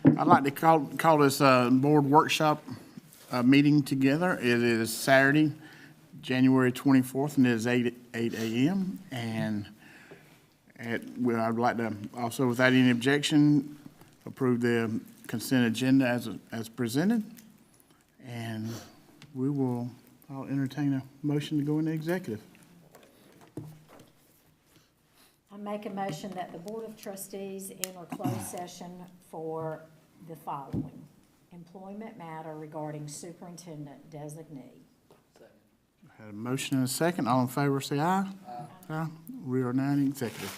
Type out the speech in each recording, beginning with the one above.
I'd like to call this board workshop meeting together. It is Saturday, January 24th, and it is 8 a.m. And I'd like to also, without any objection, approve the consent agenda as presented. And I'll entertain a motion to go into executive. I make a motion that the Board of Trustees enter closed session for the following: employment matter regarding superintendent designee. Had a motion and a second. All in favor, say aye. Aye. We are now in executive.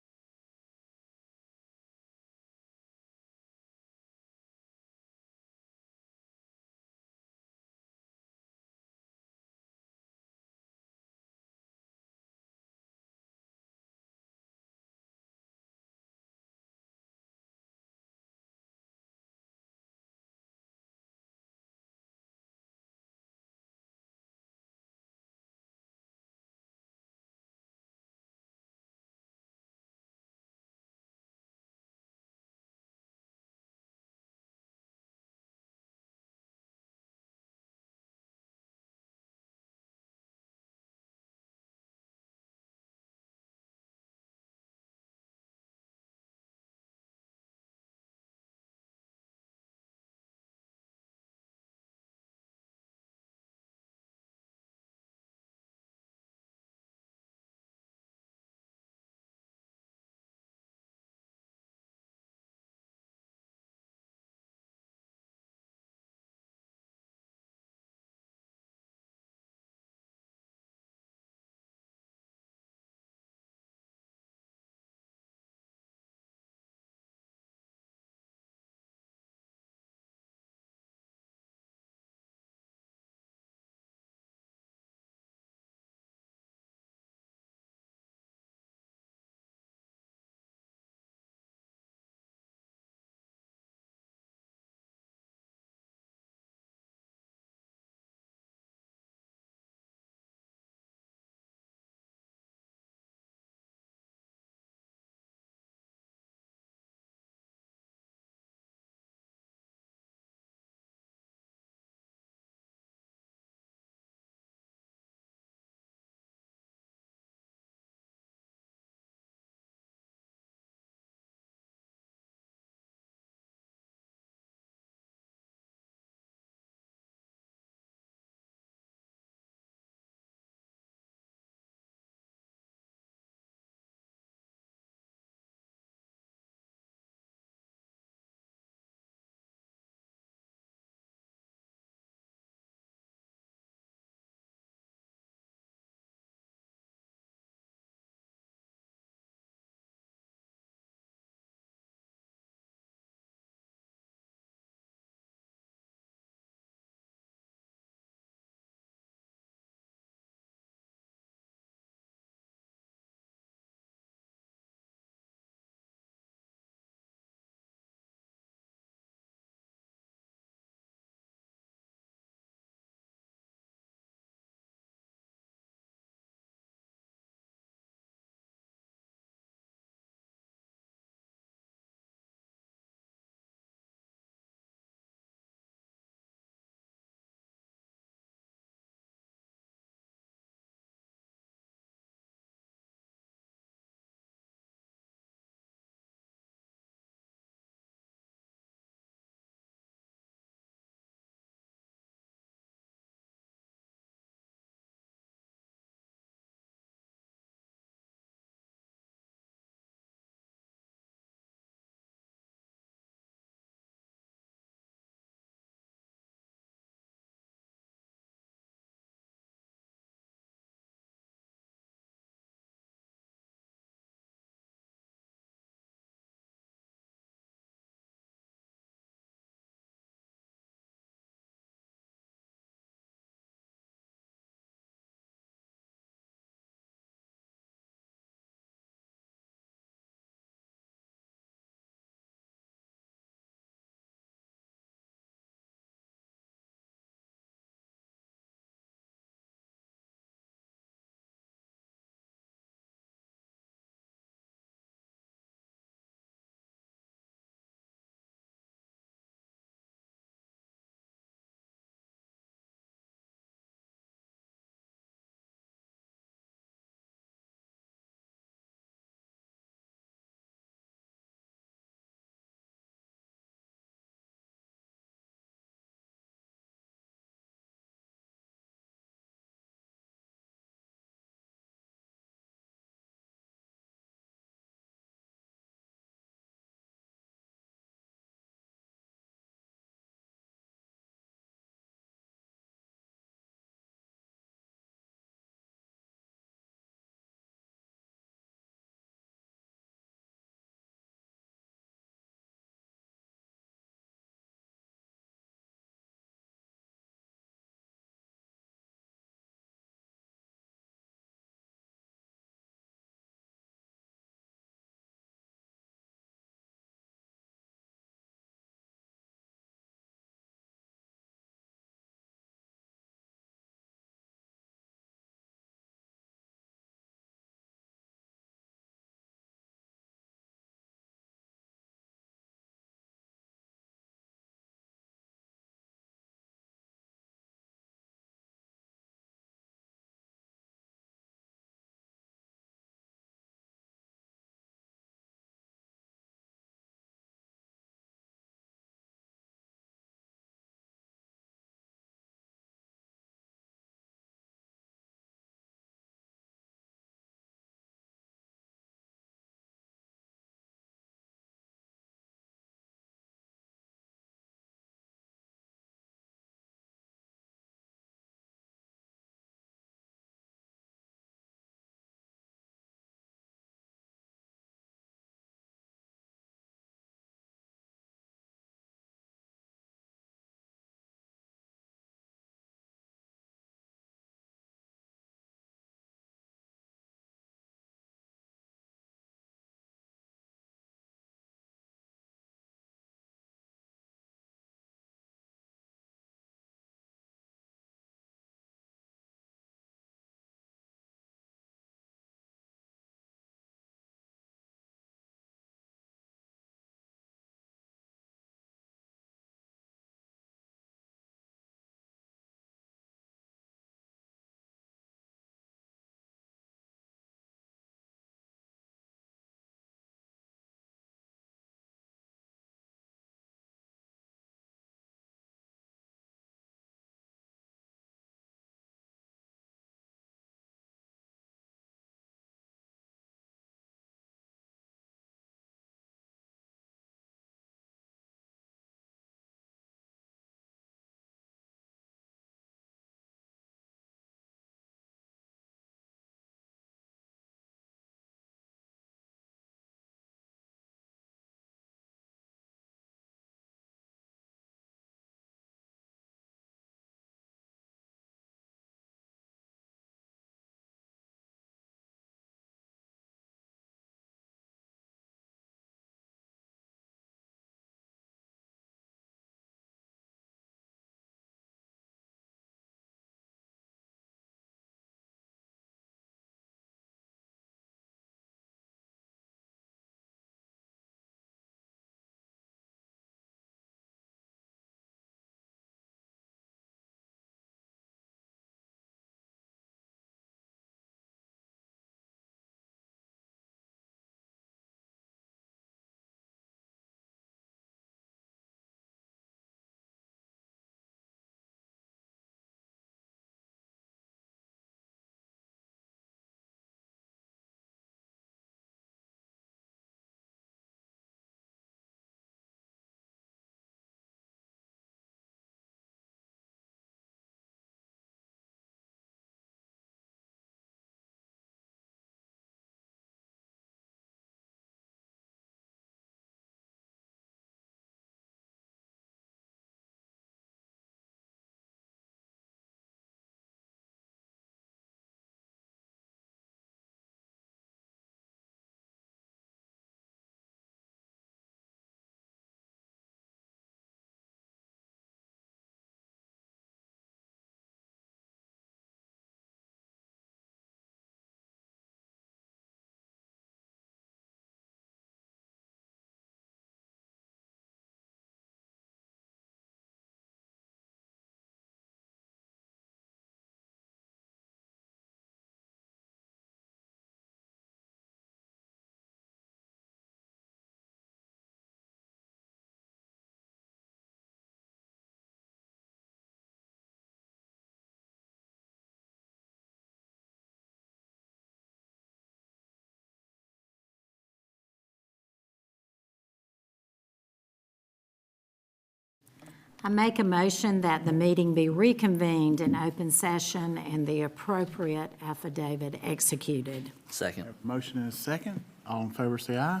I make a motion that the meeting be reconvened in open session and the appropriate affidavit executed. Second. Motion and a second. All in favor, say aye.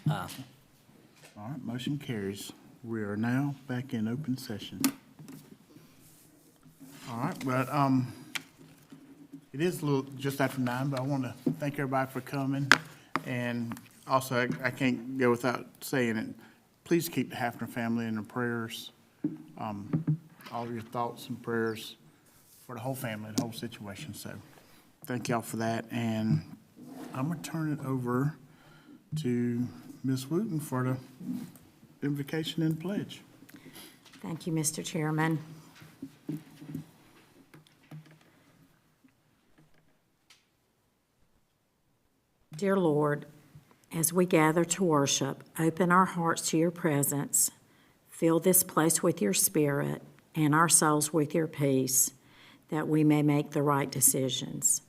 Aye. All right, motion carries. We are now back in open session. All right, but, it is a little, just after 9, but I want to thank everybody for coming. And also, I can't go without saying it, please keep the Hafner family in your prayers. All of your thoughts and prayers for the whole family, the whole situation. So, thank y'all for that. And I'm going to turn it over to Ms. Wooten for the invocation and pledge. Thank you, Mr. Chairman. Dear Lord, as we gather to worship, open our hearts to your presence, fill this place with your spirit and our souls with your peace, that we may make the right decisions.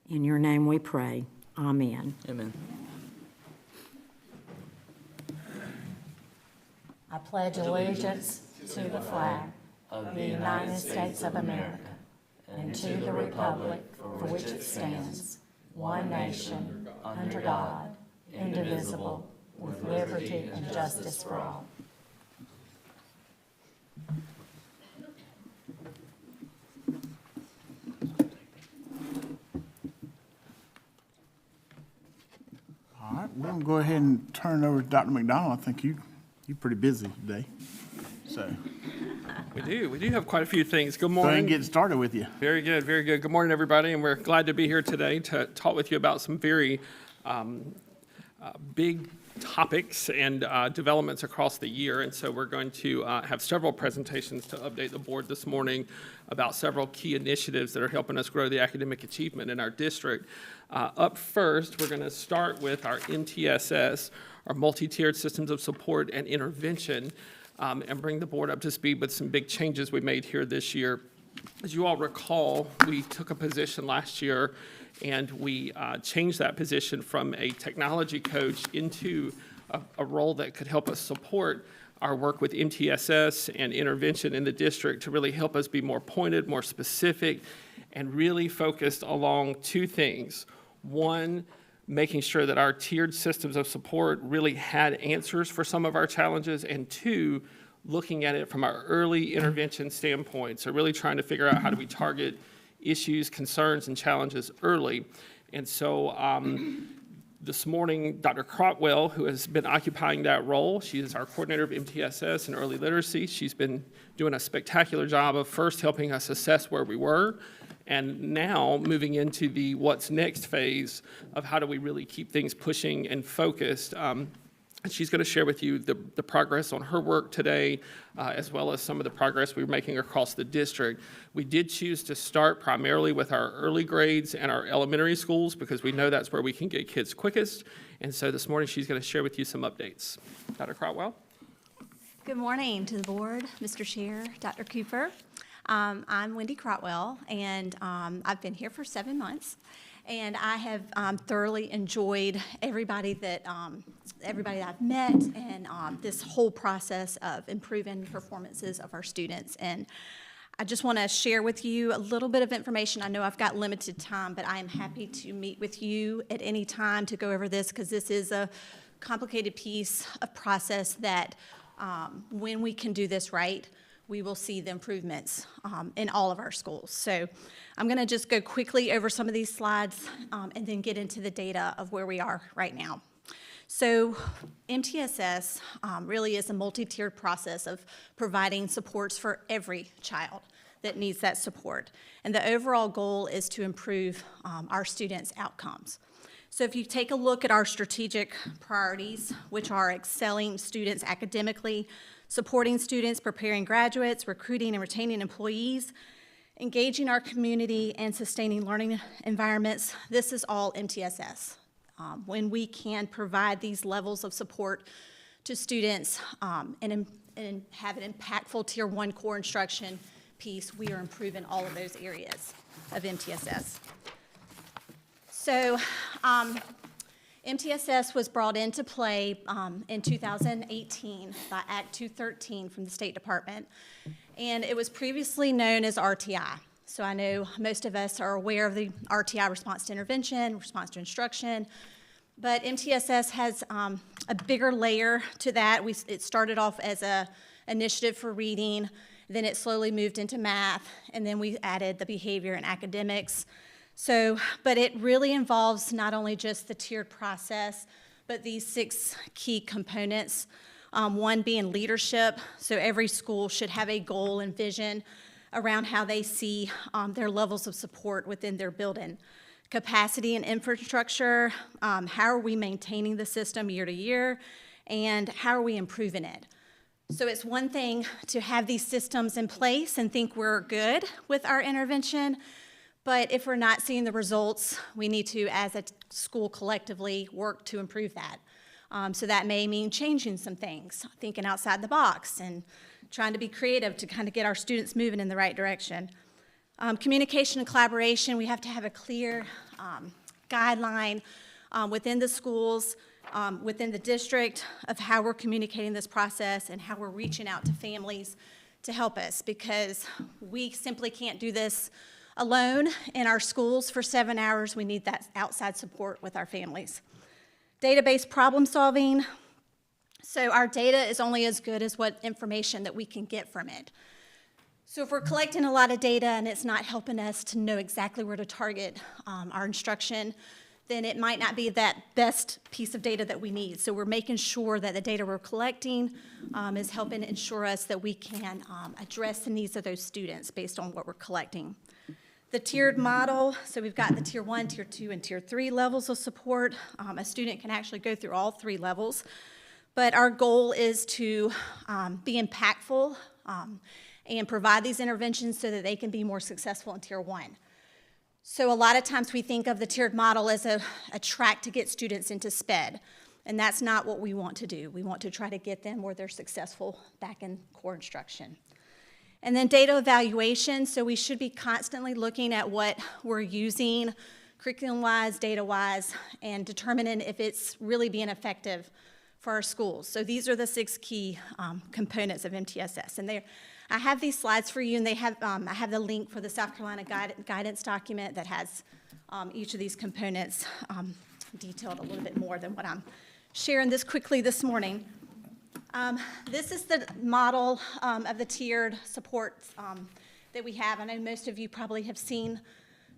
In your name we pray. Amen. Amen. I pledge allegiance to the flag of the United States of America and to the republic for which it stands, one nation, under God, indivisible, with liberty and justice for all. All right, we're going to go ahead and turn it over to Dr. McDonald. I think you're pretty busy today, so We do have quite a few things. Good go ahead and morning. get started with you. Very good, very good. Good morning, everybody, and we're glad to be here today to talk with you about some very big topics and developments across the year. And so we're going to have several presentations to update the board this morning about several key initiatives that are helping us grow the academic achievement in our district. Up first, we're going to start with our MTSS, our multi-tiered systems of support and intervention, and bring the board up to speed with some big changes we made here this year. As you all recall, we took a position last year and we changed that position from a technology coach into a role that could help us support our work with MTSS and intervention in the district to really help us be more pointed, more specific, and really focused along two things. One, making sure that our tiered systems of support really had answers for some of our challenges, and two, looking at it from our early intervention standpoint. So really trying to figure out how do we target issues, concerns, and challenges early. And so this morning, Dr. Crotwell, who has been occupying that role, she is our coordinator of MTSS and early literacy. She's been doing a spectacular job of first helping us assess where we were, and now moving into the what's next phase of how do we really keep things pushing and focused. And she's going to share with you the progress on her work today, as well as some of the progress we're making across the district. We did choose to start primarily with our early grades and our elementary schools because we know that's where we can get kids quickest. And so this morning she's going to share with you some updates. Dr. Crotwell? Good morning to the board, Mr. Chair, Dr. Cooper. I'm Wendy Crotwell, and I've been here for 7 months. And I have thoroughly enjoyed everybody that I've met and this whole process of improving performances of our students. And I just want to share with you a little bit of information. I know I've got limited time, but I am happy to meet with you at any time to go over this because this is a complicated piece of process that when we can do this right, we will see the improvements in all of our schools. So I'm going to just go quickly over some of these slides and then get into the data of where we are right now. So MTSS really is a multi-tiered process of providing supports for every child that needs that support. And the overall goal is to improve our students' outcomes. So if you take a look at our strategic priorities, which are excelling students academically, supporting students, preparing graduates, recruiting and retaining employees, engaging our community, and sustaining learning environments, this is all MTSS. When we can provide these levels of support to students and have an impactful Tier 1 core instruction piece, we are improving all of those areas of MTSS. So MTSS was brought into play in 2018 by Act 213 from the State Department, and it was previously known as RTI. So I know most of us are aware of the RTI, response to intervention, response to instruction, but MTSS has a bigger layer to that. It started off as an initiative for reading, then it slowly moved into math, and then we added the behavior and academics. So, but it really involves not only just the tiered process, but these 6 key components. One being leadership, so every school should have a goal and vision around how they see their levels of support within their building. Capacity and infrastructure, how are we maintaining the system year to year, and how are we improving it? So it's one thing to have these systems in place and think we're good with our intervention, but if we're not seeing the results, we need to, as a school collectively, work to improve that. So that may mean changing some things, thinking outside the box, and trying to be creative to kind of get our students moving in the right direction. Communication and collaboration, we have to have a clear guideline within the schools, within the district, of how we're communicating this process and how we're reaching out to families to help us, because we simply can't do this alone in our schools for 7 hours. We need that outside support with our families. Database problem solving. So our data is only as good as what information that we can get from it. So if we're collecting a lot of data and it's not helping us to know exactly where to target our instruction, then it might not be that best piece of data that we need. So we're making sure that the data we're collecting is helping ensure us that we can address the needs of those students based on what we're collecting. The tiered model, so we've got the Tier 1, Tier 2, and Tier 3 levels of support. A student can actually go through all 3 levels, but our goal is to be impactful and provide these interventions so that they can be more successful in Tier 1. So a lot of times we think of the tiered model as a track to get students into SPED, and that's not what we want to do. We want to try to get them where they're successful back in core instruction. And then data evaluation, so we should be constantly looking at what we're using curriculum-wise, data-wise, and determining if it's really being effective for our schools. So these are the 6 key components of MTSS. And I have these slides for you, and I have the link for the South Carolina guidance document that has each of these components detailed a little bit more than what I'm sharing this quickly this morning. This is the model of the tiered support that we have. I know most of you probably have seen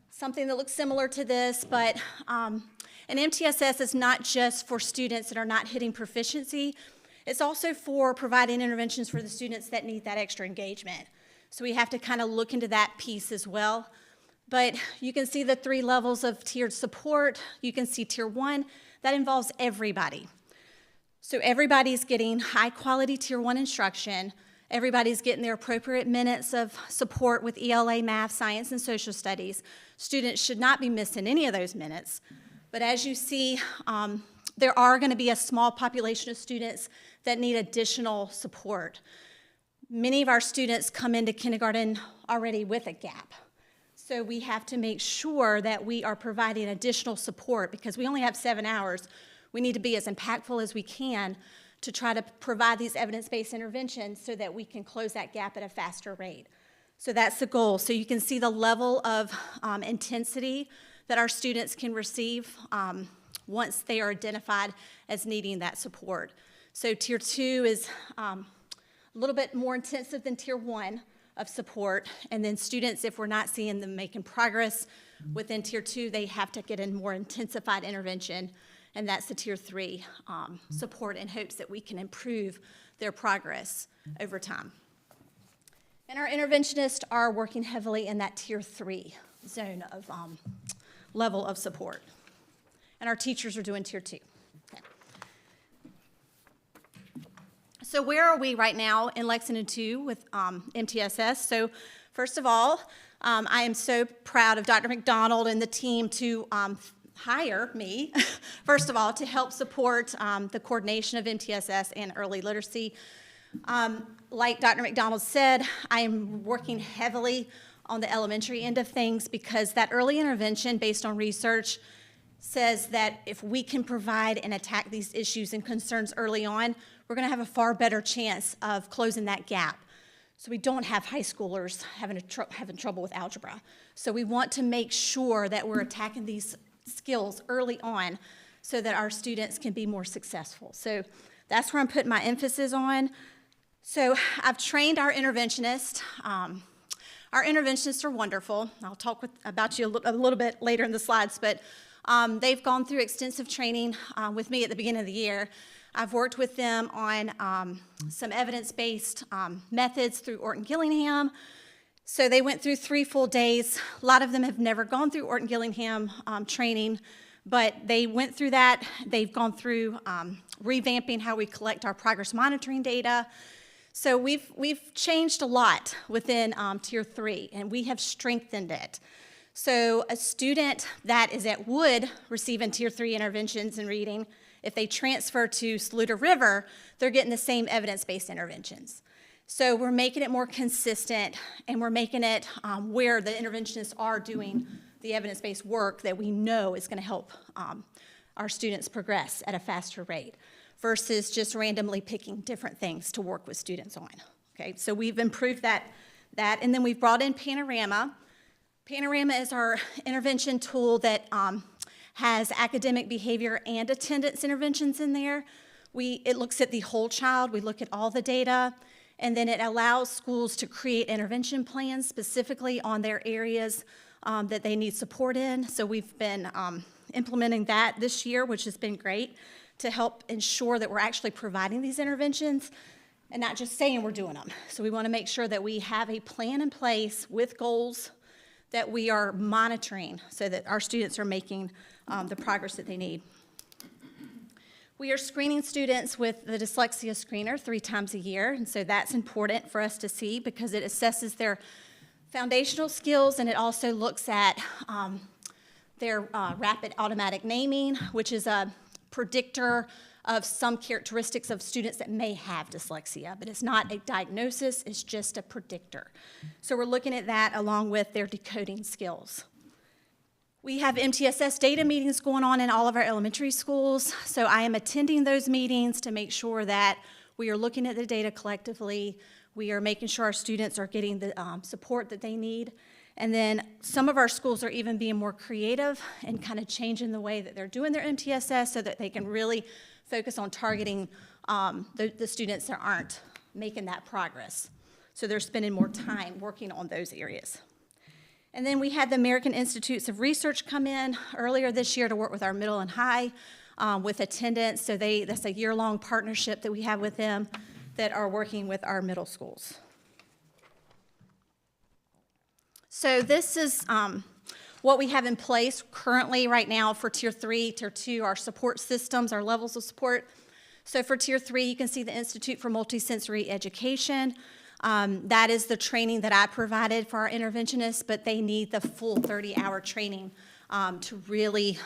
something that looks similar to this, but an MTSS is not just for students that are not hitting proficiency. It's also for providing interventions for the students that need that extra engagement. So we have to kind of look into that piece as well. But you can see the 3 levels of tiered support. You can see Tier 1, that involves everybody. So everybody's getting high-quality Tier 1 instruction. Everybody's getting their appropriate minutes of support with ELA, math, science, and social studies. Students should not be missing any of those minutes. But as you see, there are going to be a small population of students that need additional support. Many of our students come into kindergarten already with a gap. So we have to make sure that we are providing additional support, because we only have 7 hours. We need to be as impactful as we can to try to provide these evidence-based interventions so that we can close that gap at a faster rate. So that's the goal. So you can see the level of intensity that our students can receive once they are identified as needing that support. So Tier 2 is a little bit more intensive than Tier 1 of support, and then students, if we're not seeing them making progress within Tier 2, they have to get in more intensified intervention, and that's the Tier 3 support, in hopes that we can improve their progress over time. And our interventionists are working heavily in that Tier 3 zone of level of support. And our teachers are doing Tier 2. Okay. So where are we right now in Lexington2 with MTSS? So first of all, I am so proud of Dr. McDonald and the team to hire me, first of all, to help support the coordination of MTSS and early literacy. Like Dr. McDonald said, I am working heavily on the elementary end of things, because that early intervention based on research says that if we can provide and attack these issues and concerns early on, we're going to have a far better chance of closing that gap. So we don't have high schoolers having trouble with algebra. So we want to make sure that we're attacking these skills early on so that our students can be more successful. So that's where I'm putting my emphasis on. So I've trained our interventionists. Our interventionists are wonderful. I'll talk about you a little bit later in the slides, but they've gone through extensive training with me at the beginning of the year. I've worked with them on some evidence-based methods through Orton-Gillingham. So they went through 3 full days. A lot of them have never gone through Orton-Gillingham training, but they went through that. They've gone through revamping how we collect our progress monitoring data. So we've changed a lot within Tier 3, and we have strengthened it. So a student that is at Wood receiving Tier 3 interventions in reading, if they transfer to Saluda River, they're getting the same evidence-based interventions. So we're making it more consistent, and we're making it where the interventionists are doing the evidence-based work that we know is going to help our students progress at a faster rate versus just randomly picking different things to work with students on. Okay, so we've improved that, and then we've brought in Panorama. Panorama is our intervention tool that has academic behavior and attendance interventions in there. It looks at the whole child. We look at all the data, and then it allows schools to create intervention plans specifically on their areas that they need support in. So we've been implementing that this year, which has been great to help ensure that we're actually providing these interventions and not just saying we're doing them. So we want to make sure that we have a plan in place with goals that we are monitoring so that our students are making the progress that they need. We are screening students with the dyslexia screener 3 times a year, and so that's important for us to see because it assesses their foundational skills, and it also looks at their rapid automatic naming, which is a predictor of some characteristics of students that may have dyslexia, but it's not a diagnosis, it's just a predictor. So we're looking at that along with their decoding skills. We have MTSS data meetings going on in all of our elementary schools, so I am attending those meetings to make sure that we are looking at the data collectively, we are making sure our students are getting the support that they need, and then some of our schools are even being more creative and kind of changing the way that they're doing their MTSS so that they can really focus on targeting the students that aren't making that progress. So they're spending more time working on those areas. And then we had the American Institutes of Research come in earlier this year to work with our middle and high with attendance. So that's a year-long partnership that we have with them that are working with our middle schools. So this is what we have in place currently right now for Tier 3, Tier 2, our support systems, our levels of support. So for Tier 3, you can see the Institute for Multisensory Education. That is the training that I provided for our interventionists, but they need the full 30-hour training to really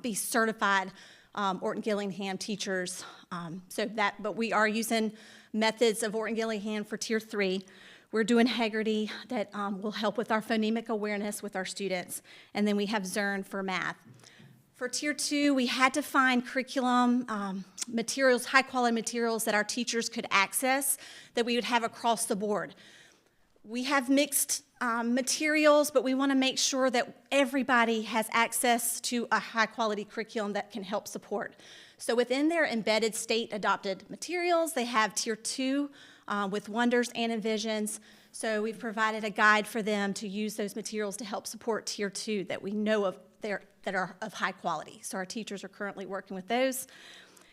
be certified Orton-Gillingham teachers. But we are using methods of Orton-Gillingham for Tier 3. We're doing Heggerty that will help with our phonemic awareness with our students. And then we have Zern for math. For Tier 2, we had to find curriculum materials, high-quality materials that our teachers could access that we would have across the board. We have mixed materials, but we want to make sure that everybody has access to a high-quality curriculum that can help support. So within their embedded state-adopted materials, they have Tier 2 with Wonders and Envisions. So we've provided a guide for them to use those materials to help support Tier 2 that we know of that are of high quality. So our teachers are currently working with those.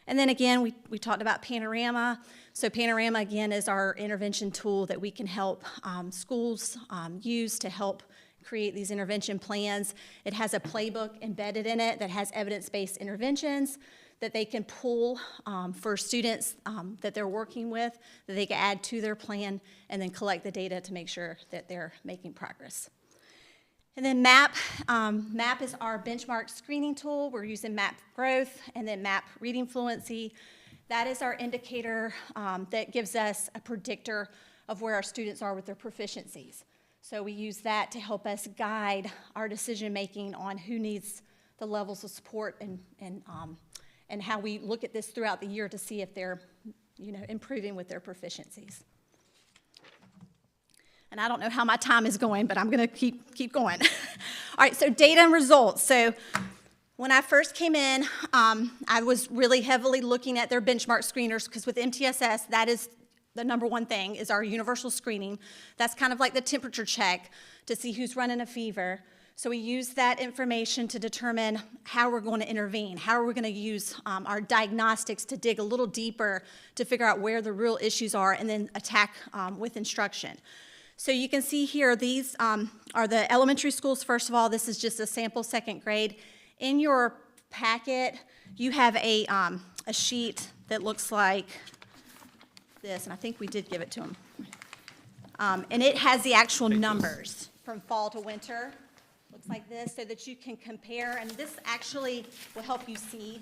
And then again, we talked about Panorama. So Panorama, again, is our intervention tool that we can help schools use to help create these intervention plans. It has a playbook embedded in it that has evidence-based interventions that they can pull for students that they're working with, that they can add to their plan, and then collect the data to make sure that they're making progress. And then MAP. MAP is our benchmark screening tool. We're using MAP growth and then MAP reading fluency. That is our indicator that gives us a predictor of where our students are with their proficiencies. So we use that to help us guide our decision making on who needs the levels of support and how we look at this throughout the year to see if they're, improving with their proficiencies. And I don't know how my time is going, but I'm going to keep going. All right, so data and results. So when I first came in, I was really heavily looking at their benchmark screeners, because with MTSS, that is the number one thing, is our universal screening. That's kind of like the temperature check to see who's running a fever. So we use that information to determine how we're going to intervene, how are we going to use our diagnostics to dig a little deeper to figure out where the real issues are and then attack with instruction. So you can see here, these are the elementary schools. First of all, this is just a sample second grade. In your packet, you have a sheet that looks like this, and I think we did give it to them. And it has the actual numbers from fall to winter. Looks like this, so that you can compare, and this actually will help you see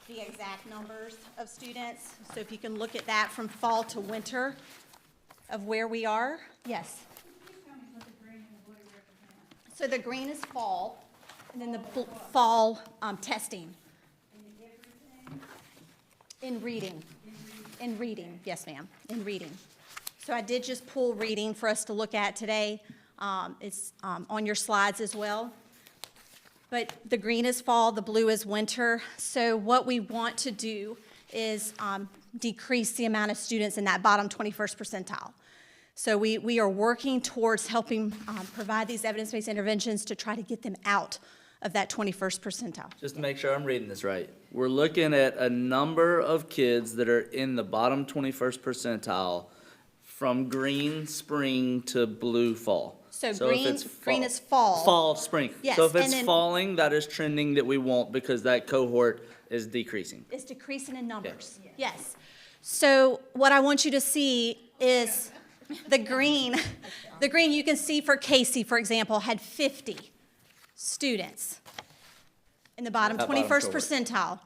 the exact numbers of students. So if you can look at that from fall to winter of where we are. Yes? So the green is fall, and then the fall testing. In reading. In reading, yes, ma'am, in reading. So I did just pull reading for us to look at today. It's on your slides as well. But the green is fall, the blue is winter. So what we want to do is decrease the amount of students in that bottom 21st percentile. So we are working towards helping provide these evidence-based interventions to try to get them out of that 21st percentile. Just to make sure I'm reading this right, we're looking at a number of kids that are in the bottom 21st percentile from green spring to blue fall. So if green it's is fall. Fall, spring. Yes, So if and it's then- falling, that is trending that we won't, because that cohort is decreasing. It's decreasing in numbers. Yes. So what I want you to see is the green. The green you can see for Casey, for example, had 50 students in the bottom That bottom 21st cohort. percentile.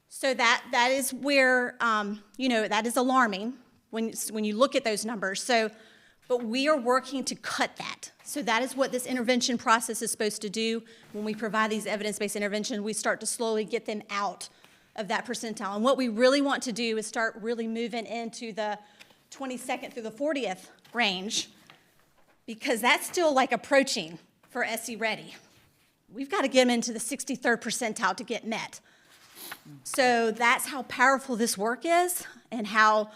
So that is where, that is alarming when you look at those numbers. So, but we are working to cut that. So that is what this intervention process is supposed to do. When we provide these evidence-based interventions, we start to slowly get them out of that percentile. And what we really want to do is start really moving into the 22nd through the 40th range, because that's still like approaching for SE Ready. We've got to get them into the 63rd percentile to get met. So that's how powerful this work is, and how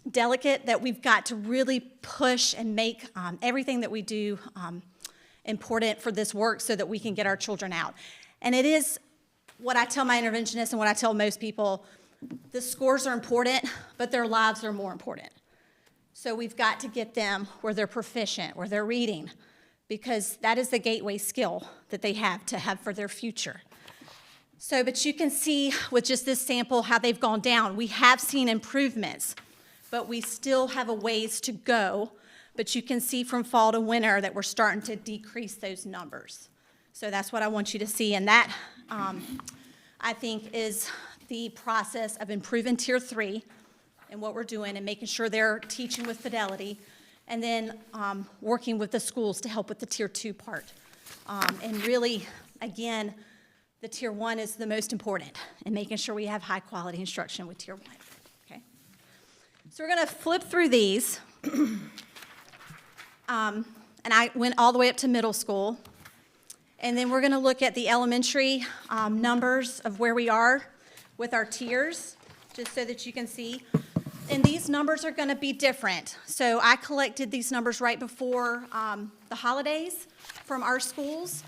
delicate that we've got to really push and make everything that we do important for this work so that we can get our children out. And it is what I tell my interventionists and what I tell most people: the scores are important, but their lives are more important. So we've got to get them where they're proficient, where they're reading, because that is the gateway skill that they have to have for their future. So, but you can see with just this sample how they've gone down. We have seen improvements, but we still have a ways to go. But you can see from fall to winter that we're starting to decrease those numbers. So that's what I want you to see. And that, I think, is the process of improving Tier 3 and what we're doing, and making sure they're teaching with fidelity, and then working with the schools to help with the Tier 2 part. And really, again, the Tier 1 is the most important, and making sure we have high-quality instruction with Tier 1. Okay? So we're going to flip through these. And I went all the way up to middle school. And then we're going to look at the elementary numbers of where we are with our tiers, just so that you can see. And these numbers are going to be different. So I collected these numbers right before the holidays from our schools.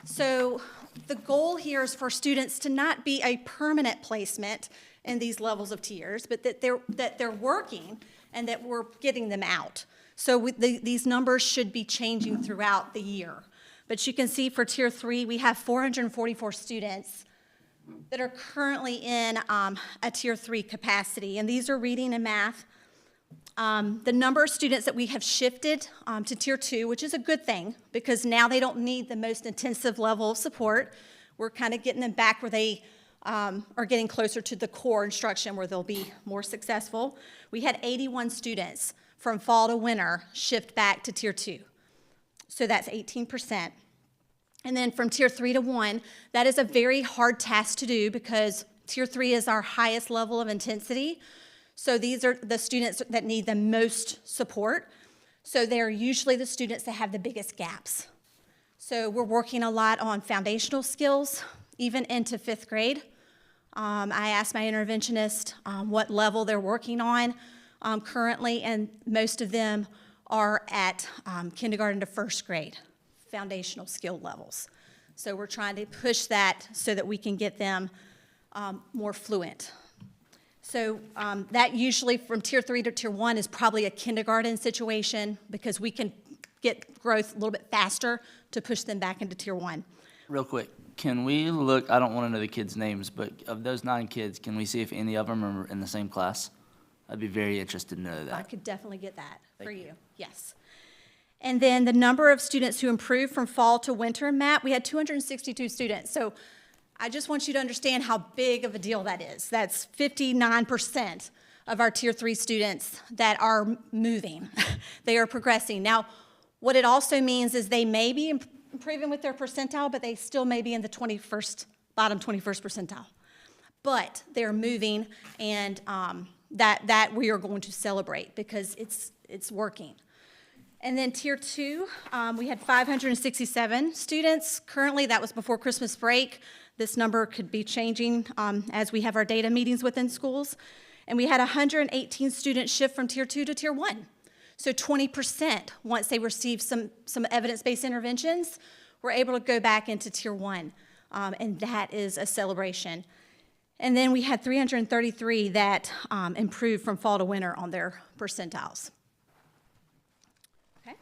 So the goal here is for students to not be a permanent placement in these levels of tiers, but that they're working and that we're getting them out. So these numbers should be changing throughout the year. But you can see for Tier 3, we have 444 students that are currently in a Tier 3 capacity, and these are reading and math. The number of students that we have shifted to Tier 2, which is a good thing, because now they don't need the most intensive level of support. We're kind of getting them back where they are getting closer to the core instruction where they'll be more successful. We had 81 students from fall to winter shift back to Tier 2. So that's 18%. And then from tier 3 to 1, that is a very hard task to do because tier 3 is our highest level of intensity. So these are the students that need the most support. So they're usually the students that have the biggest gaps. So we're working a lot on foundational skills, even into 5th grade. I asked my interventionist what level they're working on currently, and most of them are at kindergarten to 1st grade, foundational skill levels. So we're trying to push that so that we can get them more fluent. So that usually from tier 3 to tier 1 is probably a kindergarten situation because we can get growth a little bit faster to push them back into tier 1. Real quick, can we look, I don't want to know the kids' names, but of those 9 kids, can we see if any of them are in the same class? I'd be very interested to know I that. could definitely get that for Thank you, yes. And then the number of students who improved from fall to winter in MAP, we had 262 students. So I just want you to understand how big of a deal that is. That's 59% of our tier 3 students that are moving. They are progressing. Now, what it also means is they may be improving with their percentile, but they still may be in the bottom 21st percentile. But they're moving, and that we are going to celebrate because it's working. And then tier 2, we had 567 students. Currently, that was before Christmas break. This number could be changing as we have our data meetings within schools. And we had 118 students shift from tier 2 to tier 1. So 20%, once they received some evidence-based interventions, were able to go back into tier 1. And that is a celebration. And then we had 333 that improved from fall to winter on their percentiles. Okay.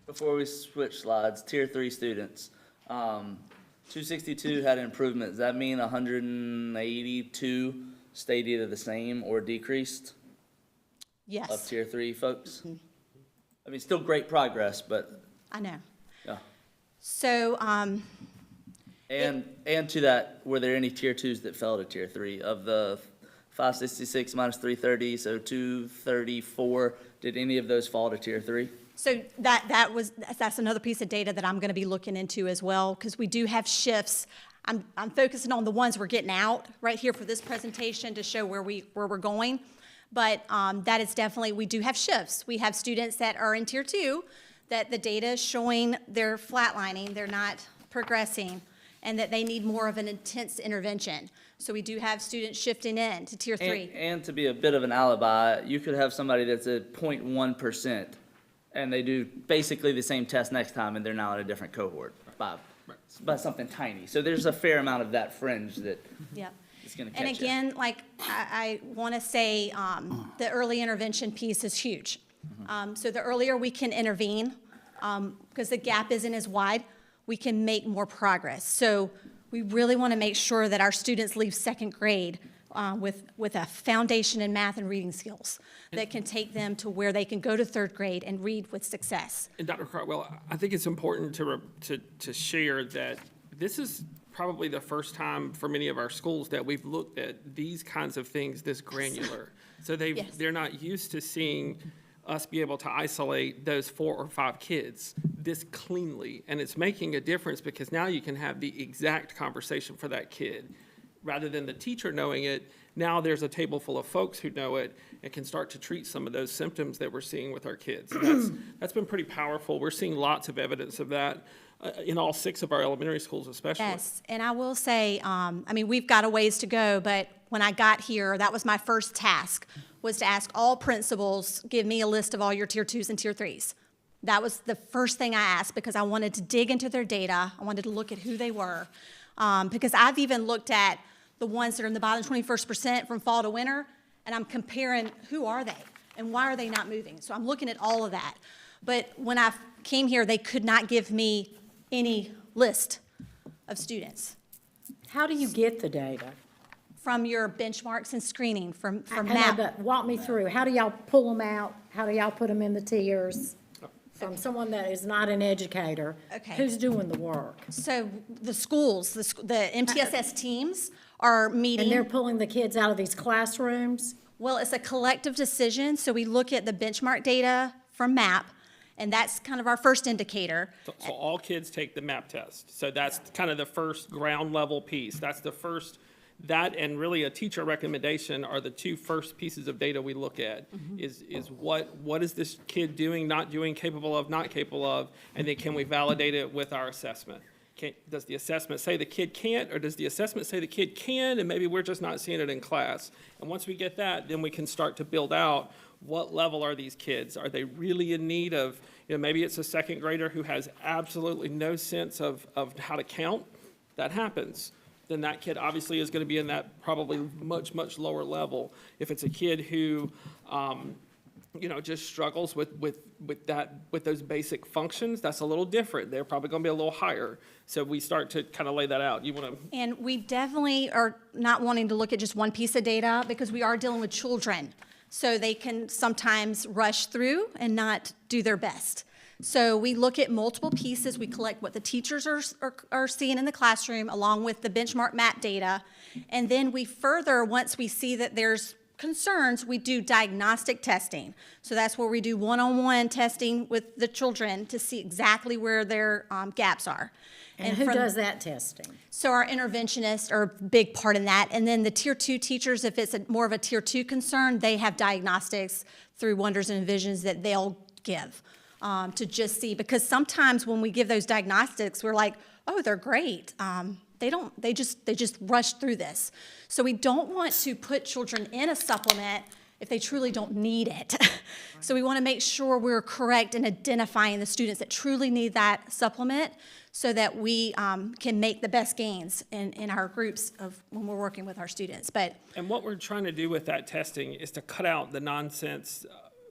Before we switch slides, tier 3 students, 262 had an improvement. Does that mean 182 stayed either the same or decreased Yes. of tier 3 folks? I mean, still great progress, but, I know. yeah. So, And to that, were there any tier 2s that fell to tier 3? Of the 566 minus 330, so 234, did any of those fall to tier 3? so that's another piece of data that I'm going to be looking into as well, because we do have shifts. I'm focusing on the ones we're getting out right here for this presentation to show where we're going. But that is definitely, we do have shifts. We have students that are in tier 2 that the data is showing they're flatlining, they're not progressing, and that they need more of an intense intervention. So we do have students shifting in to tier 3. And to be a bit of an alibi, you could have somebody that's at 0.1%, and they do basically the same test next time, and they're now in a different cohort by something tiny. So there's a fair amount of that fringe that Yep. is going to And catch you. again, like I want to say, the early intervention piece is huge. So the earlier we can intervene, because the gap isn't as wide, we can make more progress. So we really want to make sure that our students leave 2nd grade with a foundation in math and reading skills that can take them to where they can go to 3rd grade and read with success. And Dr. Crotwell, I think it's important to share that this is probably the first time for many of our schools that we've looked at these kinds of things this granular. So Yes. they're not used to seeing us be able to isolate those 4 or 5 kids this cleanly. And it's making a difference because now you can have the exact conversation for that kid. Rather than the teacher knowing it, now there's a table full of folks who know it and can start to treat some of those symptoms that we're seeing with our kids. That's been pretty powerful. We're seeing lots of evidence of that in all 6 of our elementary schools especially. Yes, and I will say, I mean, we've got a ways to go, but when I got here, that was my first task, was to ask all principals, give me a list of all your tier 2s and tier 3s. That was the first thing I asked because I wanted to dig into their data. I wanted to look at who they were. Because I've even looked at the ones that are in the bottom 21% from fall to winter, and I'm comparing who are they and why are they not moving. So I'm looking at all of that. But when I came here, they could not give me any list of students. How do you get the data? From your benchmarks and screening, from I know, MAP. but walk me through. How do y'all pull them out? How do y'all put them in the tiers? From someone that is not an educator. Okay. Who's doing the work? So the schools, the MTSS teams are meeting. And they're pulling the kids out of these classrooms? Well, it's a collective decision, so we look at the benchmark data from MAP, And that's kind of our first indicator. So all kids take the MAP test. So that's kind of the first ground level piece. That's the first, that and really a teacher recommendation are the two first pieces of data we look at. Is what is this kid doing, not doing, capable of, not capable of, and then can we validate it with our assessment? Does the assessment say the kid can't, or does the assessment say the kid can, and maybe we're just not seeing it in class? And once we get that, then we can start to build out what level are these kids? Are they really in need of, maybe it's a second grader who has absolutely no sense of how to count. That happens. Then that kid obviously is going to be in that probably much, much lower level. If it's a kid who, just struggles with those basic functions, that's a little different. They're probably going to be a little higher. So we start to kind of lay that out. You want to? And we definitely are not wanting to look at just one piece of data because we are dealing with children. So they can sometimes rush through and not do their best. So we look at multiple pieces. We collect what the teachers are seeing in the classroom along with the benchmark MAP data. And then we further, once we see that there's concerns, we do diagnostic testing. So that's where we do one-on-one testing with the children to see exactly where their gaps are. And who does that testing? So our interventionists are a big part in that. And then the Tier 2 teachers, if it's more of a Tier 2 concern, they have diagnostics through Wonders and Visions that they'll give to just see. Because sometimes when we give those diagnostics, we're like, oh, they're great. They just rush through this. So we don't want to put children in a supplement if they truly don't need it. So we want to make sure we're correct in identifying the students that truly need that supplement so that we can make the best gains in our groups of when we're working with our students. And what we're trying to do with that testing is to cut out the nonsense,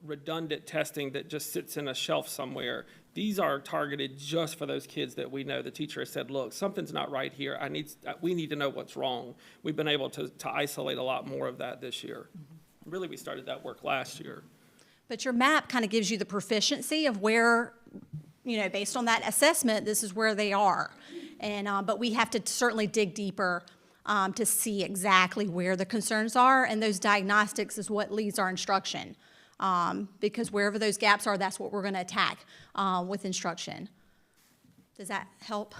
redundant testing that just sits in a shelf somewhere. These are targeted just for those kids that we know the teacher has said, look, something's not right here. We need to know what's wrong. We've been able to isolate a lot more of that this year. Really, we started that work last year. But your map kind of gives you the proficiency of where, based on that assessment, this is where they are. And but we have to certainly dig deeper to see exactly where the concerns are, and those diagnostics is what leads our instruction. Because wherever those gaps are, that's what we're going to attack with instruction. Does that help?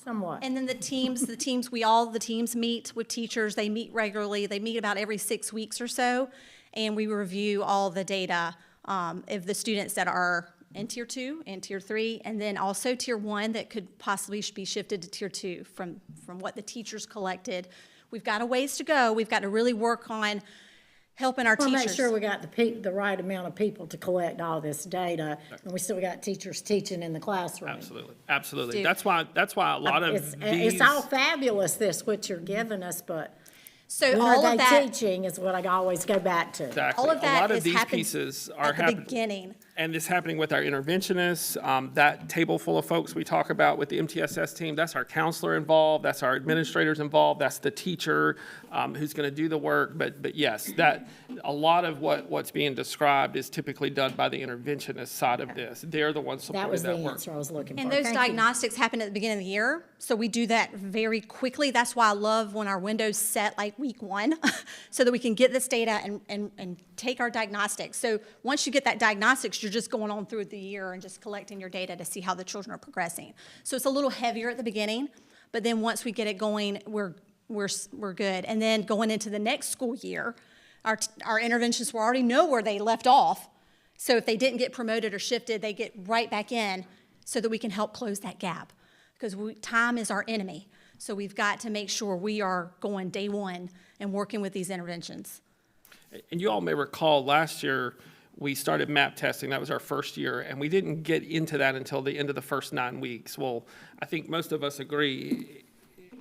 Somewhat. And then the teams meet with teachers. They meet regularly. They meet about every 6 weeks or so, and we review all the data of the students that are in Tier 2 and Tier 3, and then also Tier 1 that could possibly be shifted to Tier 2 from what the teachers collected. We've got a ways to go. We've got to really work on helping our We'll teachers. make sure we got the right amount of people to collect all this data, and we still got teachers teaching in the classroom. Absolutely. Dude. That's why a lot of It's all fabulous, what you're giving us, but So when all are of they that, teaching is what I always go back to. Exactly. all of A that lot of is these happening pieces are at the happening. beginning. And it's happening with our interventionists, that table full of folks we talk about with the MTSS team, that's our counselor involved, that's our administrators involved, that's the teacher who's going to do the work. But yes, that a lot of what's being described is typically done by the interventionist side of this. They're the ones That supporting was the that work. answer I was looking for. And those Thank you. diagnostics happen at the beginning of the year, so we do that very quickly. That's why I love when our window's set like week 1, so that we can get this data and take our diagnostics. So once you get that diagnostics, you're just going on through the year and just collecting your data to see how the children are progressing. So it's a little heavier at the beginning, but then once we get it going, we're good. And then going into the next school year, our interventionists will already know where they left off. So if they didn't get promoted or shifted, they get right back in so that we can help close that gap. Because time is our enemy. So we've got to make sure we are going day one and working with these interventions. And you all may recall last year, we started MAP testing. That was our first year, and we didn't get into that until the end of the first 9 weeks. Well, I think most of us agree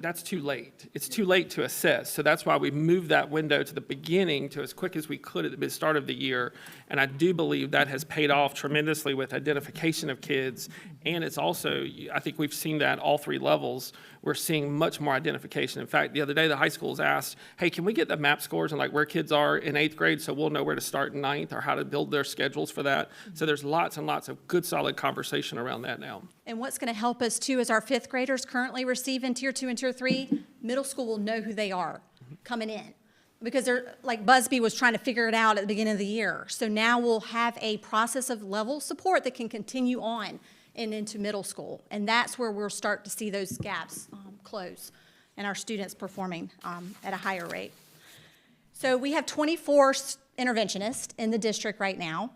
that's too late. It's too late to assess. So that's why we moved that window to the beginning to as quick as we could at the start of the year. And I do believe that has paid off tremendously with identification of kids. And it's also, I think we've seen that all 3 levels. We're seeing much more identification. In fact, the other day, the high schools asked, hey, can we get the MAP scores and like where kids are in 8th grade so we'll know where to start in 9th or how to build their schedules for that. So there's lots and lots of good, solid conversation around that now. And what's going to help us too is our 5th graders currently receive in Tier 2 and Tier 3. Middle school will know who they are coming in. because they're, like Busby was trying to figure it out at the beginning of the year. So now we'll have a process of level support that can continue on and into middle school. And that's where we'll start to see those gaps close and our students performing at a higher rate. So we have 24 interventionists in the district right now.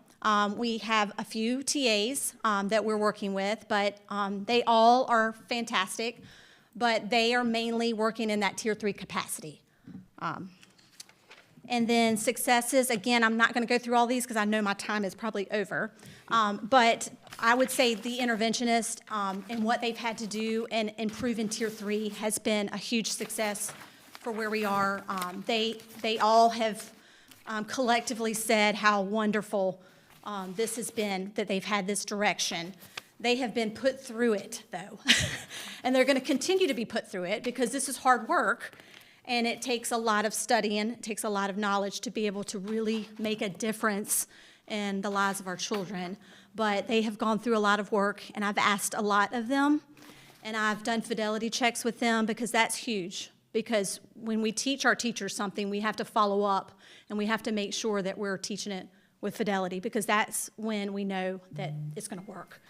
We have a few TAs that we're working with, but they all are fantastic, but they are mainly working in that Tier 3 capacity. And then successes, again, I'm not going to go through all these because I know my time is probably over. But I would say the interventionist and what they've had to do and improve in Tier 3 has been a huge success for where we are. They all have collectively said how wonderful this has been, that they've had this direction. They have been put through it, though. And they're going to continue to be put through it because this is hard work. And it takes a lot of studying, it takes a lot of knowledge to be able to really make a difference in the lives of our children. But they have gone through a lot of work, and I've asked a lot of them, and I've done fidelity checks with them because that's huge. Because when we teach our teachers something, we have to follow up, and we have to make sure that we're teaching it with fidelity, because that's when we know that it's going to work.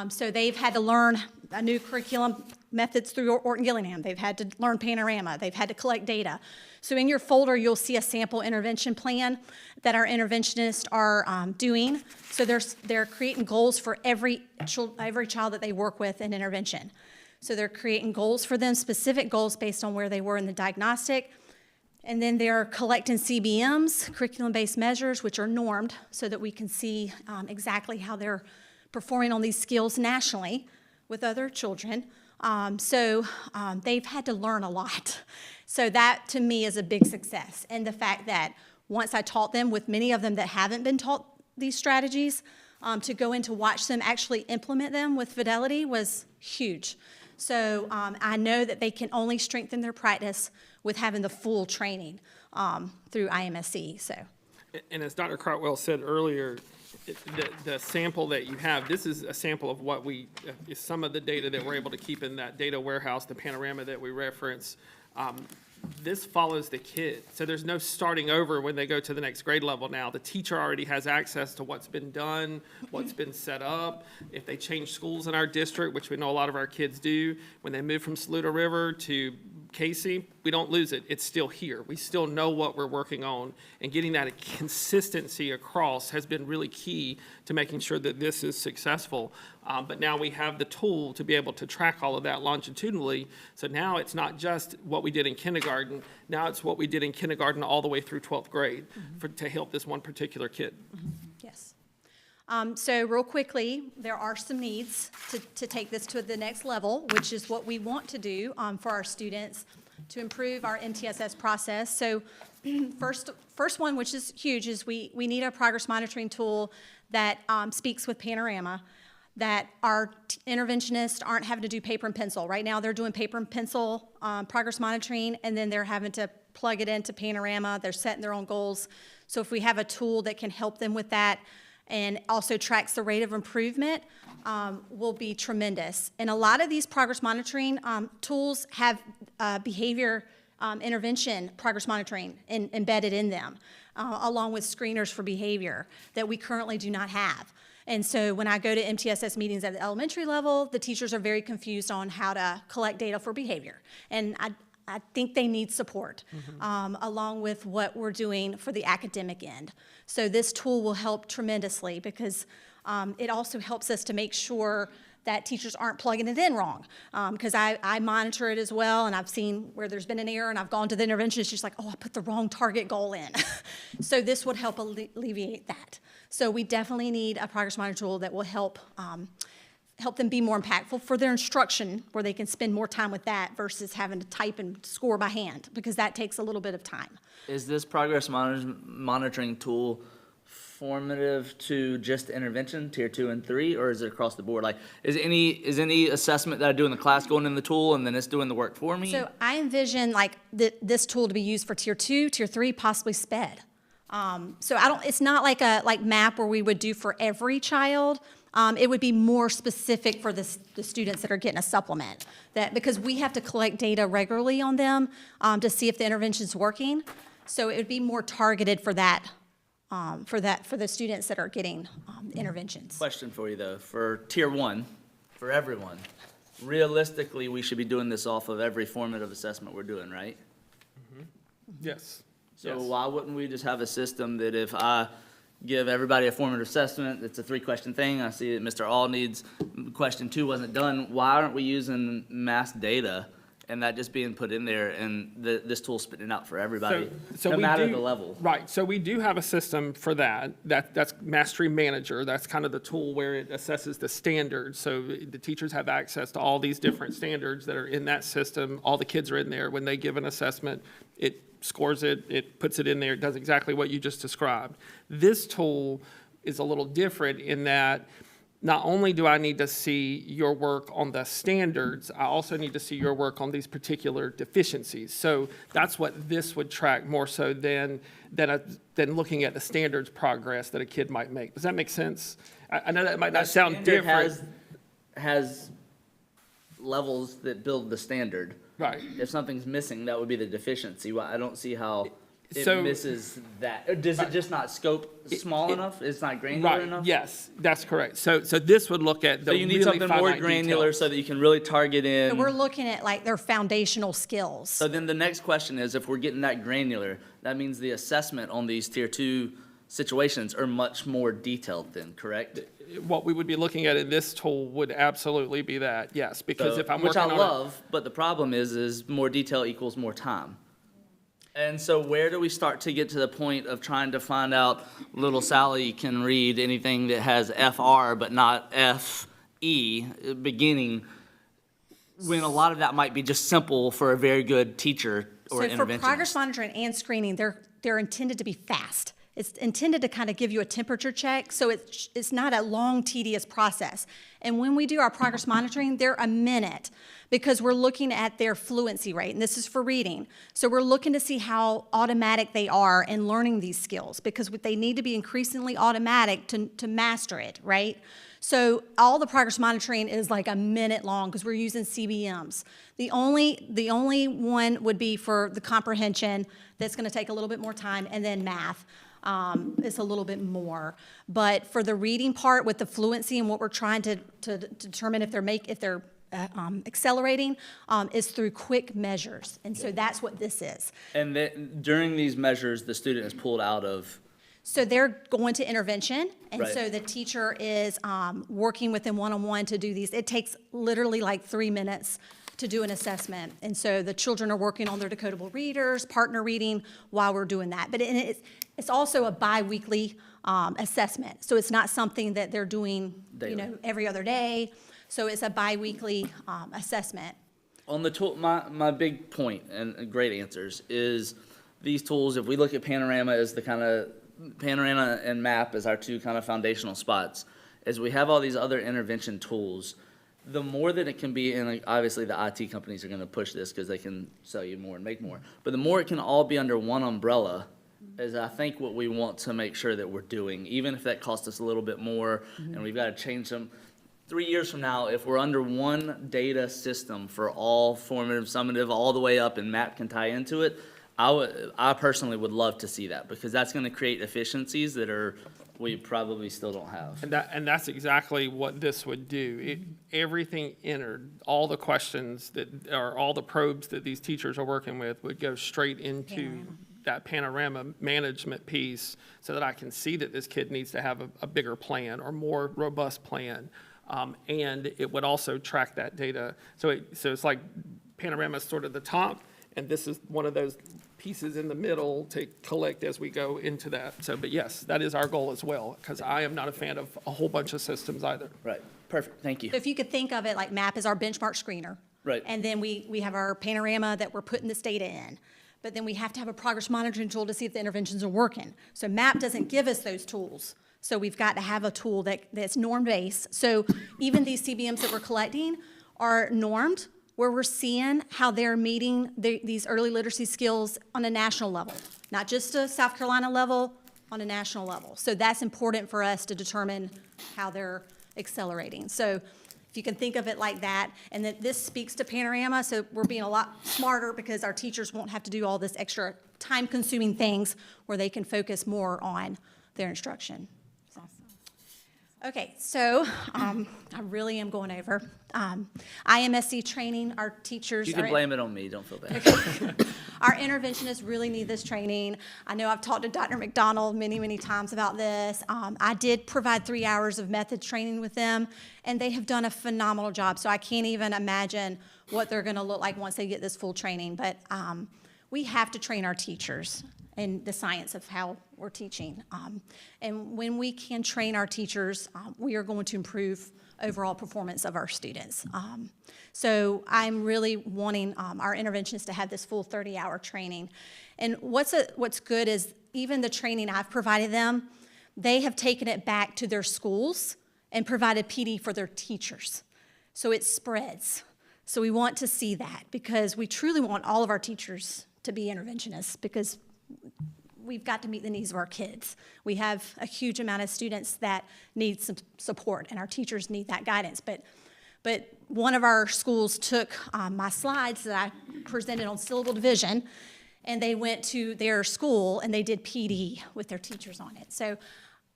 So they've had to learn a new curriculum methods through Orton Gillingham. They've had to learn Panorama. They've had to collect data. So in your folder, you'll see a sample intervention plan that our interventionists are doing. So they're creating goals for every child that they work with in intervention. So they're creating goals for them, specific goals based on where they were in the diagnostic. And then they're collecting CBMs, curriculum-based measures, which are normed so that we can see exactly how they're performing on these skills nationally with other children. They've had to learn a lot. So that, to me, is a big success. And the fact that once I taught them, with many of them that haven't been taught these strategies, to go in to watch them actually implement them with fidelity was huge. So I know that they can only strengthen their practice with having the full training through IMSE. So. And as Dr. Crotwell said earlier, the sample that you have, this is a sample of what is some of the data that we're able to keep in that data warehouse, the Panorama that we reference. This follows the kid. So there's no starting over when they go to the next grade level now. The teacher already has access to what's been done, what's been set up. If they change schools in our district, which we know a lot of our kids do, when they move from Saluda River to Casey, we don't lose it. It's still here. We still know what we're working on, and getting that consistency across has been really key to making sure that this is successful. But now we have the tool to be able to track all of that longitudinally. So now it's not just what we did in kindergarten. Now it's what we did in kindergarten all the way through 12th grade to help this one particular kid. Yes. So real quickly, there are some needs to take this to the next level, which is what we want to do for our students to improve our MTSS process. So first one, which is huge, is we need a progress monitoring tool that speaks with Panorama, that our interventionists aren't having to do paper and pencil. Right now, they're doing paper and pencil progress monitoring, and then they're having to plug it into Panorama. They're setting their own goals. So if we have a tool that can help them with that, and also tracks the rate of improvement, will be tremendous. And a lot of these progress monitoring tools have behavior intervention progress monitoring embedded in them, along with screeners for behavior that we currently do not have. And so when I go to MTSS meetings at the elementary level, the teachers are very confused on how to collect data for behavior. And I think they need support, along with what we're doing for the academic end. So this tool will help tremendously because it also helps us to make sure that teachers aren't plugging it in wrong. Because I monitor it as well, and I've seen where there's been an error, and I've gone to the interventionist, she's like, oh, I put the wrong target goal in. So this would help alleviate that. So we definitely need a progress monitor tool that will help them be more impactful for their instruction, where they can spend more time with that versus having to type and score by hand, because that takes a little bit of time. Is this progress monitoring tool formative to just intervention, tier 2 and 3, or is it across the board? Like, is any assessment that I do in the class going in the tool and then it's doing the work for me? So I envision like this tool to be used for tier 2, tier 3, possibly SPED. So it's not like a map where we would do for every child. It would be more specific for the students that are getting a supplement, because we have to collect data regularly on them to see if the intervention's working. So it would be more targeted for that, for the students that are getting interventions. Question for you though, for tier one, for everyone, realistically, we should be doing this off of every formative assessment we're doing, right? Yes. So Yes. why wouldn't we just have a system that if I give everybody a formative assessment, it's a 3-question thing, I see that Mr. All needs, question 2 wasn't done, why aren't we using mass data and that just being put in there and this tool spitting it out for everybody, So no we matter do- the level? Right, so we do have a system for that. That's Mastery Manager. That's kind of the tool where it assesses the standards. So the teachers have access to all these different standards that are in that system. All the kids are in there. When they give an assessment, it scores it, it puts it in there, it does exactly what you just described. This tool is a little different in that not only do I need to see your work on the standards, I also need to see your work on these particular deficiencies. So that's what this would track more so than looking at the standards progress that a kid might make. Does that make sense? I know that might not sound Standard different. has levels that build the standard. Right. If something's missing, that would be the deficiency. Well, I don't see how it So- misses that. Or does it just not scope small enough? It's not granular Right, enough? yes, that's correct. So this would look at the So you need really something more finite granular details. so that you can really target So we're in. looking at like their foundational skills. So then the next question is, if we're getting that granular, that means the assessment on these tier 2 situations are much more detailed then, correct? What we would be looking at in this tool would absolutely be that, yes, because So- if I'm which working I on a- love, but the problem is more detail equals more time. And so where do we start to get to the point of trying to find out little Sally can read anything that has FR but not FE beginning, when a lot of that might be just simple for a very good teacher or So for progress interventionist? monitoring and screening, they're intended to be fast. It's intended to kind of give you a temperature check, so it's not a long, tedious process. And when we do our progress monitoring, they're a minute because we're looking at their fluency rate, and this is for reading. So we're looking to see how automatic they are in learning these skills because they need to be increasingly automatic to master it, right? So all the progress monitoring is like a minute long because we're using CBMs. The only one would be for the comprehension that's going to take a little bit more time, and then math. It's a little bit more. But for the reading part with the fluency and what we're trying to determine if they're accelerating is through quick measures. And so that's what this is. And then during these measures, the student is pulled out of, So they're going to intervention, and Right. so the teacher is working with them one-on-one to do these. It takes literally like 3 minutes to do an assessment. And so the children are working on their decodable readers, partner reading while we're doing that. But it's also a bi-weekly assessment. So it's not something that they're doing, Daily. every other day. So it's a bi-weekly assessment. on the tool, my big point and great answers is these tools, if we look at Panorama as the kind of, Panorama and MAP as our 2 kind of foundational spots, as we have all these other intervention tools, the more that it can be, and like, obviously the IT companies are gonna push this because they can sell you more and make more, but the more it can all be under one umbrella is I think what we want to make sure that we're doing, even if that costs us a little bit more and we've got to change them. 3 years from now, if we're under one data system for all formative, summative, all the way up, and MAP can tie into it, I personally would love to see that, because that's gonna create efficiencies that we probably still don't have. And that's exactly what this would do. Everything entered, all the questions or all the probes that these teachers are working with would go straight into that panorama management piece so that I can see that this kid needs to have a bigger plan or more robust plan. And it would also track that data. So it's like panorama is sort of the top, and this is one of those pieces in the middle to collect as we go into that. So, but yes, that is our goal as well, because I am not a fan of a whole bunch of systems either. Right, perfect, thank you. So if you could think of it like MAP is our benchmark screener. Right. And then we have our panorama that we're putting this data in. But then we have to have a progress monitoring tool to see if the interventions are working. So MAP doesn't give us those tools. So we've got to have a tool that's norm-based. So even these CBMs that we're collecting are normed, where we're seeing how they're meeting these early literacy skills on a national level, not just a South Carolina level, on a national level. So that's important for us to determine how they're accelerating. So If you can think of it like that, and that this speaks to Panorama, so we're being a lot smarter because our teachers won't have to do all this extra time-consuming things where they can focus more on their instruction. Okay, so I really am going over. IMSC training, our teachers. You can blame it on me, don't feel bad. Our interventionists really need this training. I know I've talked to Dr. McDonald many, many times about this. I did provide 3 hours of methods training with them, and they have done a phenomenal job. So I can't even imagine what they're going to look like once they get this full training. But we have to train our teachers in the science of how we're teaching. And when we can train our teachers, we are going to improve overall performance of our students. So I'm really wanting our interventionists to have this full 30-hour training. And what's good is even the training I've provided them, they have taken it back to their schools and provided PD for their teachers. So it spreads. So we want to see that because we truly want all of our teachers to be interventionists because we've got to meet the needs of our kids. We have a huge amount of students that need some support, and our teachers need that guidance. But one of our schools took my slides that I presented on syllable division, and they went to their school, and they did PD with their teachers on it. So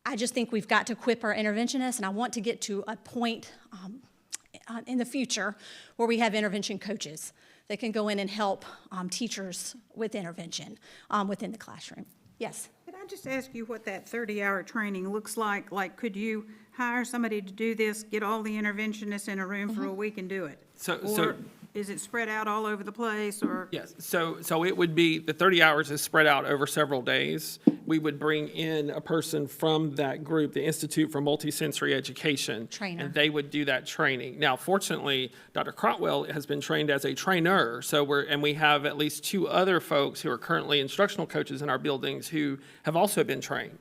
I just think we've got to equip our interventionists, and I want to get to a point in the future where we have intervention coaches that can go in and help teachers with intervention within the classroom. Yes? Could I just ask you what that 30-hour training looks like? Like, could you hire somebody to do this, get all the interventionists in a room for a week and do it? Or is it spread out all over the place, or? Yes, so it would be, the 30 hours is spread out over several days. We would bring in a person from that group, the Institute for Multisensory Education. Trainer. And they would do that training. Now, fortunately, Dr. Crotwell has been trained as a trainer, and we have at least 2 other folks who are currently instructional coaches in our buildings who have also been trained.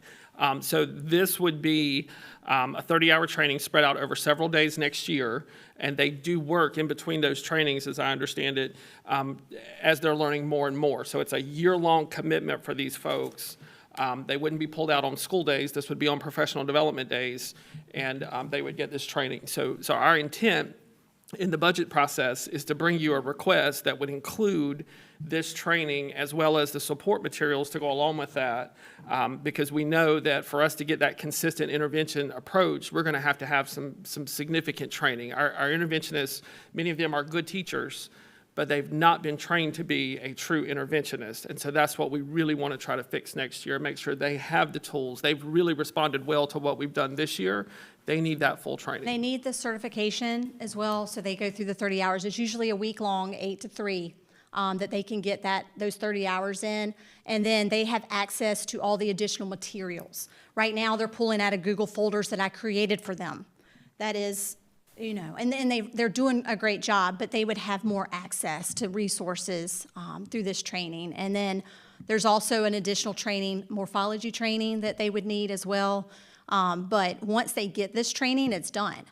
So this would be a 30-hour training spread out over several days next year, and they do work in between those trainings, as I understand it, as they're learning more and more. So it's a year-long commitment for these folks. They wouldn't be pulled out on school days. This would be on professional development days, and they would get this training. So our intent in the budget process is to bring you a request that would include this training as well as the support materials to go along with that, because we know that for us to get that consistent intervention approach, we're going to have some significant training. Our interventionists, many of them are good teachers, but they've not been trained to be a true interventionist. And so that's what we really want to try to fix next year, make sure they have the tools. They've really responded well to what we've done this year. They need that full training. They need the certification as well, so they go through the 30 hours. It's usually a week long, 8 to 3, that they can get those 30 hours in, and then they have access to all the additional materials. Right now, they're pulling out of Google folders that I created for them. That is, and they're doing a great job, but they would have more access to resources through this training. And then there's also an additional training, morphology training, that they would need as well. But once they get this training, it's done.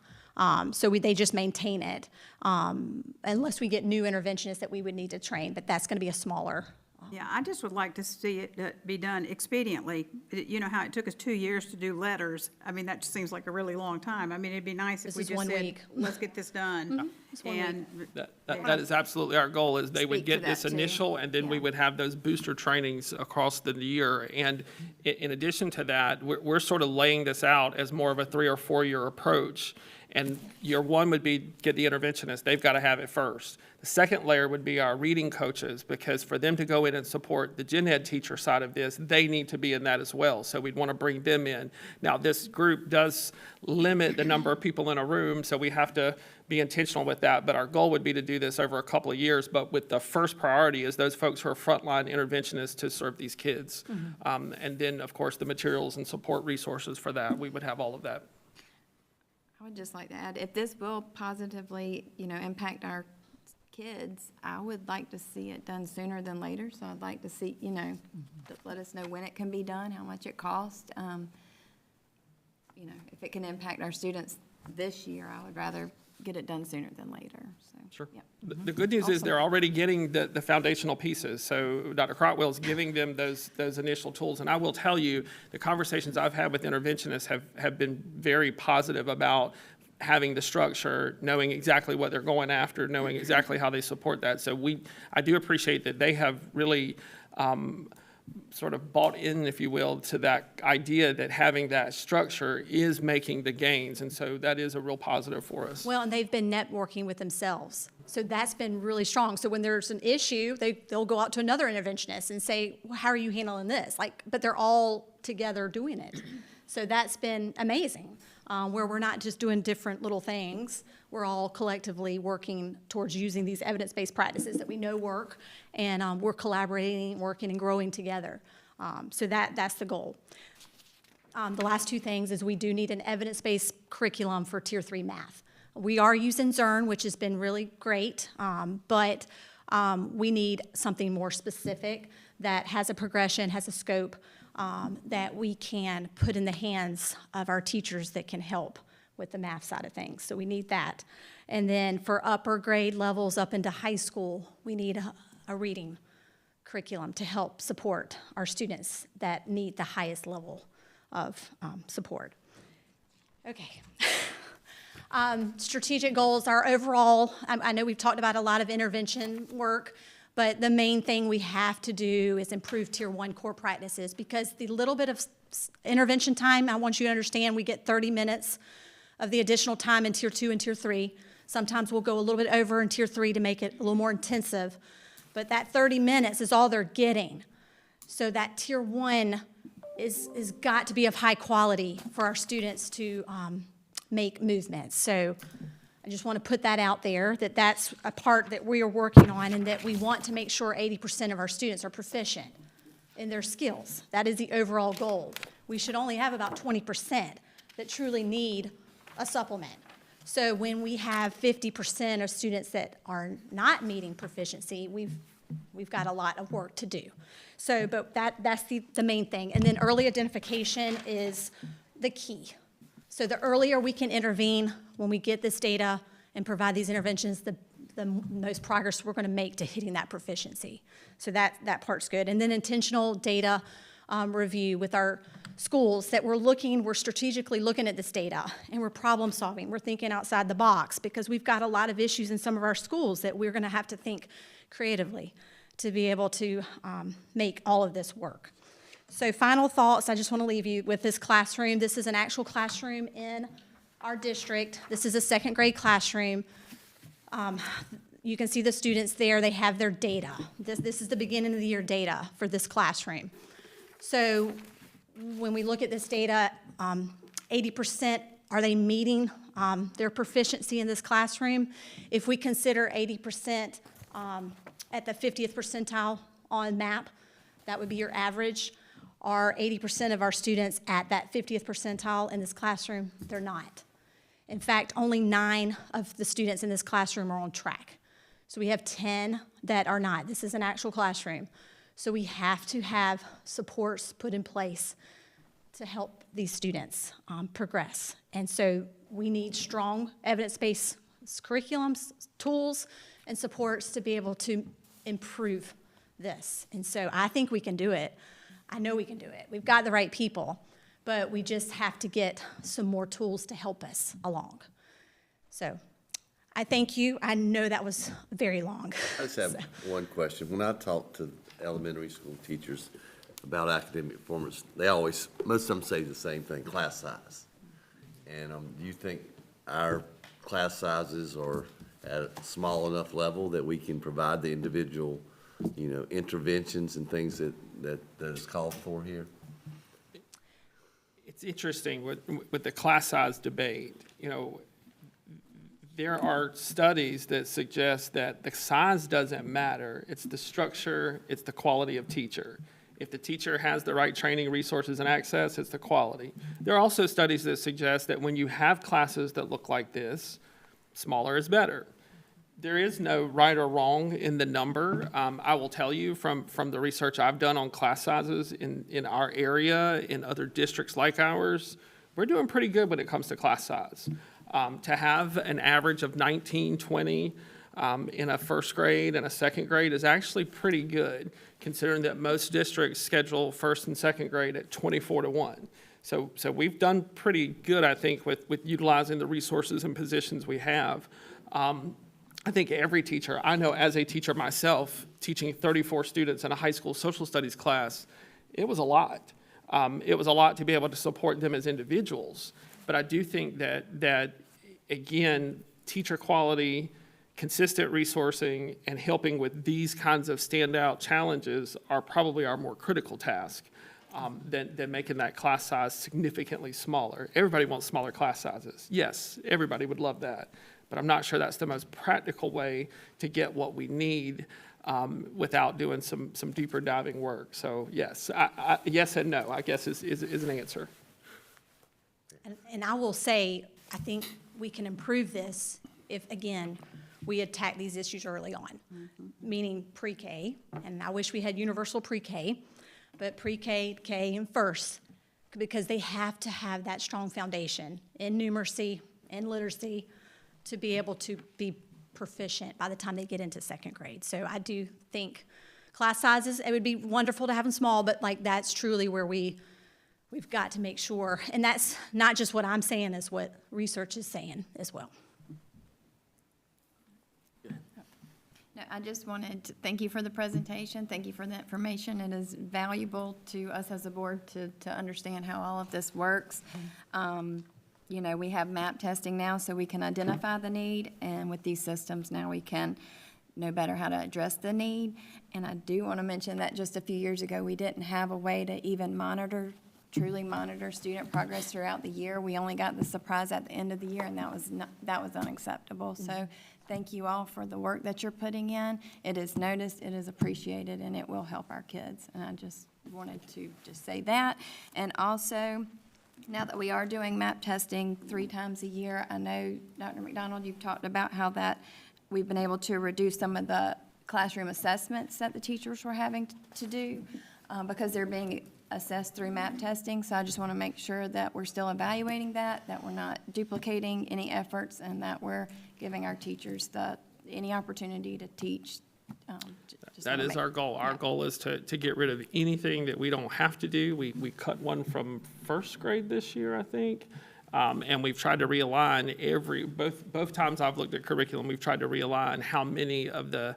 So they just maintain it, unless we get new interventionists that we would need to train, but that's going to be a smaller. Yeah, I just would like to see it be done expediently. You know how it took us 2 years to do letters? I mean, that just seems like a really long time. I mean, it'd be nice if This we is just 1 said, week. let's get this done. It's 1 week. That is absolutely our goal, is they would Speak to get this that, too. initial, and then we Yeah. would have those booster trainings across the year. And in addition to that, we're sort of laying this out as more of a 3 or 4 year approach. And year 1 would be get the interventionist. They've got to have it first. The second layer would be our reading coaches, because for them to go in and support the gen ed teacher side of this, they need to be in that as well. So we'd want to bring them in. Now, this group does limit the number of people in a room, so we have to be intentional with that. But our goal would be to do this over a couple of years. But with the first priority is those folks who are frontline interventionists to serve these kids. And then, of course, the materials and support resources for that, we would have all of that. I would just like to add, if this will positively, impact our kids, I would like to see it done sooner than later. So I'd like to see, let us know when it can be done, how much it costs. If it can impact our students this year, I would rather get it done sooner than later, so. Sure. Yep. The good news is they're already getting the foundational pieces. So Dr. Crotwell's giving them those initial tools. And I will tell you, the conversations I've had with interventionists have been very positive about having the structure, knowing exactly what they're going after, knowing exactly how they support that. So I do appreciate that they have really sort of bought in, if you will, to that idea that having that structure is making the gains. And so that is a real positive for us. Well, and they've been networking with themselves. So that's been really strong. So when there's an issue, they'll go out to another interventionist and say, well, how are you handling this? But they're all together doing it. So that's been amazing, where we're not just doing different little things. We're all collectively working towards using these evidence-based practices that we know work, and we're collaborating, working, and growing together. So that's the goal. The last two things is we do need an evidence-based curriculum for Tier 3 math. We are using Zern, which has been really great, but we need something more specific that has a progression, has a scope, that we can put in the hands of our teachers that can help with the math side of things. So we need that. And then for upper grade levels up into high school, we need a reading curriculum to help support our students that need the highest level of support. Okay. Strategic goals are overall, I know we've talked about a lot of intervention work, but the main thing we have to do is improve Tier 1 core practices, because the little bit of intervention time, I want you to understand, we get 30 minutes of the additional time in Tier 2 and Tier 3. Sometimes we'll go a little bit over in Tier 3 to make it a little more intensive, but that 30 minutes is all they're getting. So that Tier 1 is got to be of high quality for our students to make movements. So I just want to put that out there, that that's a part that we are working on, and that we want to make sure 80% of our students are proficient in their skills. That is the overall goal. We should only have about 20% that truly need a supplement. So when we have 50% of students that are not meeting proficiency, we've got a lot of work to do. So, but that's the main thing. And then early identification is the key. So the earlier we can intervene when we get this data and provide these interventions, the most progress we're going to make to hitting that proficiency. So that part's good. And then intentional data review with our schools, that we're strategically looking at this data, and we're problem solving. We're thinking outside the box, because we've got a lot of issues in some of our schools that we're going to have to think creatively to be able to make all of this work. So final thoughts, I just want to leave you with this classroom. This is an actual classroom in our district. This is a second grade classroom. You can see the students there. They have their data. This is the beginning of the year data for this classroom. So when we look at this data, 80%, are they meeting their proficiency in this classroom? If we consider 80% at the 50th percentile on MAP, that would be your average. Are 80% of our students at that 50th percentile in this classroom? They're not. In fact, only 9 of the students in this classroom are on track. So we have 10 that are not. This is an actual classroom. So we have to have supports put in place to help these students progress. And so we need strong evidence-based curriculums, tools, and supports to be able to improve this. And so I think we can do it. I know we can do it. We've got the right people, but we just have to get some more tools to help us along. So I thank you. I know that was very long. I just have one question. When I talk to elementary school teachers about academic performance, most of them say the same thing, class size. And do you think our class sizes are at a small enough level that we can provide the individual, interventions and things that is called for here? It's interesting with the class size debate. There are studies that suggest that the size doesn't matter. It's the structure, it's the quality of teacher. If the teacher has the right training, resources, and access, it's the quality. There are also studies that suggest that when you have classes that look like this, smaller is better. There is no right or wrong in the number. I will tell you from the research I've done on class sizes in our area, in other districts like ours, we're doing pretty good when it comes to class size. To have an average of 19, 20 in a first grade and a second grade is actually pretty good, considering that most districts schedule first and second grade at 24-1. So we've done pretty good, I think, with utilizing the resources and positions we have. I think every teacher, I know as a teacher myself, teaching 34 students in a high school social studies class, it was a lot. It was a lot to be able to support them as individuals. But I do think that again, teacher quality, consistent resourcing, and helping with these kinds of standout challenges are probably our more critical task than making that class size significantly smaller. Everybody wants smaller class sizes. Yes, everybody would love that. But I'm not sure that's the most practical way to get what we need without doing some deeper diving work. So yes, yes and no, I guess is an answer. And I will say, I think we can improve this if, again, we attack these issues early on, meaning pre-K, and I wish we had universal pre-K, but pre-K, K, and first, because they have to have that strong foundation in numeracy, in literacy, to be able to be proficient by the time they get into second grade. So I do think class sizes, it would be wonderful to have them small, but like that's truly where we've got to make sure, and that's not just what I'm saying, is what research is saying as well. No, I just wanted to thank you for the presentation. Thank you for the information. It is valuable to us as a board to understand how all of this works. You know, we have map testing now, so we can identify the need, and with these systems now we can know better how to address the need. And I do want to mention that just a few years ago, we didn't have a way to even truly monitor student progress throughout the year. We only got the surprise at the end of the year, and that was unacceptable. So thank you all for the work that you're putting in. It is noticed, it is appreciated, and it will help our kids. And I just wanted to just say that. And also, now that we are doing map testing 3 times a year, I know, Dr. McDonald, you've talked about how that we've been able to reduce some of the classroom assessments that the teachers were having to do because they're being assessed through map testing. So I just want to make sure that we're still evaluating that we're not duplicating any efforts, and that we're giving our teachers any opportunity to teach. That is our goal. Our goal is to get rid of anything that we don't have to do. We cut one from first grade this year, I think. And we've tried to realign both times I've looked at curriculum, we've tried to realign how many of the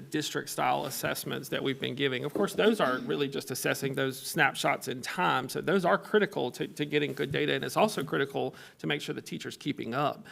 district style assessments that we've been giving. Of course, those are really just assessing those snapshots in time. So those are critical to getting good data, and it's also critical to make sure the teacher's keeping up.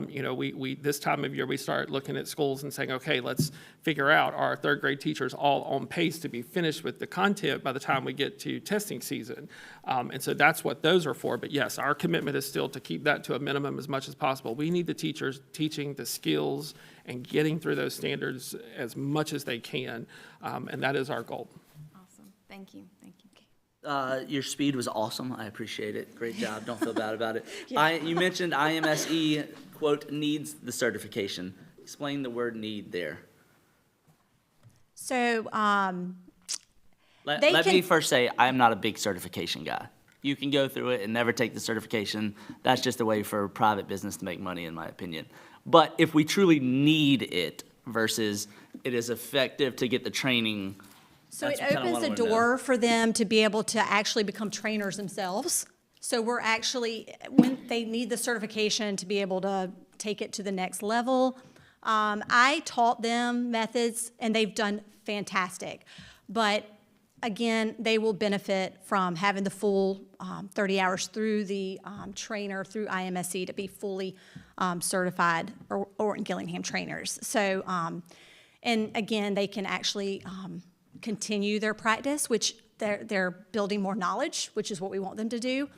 You know, we this time of year, we start looking at schools and saying, okay, let's figure out, are 3rd grade teachers all on pace to be finished with the content by the time we get to testing season? And so that's what those are for. But yes, our commitment is still to keep that to a minimum as much as possible. We need the teachers teaching the skills and getting through those standards as much as they can, and that is our goal. Awesome. Thank you. Thank you. Your speed was awesome. I appreciate it. Great job. Don't feel bad about it. You mentioned IMSE, quote, needs the certification. Explain the word need there. So Let They me can- first say, I am not a big certification guy. You can go through it and never take the certification. That's just a way for private business to make money, in my opinion. But if we truly need it versus it is effective to get the training, So that's it kinda opens what I the wanna know. door for them to be able to actually become trainers themselves. So we're actually, when they need the certification to be able to take it to the next level, I taught them methods, and they've done fantastic. But again, they will benefit from having the full 30 hours through the trainer, through IMSE, to be fully certified Orton Gillingham trainers. So, and again, they can actually continue their practice, which they're building more knowledge, which is what we want them to do.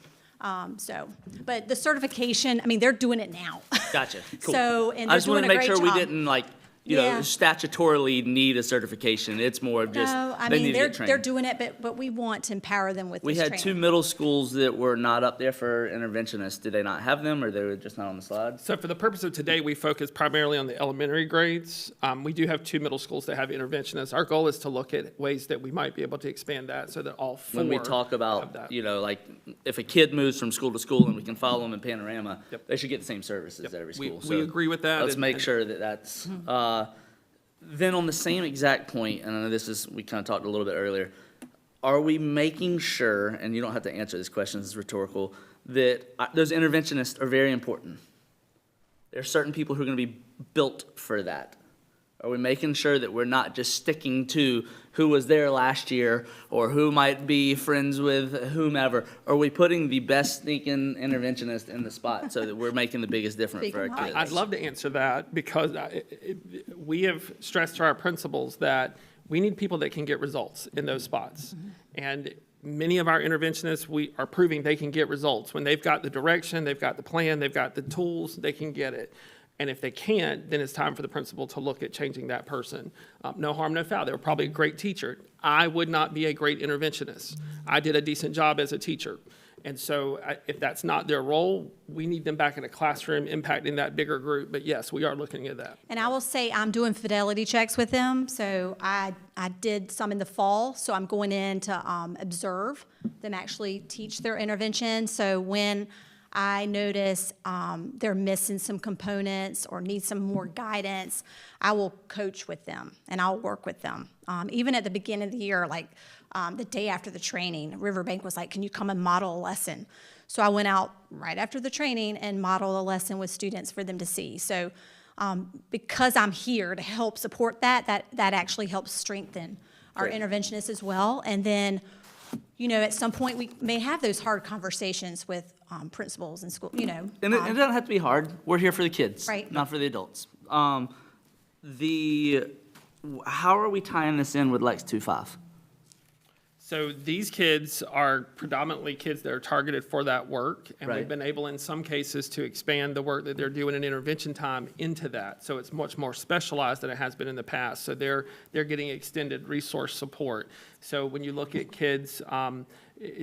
But the certification, I mean, they're doing it now. Gotcha, cool. So, and I they're just wanted doing to a make great sure we job. didn't you Yeah. know, statutorily need a certification. It's more of just, No, I they mean, need to get they're trained. doing it, but we want to empower them with We this had 2 training. middle schools that were not up there for interventionists. Did they not have them, or they were just not on the slide? So for the purpose of today, we focus primarily on the elementary grades. We do have 2 middle schools that have interventionists. Our goal is to look at ways that we might be able to expand that so that all 4 When we talk have about, that. you know, like, if a kid moves from school to school and we can follow them in Panorama, Yep. they should get the same services at every We- school. we So agree with that, Let's and- make and- sure that that's, then on the same exact point, and I know we kind of talked a little bit earlier, are we making sure, and you don't have to answer this question, this is rhetorical, that those interventionists are very important? There are certain people who are going to be built for that. Are we making sure that we're not just sticking to who was there last year or who might be friends with whomever? Are we putting the best sneaking interventionist in the spot so that we're making the biggest difference for our Speak 'em kids? up. I'd love to answer that because we have stressed to our principals that we need people that can get results in those spots. And many of our interventionists, we are proving they can get results. When they've got the direction, they've got the plan, they've got the tools, they can get it. And if they can't, then it's time for the principal to look at changing that person. No harm, no foul. They were probably a great teacher. I would not be a great interventionist. I did a decent job as a teacher. And so if that's not their role, we need them back in a classroom impacting that bigger group. But yes, we are looking at that. And I will say I'm doing fidelity checks with them. So I did some in the fall. So I'm going in to observe them actually teach their intervention. So when I notice they're missing some components or need some more guidance, I will coach with them and I'll work with them. Even at the beginning of the year, like the day after the training, Riverbank was like, can you come and model a lesson? So I went out right after the training and modeled a lesson with students for them to see. So because I'm here to help support that actually helps strengthen our interventionists as well. And then, you know, at some point we may have those hard conversations with principals and school, you know. And it doesn't have to be hard. We're here for the kids, Right. not for the adults. How are we tying this in with Lex.2.5? So these kids are predominantly kids that are targeted for that work. And Right. we've been able in some cases to expand the work that they're doing in intervention time into that. So it's much more specialized than it has been in the past. So they're getting extended resource support. So when you look at kids,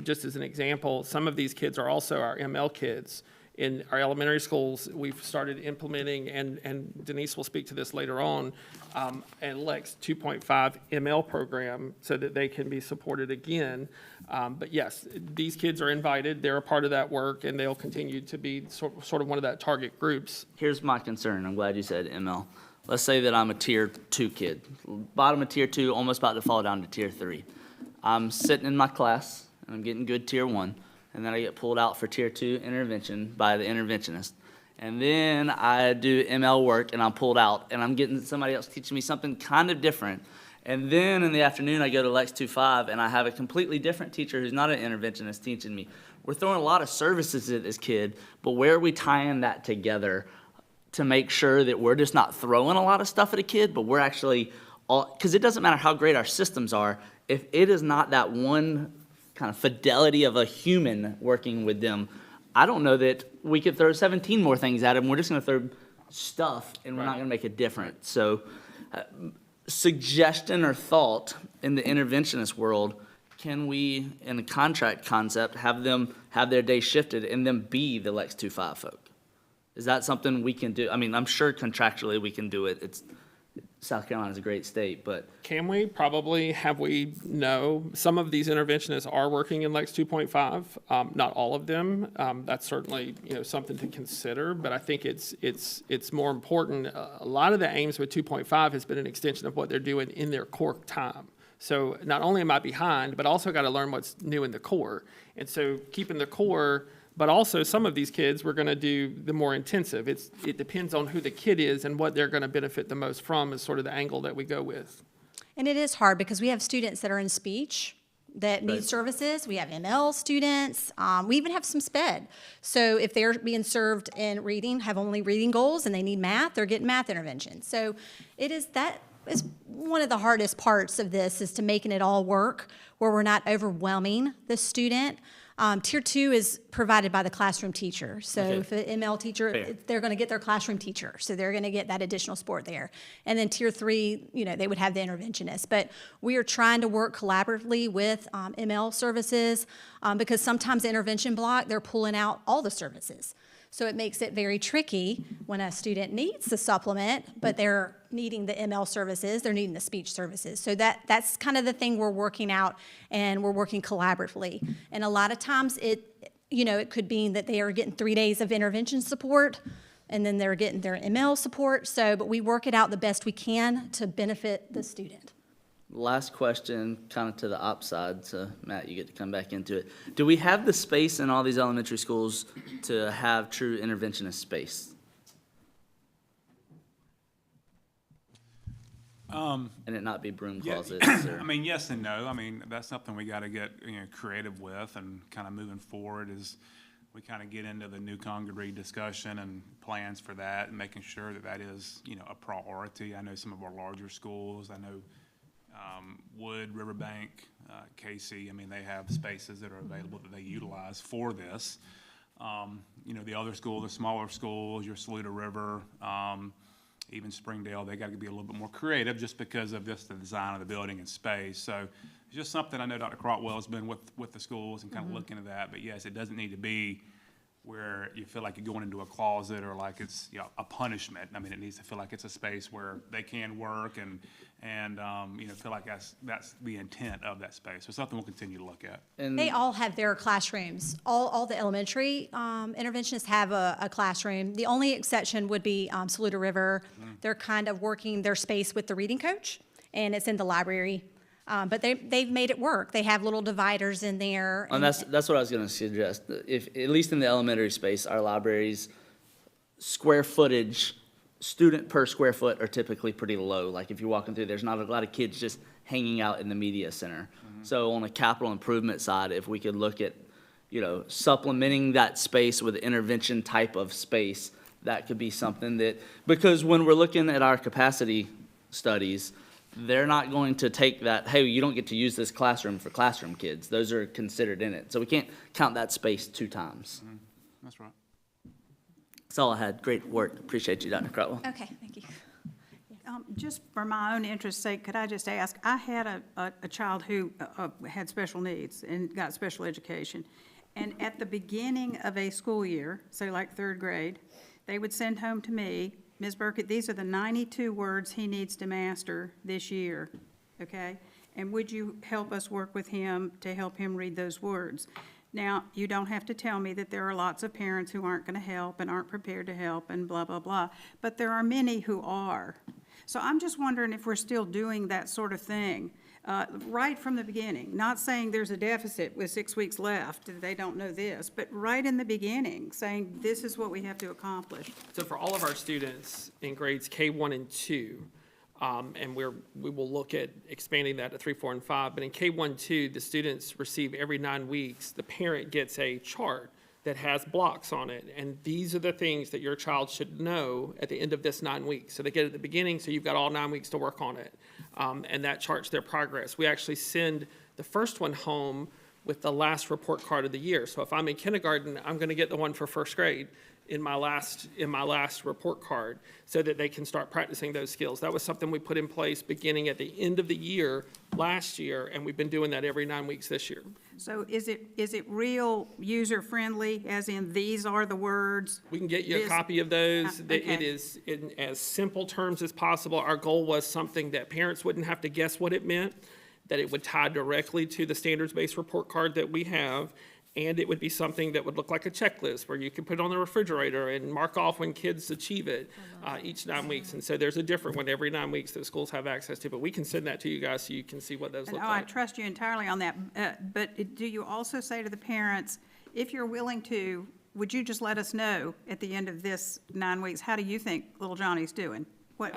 just as an example, some of these kids are also our ML kids. In our elementary schools, we've started implementing, and Denise will speak to this later on, a Lex 2.5 ML program so that they can be supported again. But yes, these kids are invited, they're a part of that work, and they'll continue to be sort of one of that target groups. Here's my concern. I'm glad you said ML. Let's say that I'm a tier 2 kid, bottom of tier 2, almost about to fall down to tier 3. I'm sitting in my class, and I'm getting good tier 1. And then I get pulled out for tier 2 intervention by the interventionist. And then I do ML work and I'm pulled out and I'm getting somebody else teaching me something kind of different. And then in the afternoon I go to Lex.2.5 and I have a completely different teacher who's not an interventionist teaching me. We're throwing a lot of services at this kid, but where are we tying that together to make sure that we're just not throwing a lot of stuff at a kid, but we're actually, because it doesn't matter how great our systems are, if it is not that one kind of fidelity of a human working with them, I don't know that we could throw 17 more things at them. We're just going to throw stuff, and we're not going to make a difference. So suggestion or thought in the interventionist world, can we, in the contract concept, have them have their day shifted and then be the Lex.2.5 folk? Is that something we can do? I mean, I'm sure contractually we can do it. South Carolina's a great state, but. Can we? Probably. Have we? No. Some of these interventionists are working in Lex 2.5. Not all of them. That's certainly, something to consider, but I think it's more important. A lot of the aims with 2.5 has been an extension of what they're doing in their core time. So not only am I behind, but also got to learn what's new in the core. And so keeping the core, but also some of these kids, we're going to do the more intensive. It depends on who the kid is and what they're going to benefit the most from is sort of the angle that we go with. And it is hard because we have students that are in speech that need services. We have ML students. We even have some SPED. So if they're being served in reading, have only reading goals, and they need math, they're getting math intervention. So that is one of the hardest parts of this, is to making it all work where we're not overwhelming the student. Tier 2 is provided by the classroom teacher. So if an ML teacher, they're going to get their classroom teacher. So they're going to get that additional support there. And then Tier 3, they would have the interventionist. But we are trying to work collaboratively with ML services because sometimes the intervention block, they're pulling out all the services. So it makes it very tricky when a student needs the supplement, but they're needing the ML services, they're needing the speech services. So that's kind of the thing we're working out, and we're working collaboratively. And a lot of times it could be that they are getting 3 days of intervention support, and then they're getting their ML support. But we work it out the best we can to benefit the student. Last question, kind of to the op side, so Matt, you get to come back into it. Do we have the space in all these elementary schools to have true interventionist space? And it not be broom Yeah, closets or? I mean, yes and no. I mean, that's something we gotta get, creative with and kind of moving forward as we kind of get into the new congregate discussion and plans for that and making sure that that is, a priority. I know some of our larger schools, I know, Wood, Riverbank, Casey, I mean, they have spaces that are available that they utilize for this. The other schools, the smaller schools, your Saluda River, even Springdale, they got to be a little bit more creative just because of just the design of the building and space. So it's just something I know Dr. Crotwell has been with the schools and kind of looking at that. But yes, it doesn't need to be where you feel like you're going into a closet or like it's a punishment. I mean, it needs to feel like it's a space where they can work and feel like that's the intent of that space. So something we'll continue to look at. And They all have their classrooms. All the elementary interventionists have a classroom. The only exception would be Saluda River. They're kind of working their space with the reading coach, and it's in the library. But they've made it work. They have little dividers in there. And that's what I was going to suggest. If, at least in the elementary space, our libraries, square footage, student per square foot are typically pretty low. Like if you're walking through, there's not a lot of kids just hanging out in the media center. So on a capital improvement side, if we could look at, supplementing that space with intervention type of space, that could be something that, because when we're looking at our capacity studies, they're not going to take that, hey, you don't get to use this classroom for classroom kids. Those are considered in it. So we can't count that space 2 times. That's right. That's all I had. Great work. Appreciate you, Dr. Crotwell. Okay, thank you. Just for my own interest's sake, could I just ask, I had a child who had special needs and got special education. And at the beginning of a school year, say like 3rd grade, they would send home to me, Ms. Burkett, these are the 92 words he needs to master this year, okay? And would you help us work with him to help him read those words? Now, you don't have to tell me that there are lots of parents who aren't going to help and aren't prepared to help and blah, blah, blah, but there are many who are. So I'm just wondering if we're still doing that sort of thing right from the beginning. Not saying there's a deficit with 6 weeks left, they don't know this, but right in the beginning, saying this is what we have to accomplish. So for all of our students in grades K1 and 2, and we will look at expanding that to 3, 4, and 5, but in K1, 2, the students receive every 9 weeks, the parent gets a chart that has blocks on it, and these are the things that your child should know at the end of this 9 weeks. So they get it at the beginning, so you've got all 9 weeks to work on it, and that charts their progress. We actually send the first one home with the last report card of the year. So if I'm in kindergarten, I'm going to get the one for 1st grade in my last report card so that they can start practicing those skills. That was something we put in place beginning at the end of the year last year, and we've been doing that every 9 weeks this year. So is it real user-friendly, as in these are the words? We can get you a copy of those. Okay. It is in as simple terms as possible. Our goal was something that parents wouldn't have to guess what it meant, that it would tie directly to the standards-based report card that we have, and it would be something that would look like a checklist where you could put it on the refrigerator and mark off when kids achieve it each 9 weeks. And so there's a different one every 9 weeks that schools have access to, but we can send that to you guys so you can see what those look No, I like. trust you entirely on that, but do you also say to the parents, if you're willing to, would you just let us know at the end of this 9 weeks, how do you think little Johnny's doing?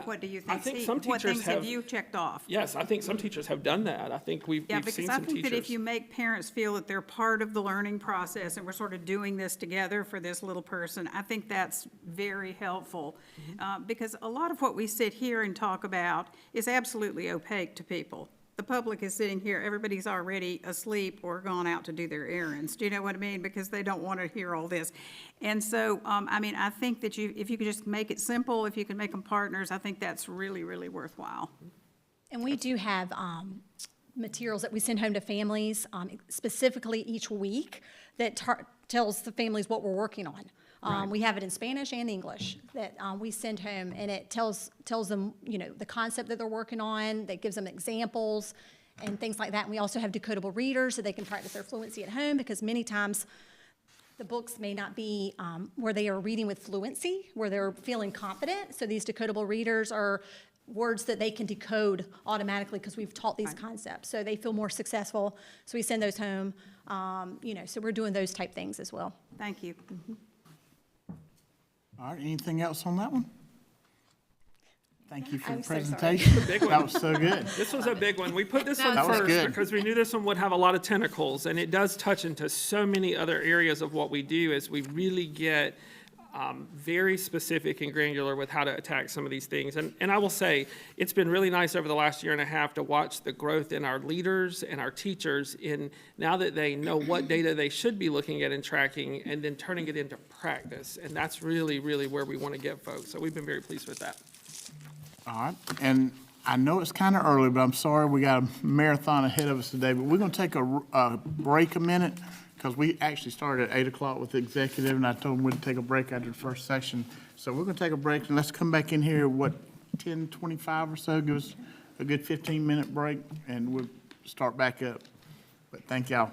What do you think? I think some What teachers things have have- you checked off? Yes, I think some teachers have done that. I think we've Yeah, seen because some I teachers. think that if you make parents feel that they're part of the learning process and we're sort of doing this together for this little person, I think that's very helpful. Because a lot of what we sit here and talk about is absolutely opaque to people. The public is sitting here, everybody's already asleep or gone out to do their errands. Do you know what I mean? Because they don't want to hear all this. And so, I think that if you could just make it simple, if you can make them partners, I think that's really, really worthwhile. And we do have materials that we send home to families, specifically each week, that tells the families what we're working on. We have it in Spanish and English that we send home, and it tells them, the concept that they're working on, that gives them examples and things like that. And we also have decodable readers so they can practice their fluency at home, because many times the books may not be where they are reading with fluency, where they're feeling confident. So these decodable readers are words that they can decode automatically because we've taught these concepts. So they feel more successful. So we send those home. So we're doing those type things as well. Thank you. All right, anything else on that one? Thank you for the I'm so sorry. presentation. Big one. That was so good. This was a big one. We put this one That was first good. because we knew this one would have a lot of tentacles, and it does touch into so many other areas of what we do as we really get very specific and granular with how to attack some of these things. And I will say, it's been really nice over the last year and a half to watch the growth in our leaders and our teachers in now that they know what data they should be looking at and tracking and then turning it into practice. And that's really, really where we want to get folks. So we've been very pleased with that. All right, and I know it's kind of early, but I'm sorry we got a marathon ahead of us today, but we're going to take a break a minute because we actually started at 8 o'clock with the executive, and I told them we'd take a break after the first section. So we're going to take a break, and let's come back in here, 10:25 or so, give us a good 15-minute break, and we'll start back up. But thank y'all.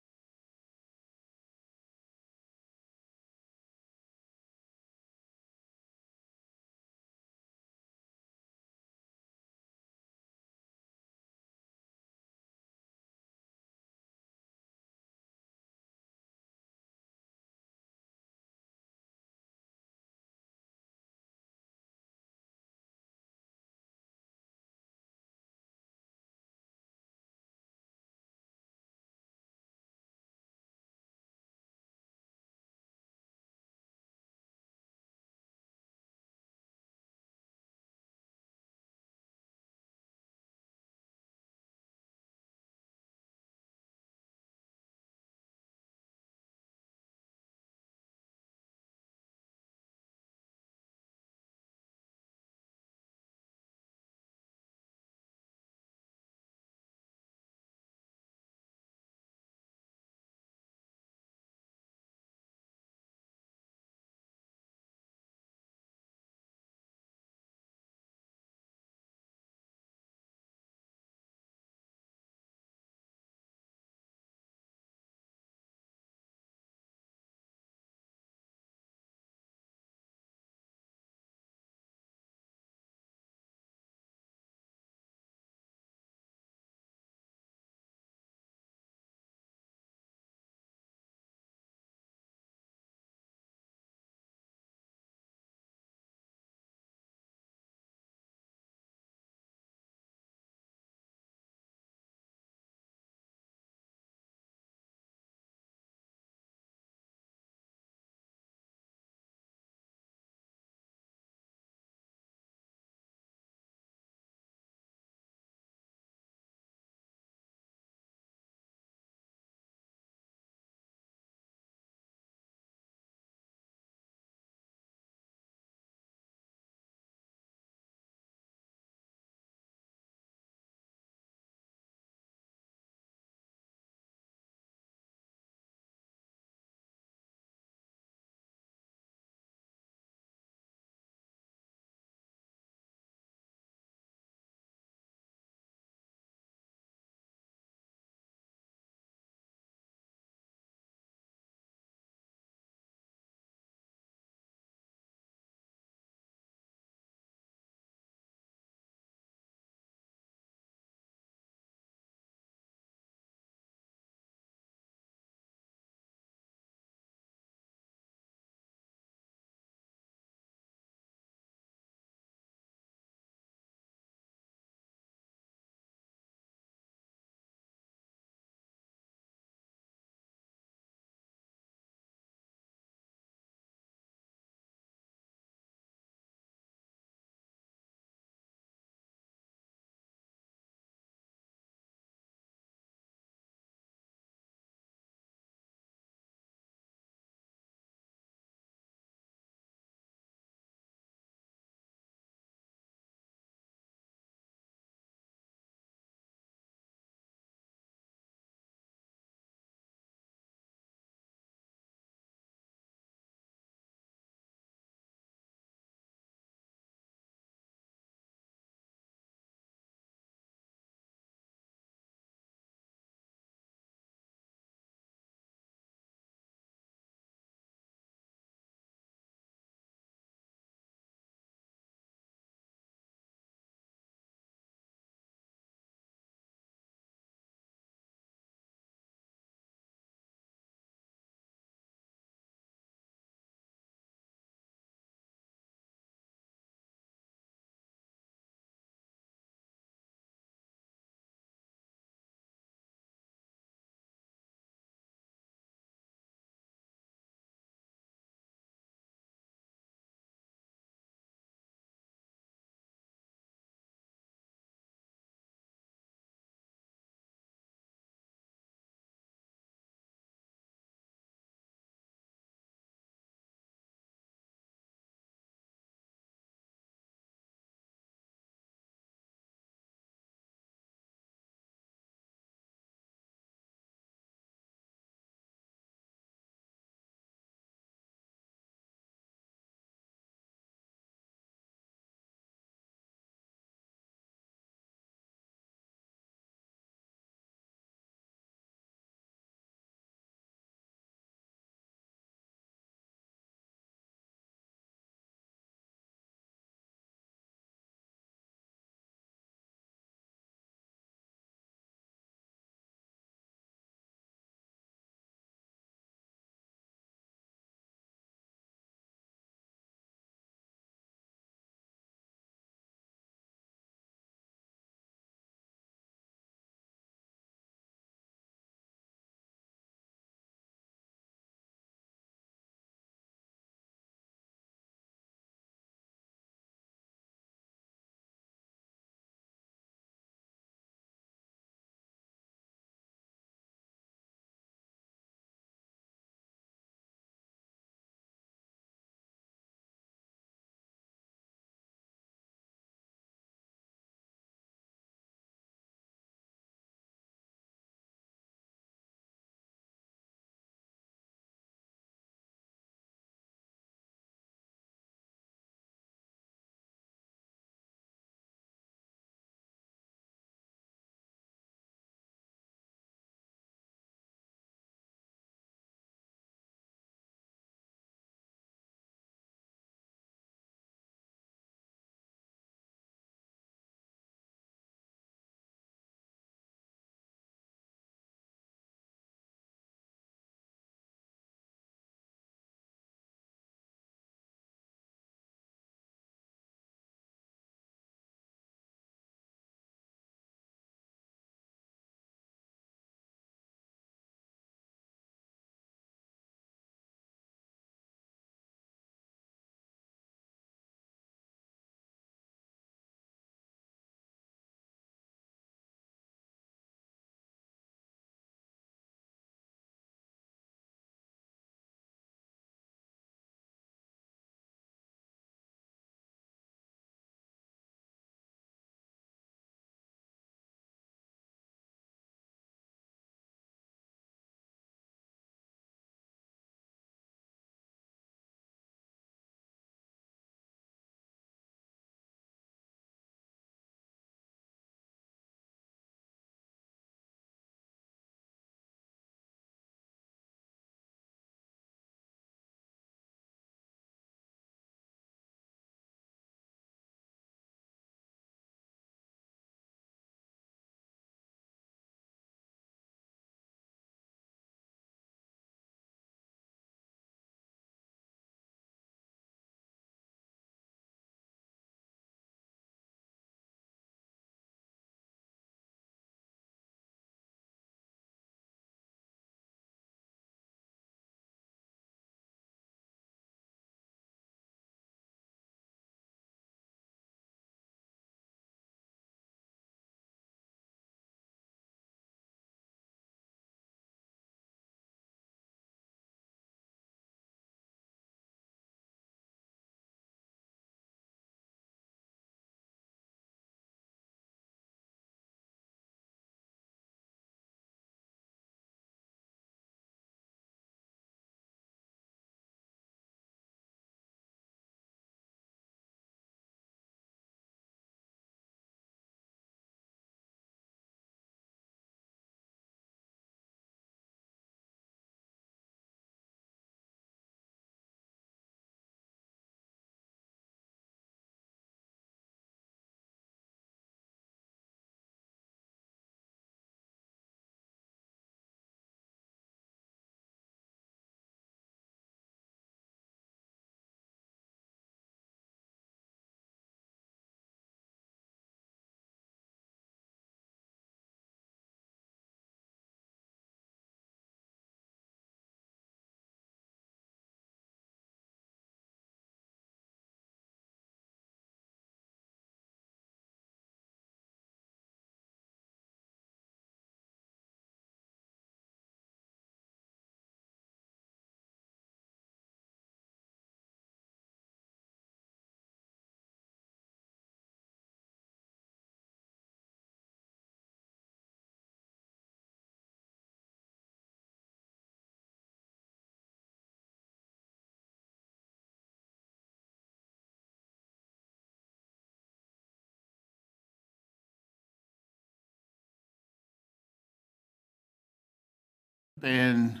then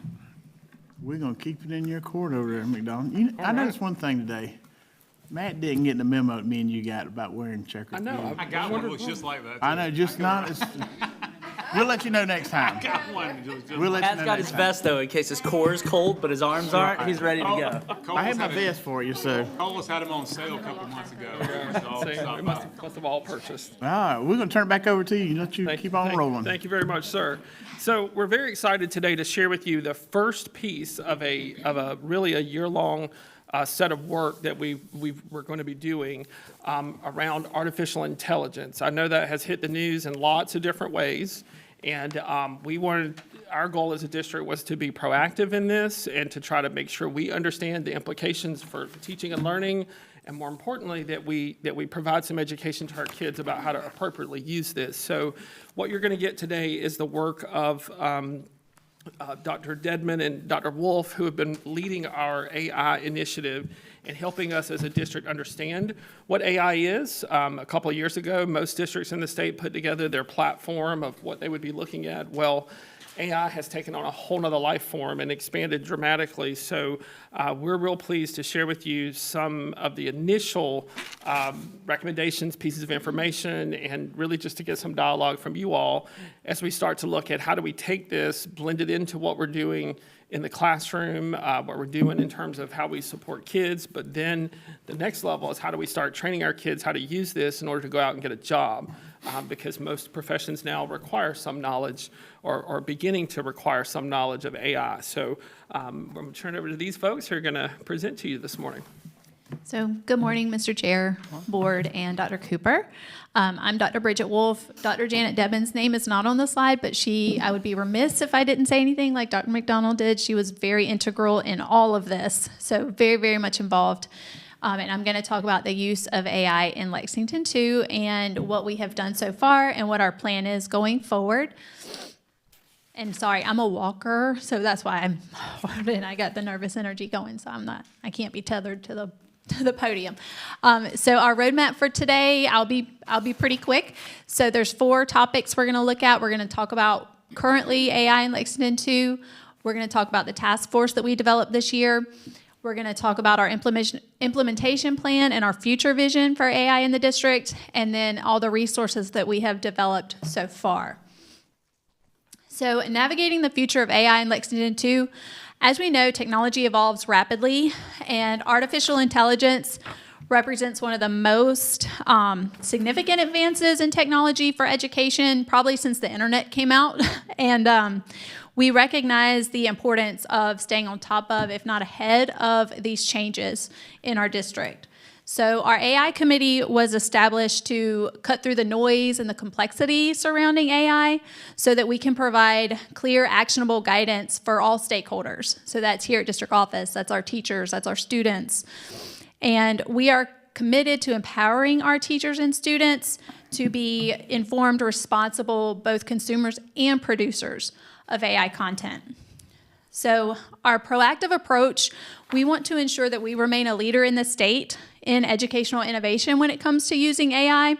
we're gonna keep it in your court over there, McDonald. I noticed one thing today. Matt didn't get the memo that me and you got about wearing checkered. I know. I got one that looks just like that. I know, just not, we'll let you know next time. Got one. Just We'll let you Matt's know got next his time. vest though, in case his core is cold, but his arms aren't. He's ready to go. I had my vest for you, so. Colas had them on sale a couple months ago. So See, stop we by. must have all purchased. All right, we're gonna turn it back over to you, let you Thank- keep on thank- rolling. Thank you very much, sir. So we're very excited today to share with you the first piece of a really a year-long set of work that we're going to be doing around artificial intelligence. I know that has hit the news in lots of different ways, and our goal as a district was to be proactive in this and to try to make sure we understand the implications for teaching and learning, and more importantly, that we provide some education to our kids about how to appropriately use this. So what you're going to get today is the work of Dr. Dedman and Dr. Wolf, who have been leading our AI initiative and helping us as a district understand what AI is. A couple of years ago, most districts in the state put together their platform of what they would be looking at. Well, AI has taken on a whole nother life form and expanded dramatically. So we're real pleased to share with you some of the initial recommendations, pieces of information, and really just to get some dialogue from you all as we start to look at how do we take this, blend it into what we're doing in the classroom, what we're doing in terms of how we support kids, but then the next level is how do we start training our kids how to use this in order to go out and get a job, because most professions now require some knowledge or beginning to require some knowledge of AI. So I'm going to turn it over to these folks who are going to present to you this morning. So, good morning, Mr. Chair, Board, and Dr. Cooper. I'm Dr. Bridget Wolf. Dr. Janet Debbin's name is not on the slide, but I would be remiss if I didn't say anything like Dr. McDonald did. She was very integral in all of this, so very, very much involved. And I'm going to talk about the use of AI in LexingtonTwo and what we have done so far and what our plan is going forward. And sorry, I'm a walker, so that's why I got the nervous energy going, so I can't be tethered to the podium. So our roadmap for today, I'll be pretty quick. So there's 4 topics we're going to look at. We're going to talk about currently AI in LexingtonTwo. We're going to talk about the task force that we developed this year. We're going to talk about our implementation plan and our future vision for AI in the district, and then all the resources that we have developed so far. So navigating the future of AI in LexingtonTwo, as we know, technology evolves rapidly, and artificial intelligence represents one of the most significant advances in technology for education, probably since the internet came out. And we recognize the importance of staying on top of, if not ahead of, these changes in our district. So our AI committee was established to cut through the noise and the complexity surrounding AI so that we can provide clear, actionable guidance for all stakeholders. So that's here at district office, that's our teachers, that's our students. And we are committed to empowering our teachers and students to be informed, responsible, both consumers and producers of AI content. So our proactive approach, we want to ensure that we remain a leader in the state in educational innovation when it comes to using AI.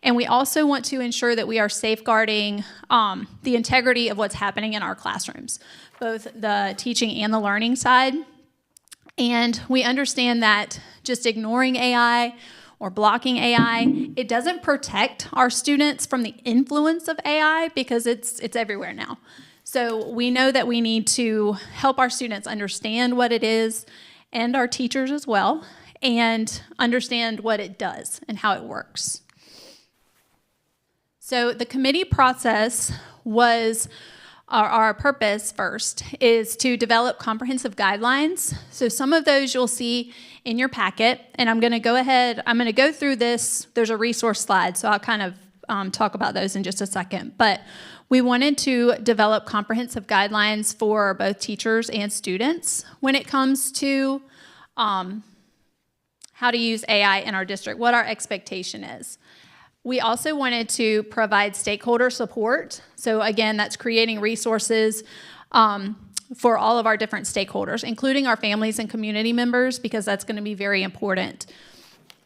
And we also want to ensure that we are safeguarding the integrity of what's happening in our classrooms, both the teaching and the learning side. And we understand that just ignoring AI or blocking AI, it doesn't protect our students from the influence of AI because it's everywhere now. So we know that we need to help our students understand what it is, and our teachers as well, and understand what it does and how it works. So the committee process was, our purpose first is to develop comprehensive guidelines. So some of those you'll see in your packet, and I'm going to go through this. There's a resource slide, so I'll kind of talk about those in just a second. But we wanted to develop comprehensive guidelines for both teachers and students when it comes to how to use AI in our district, what our expectation is. We also wanted to provide stakeholder support. So again, that's creating resources for all of our different stakeholders, including our families and community members, because that's going to be very important.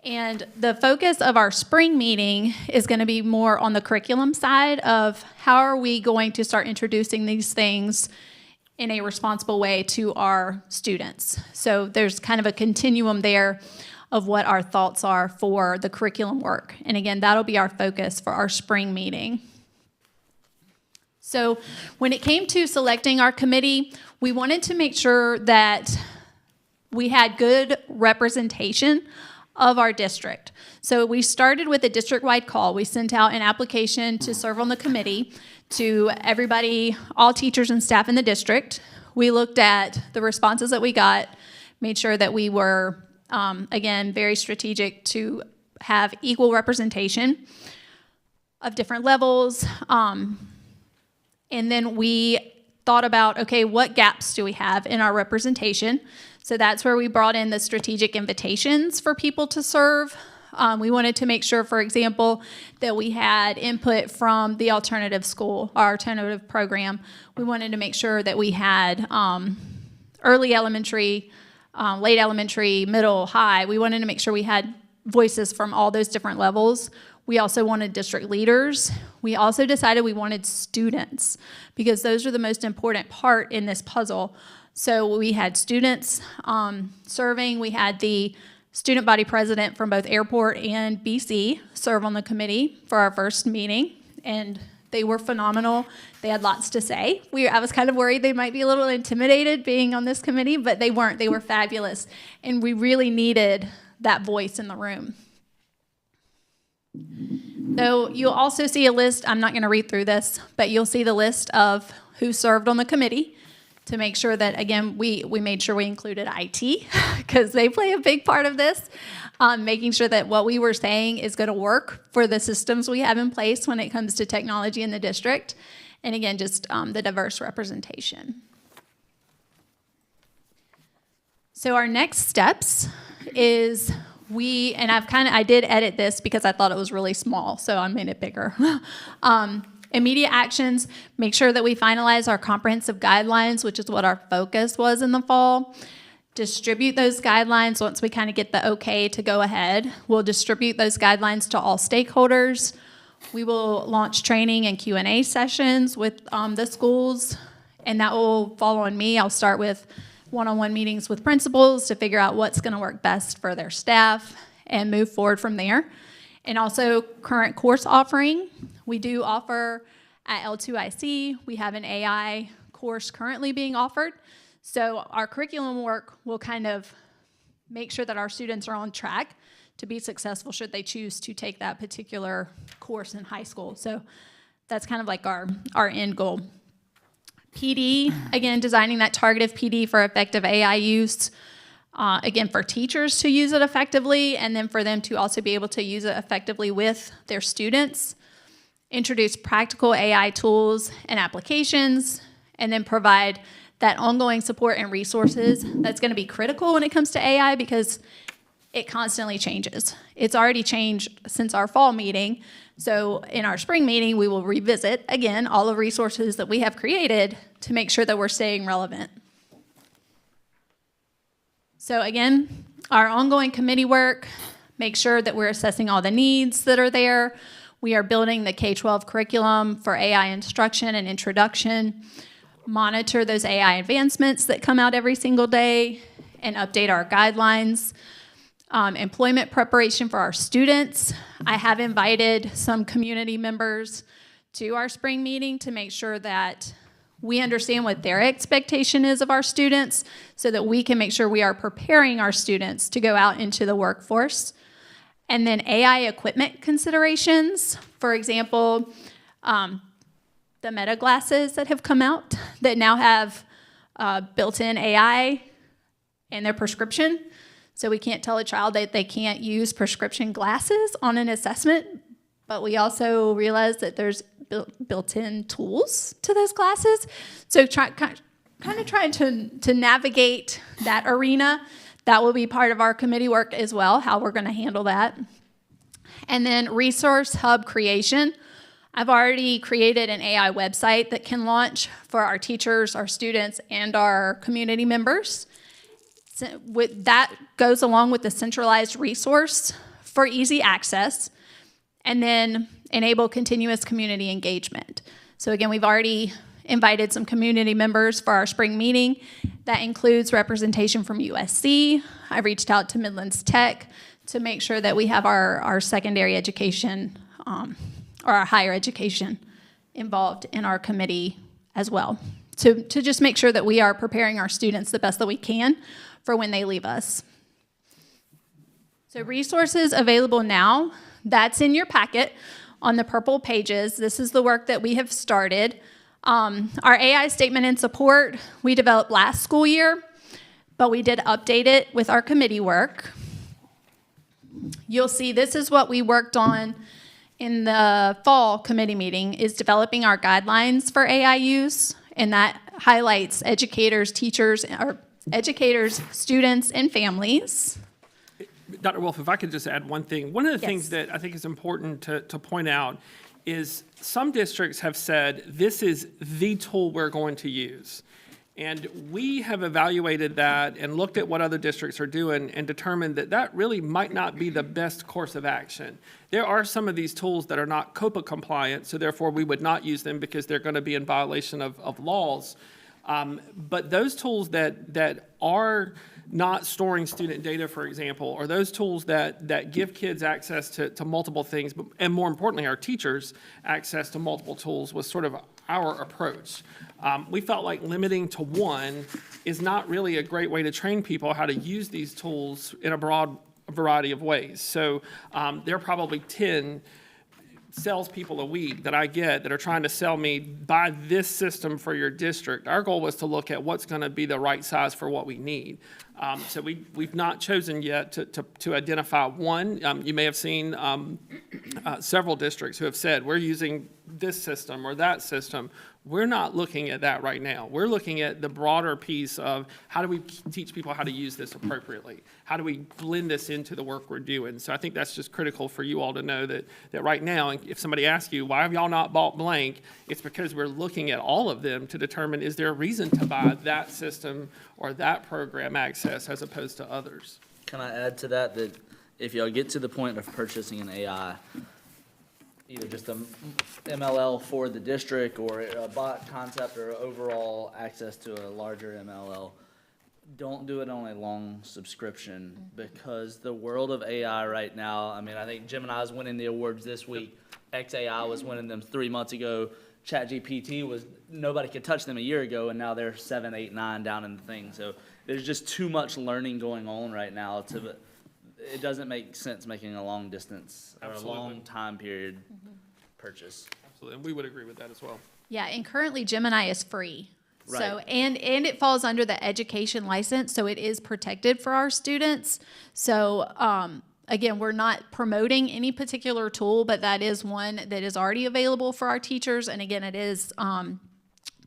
And the focus of our spring meeting is going to be more on the curriculum side of how are we going to start introducing these things in a responsible way to our students. So there's kind of a continuum there of what our thoughts are for the curriculum work. And again, that'll be our focus for our spring meeting. So when it came to selecting our committee, we wanted to make sure that we had good representation of our district. So we started with a district-wide call. We sent out an application to serve on the committee to everybody, all teachers and staff in the district. We looked at the responses that we got, made sure that we were, again, very strategic to have equal representation of different levels. And then we thought about, okay, what gaps do we have in our representation? So that's where we brought in the strategic invitations for people to serve. We wanted to make sure, for example, that we had input from the alternative school, our alternative program. We wanted to make sure that we had early elementary, late elementary, middle, high. We wanted to make sure we had voices from all those different levels. We also wanted district leaders. We also decided we wanted students because those are the most important part in this puzzle. So we had students serving. We had the student body president from both Airport and BC serve on the committee for our first meeting, and they were phenomenal. They had lots to say. I was kind of worried they might be a little intimidated being on this committee, but they weren't. They were fabulous, and we really needed that voice in the room. So you'll also see a list. I'm not going to read through this, but you'll see the list of who served on the committee to make sure that, again, we made sure we included IT because they play a big part of this, making sure that what we were saying is going to work for the systems we have in place when it comes to technology in the district. And again, just the diverse representation. So our next steps is I did edit this because I thought it was really small, so I made it bigger. Immediate actions, make sure that we finalize our comprehensive guidelines, which is what our focus was in the fall. Distribute those guidelines once we kind of get the okay to go ahead. We'll distribute those guidelines to all stakeholders. We will launch training and Q&A sessions with the schools, and that will fall on me. I'll start with one-on-one meetings with principals to figure out what's going to work best for their staff and move forward from there. And also current course offering. We do offer at L2IC, we have an AI course currently being offered. So our curriculum work will kind of make sure that our students are on track to be successful should they choose to take that particular course in high school. So that's kind of like our end goal. PD, again, designing that targeted PD for effective AI use. Again, for teachers to use it effectively, and then for them to also be able to use it effectively with their students. Introduce practical AI tools and applications, and then provide that ongoing support and resources that's going to be critical when it comes to AI because it constantly changes. It's already changed since our fall meeting. So in our spring meeting, we will revisit, again, all the resources that we have created to make sure that we're staying relevant. So again, our ongoing committee work, make sure that we're assessing all the needs that are there. We are building the K-12 curriculum for AI instruction and introduction, monitor those AI advancements that come out every single day, and update our guidelines. Employment preparation for our students. I have invited some community members to our spring meeting to make sure that we understand what their expectation is of our students so that we can make sure we are preparing our students to go out into the workforce. And then AI equipment considerations. For example, the Meta glasses that have come out that now have built-in AI in their prescription. So we can't tell a child that they can't use prescription glasses on an assessment, but we also realize that there's built-in tools to those glasses. So kind of trying to navigate that arena. That will be part of our committee work as well, how we're going to handle that. And then resource hub creation. I've already created an AI website that can launch for our teachers, our students, and our community members. So that goes along with the centralized resource for easy access, and then enable continuous community engagement. So again, we've already invited some community members for our spring meeting. That includes representation from USC. I reached out to Midlands Tech to make sure that we have our secondary education or our higher education involved in our committee as well, to just make sure that we are preparing our students the best that we can for when they leave us. So resources available now, that's in your packet on the purple pages. This is the work that we have started. Our AI statement in support, we developed last school year, but we did update it with our committee work. You'll see this is what we worked on in the fall committee meeting, is developing our guidelines for AI use, and that highlights educators, teachers, or educators, students, and families. Dr. Wolf, if I could just add one thing. One of the things Yes. that I think is important to point out is some districts have said, this is the tool we're going to use. And we have evaluated that and looked at what other districts are doing and determined that that really might not be the best course of action. There are some of these tools that are not COPA compliant, so therefore we would not use them because they're going to be in violation of laws. But those tools that are not storing student data, for example, or those tools that give kids access to multiple things, and more importantly, our teachers access to multiple tools, was sort of our approach. We felt like limiting to one is not really a great way to train people how to use these tools in a broad variety of ways. So there are probably 10 salespeople a week that I get that are trying to sell me, buy this system for your district. Our goal was to look at what's going to be the right size for what we need. So we've not chosen yet to identify one. You may have seen several districts who have said, we're using this system or that system. We're not looking at that right now. We're looking at the broader piece of how do we teach people how to use this appropriately? How do we blend this into the work we're doing? So I think that's just critical for you all to know that right now, if somebody asks you, why have y'all not bought blank? It's because we're looking at all of them to determine, is there a reason to buy that system or that program access as opposed to others? Can I add to that if y'all get to the point of purchasing an AI, either just a MLL for the district or a bot concept or overall access to a larger MLL, don't do it on a long subscription, because the world of AI right now, I mean, I think Gemini is winning the awards this week. XAI was winning them 3 months ago. ChatGPT was, nobody could touch them a year ago, and now they're 7, 8, 9 down in the thing. So there's just too much learning going on right now it doesn't make sense making a long distance or a long time period purchase. Absolutely, and we would agree with that as well. Yeah, and currently Gemini is free. So, Right. and it falls under the education license, so it is protected for our students. So, again, we're not promoting any particular tool, but that is one that is already available for our teachers. And again, it is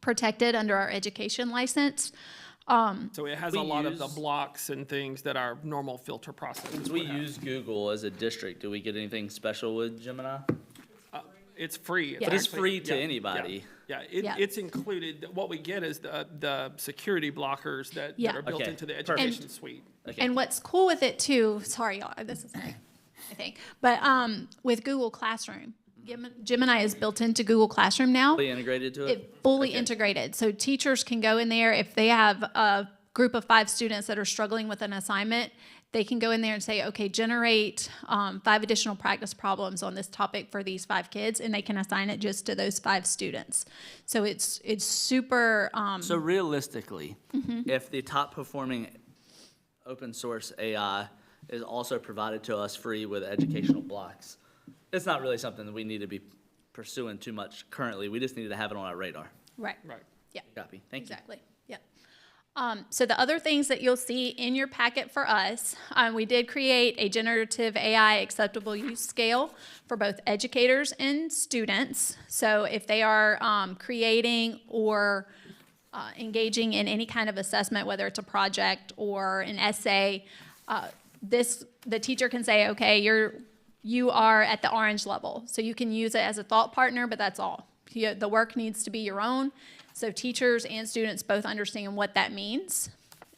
protected under our education license. So it has We a lot of the use- blocks and things that our normal filter processes Since we would have. use Google as a district, do we get anything special with Gemini? It's free. Yeah. But it's actually- free to yeah, anybody. Yeah, Yeah. it's included. What we get is the security blockers that Yeah. are built Okay, into the perfect. education suite. Okay. And what's cool with it too, sorry y'all, this is me, I think, but with Google Classroom, Gemini is built into Google Classroom now. Fully integrated to it? It fully Okay. integrated. So teachers can go in there, if they have a group of 5 students that are struggling with an assignment, they can go in there and say, okay, generate 5 additional practice problems on this topic for these 5 kids, and they can assign it just to those 5 students. So it's super, So realistically, Mm-hmm. if the top performing open source AI is also provided to us free with educational blocks, it's not really something that we need to be pursuing too much currently. We just need to have it on our radar. right. Right. Yeah. Copy. Thank you. Exactly, yeah. So the other things that you'll see in your packet for us, we did create a generative AI acceptable use scale for both educators and students. So if they are creating or engaging in any kind of assessment, whether it's a project or an essay, the teacher can say, okay, you are at the orange level. So you can use it as a thought partner, but that's all. The work needs to be your own. So teachers and students both understand what that means.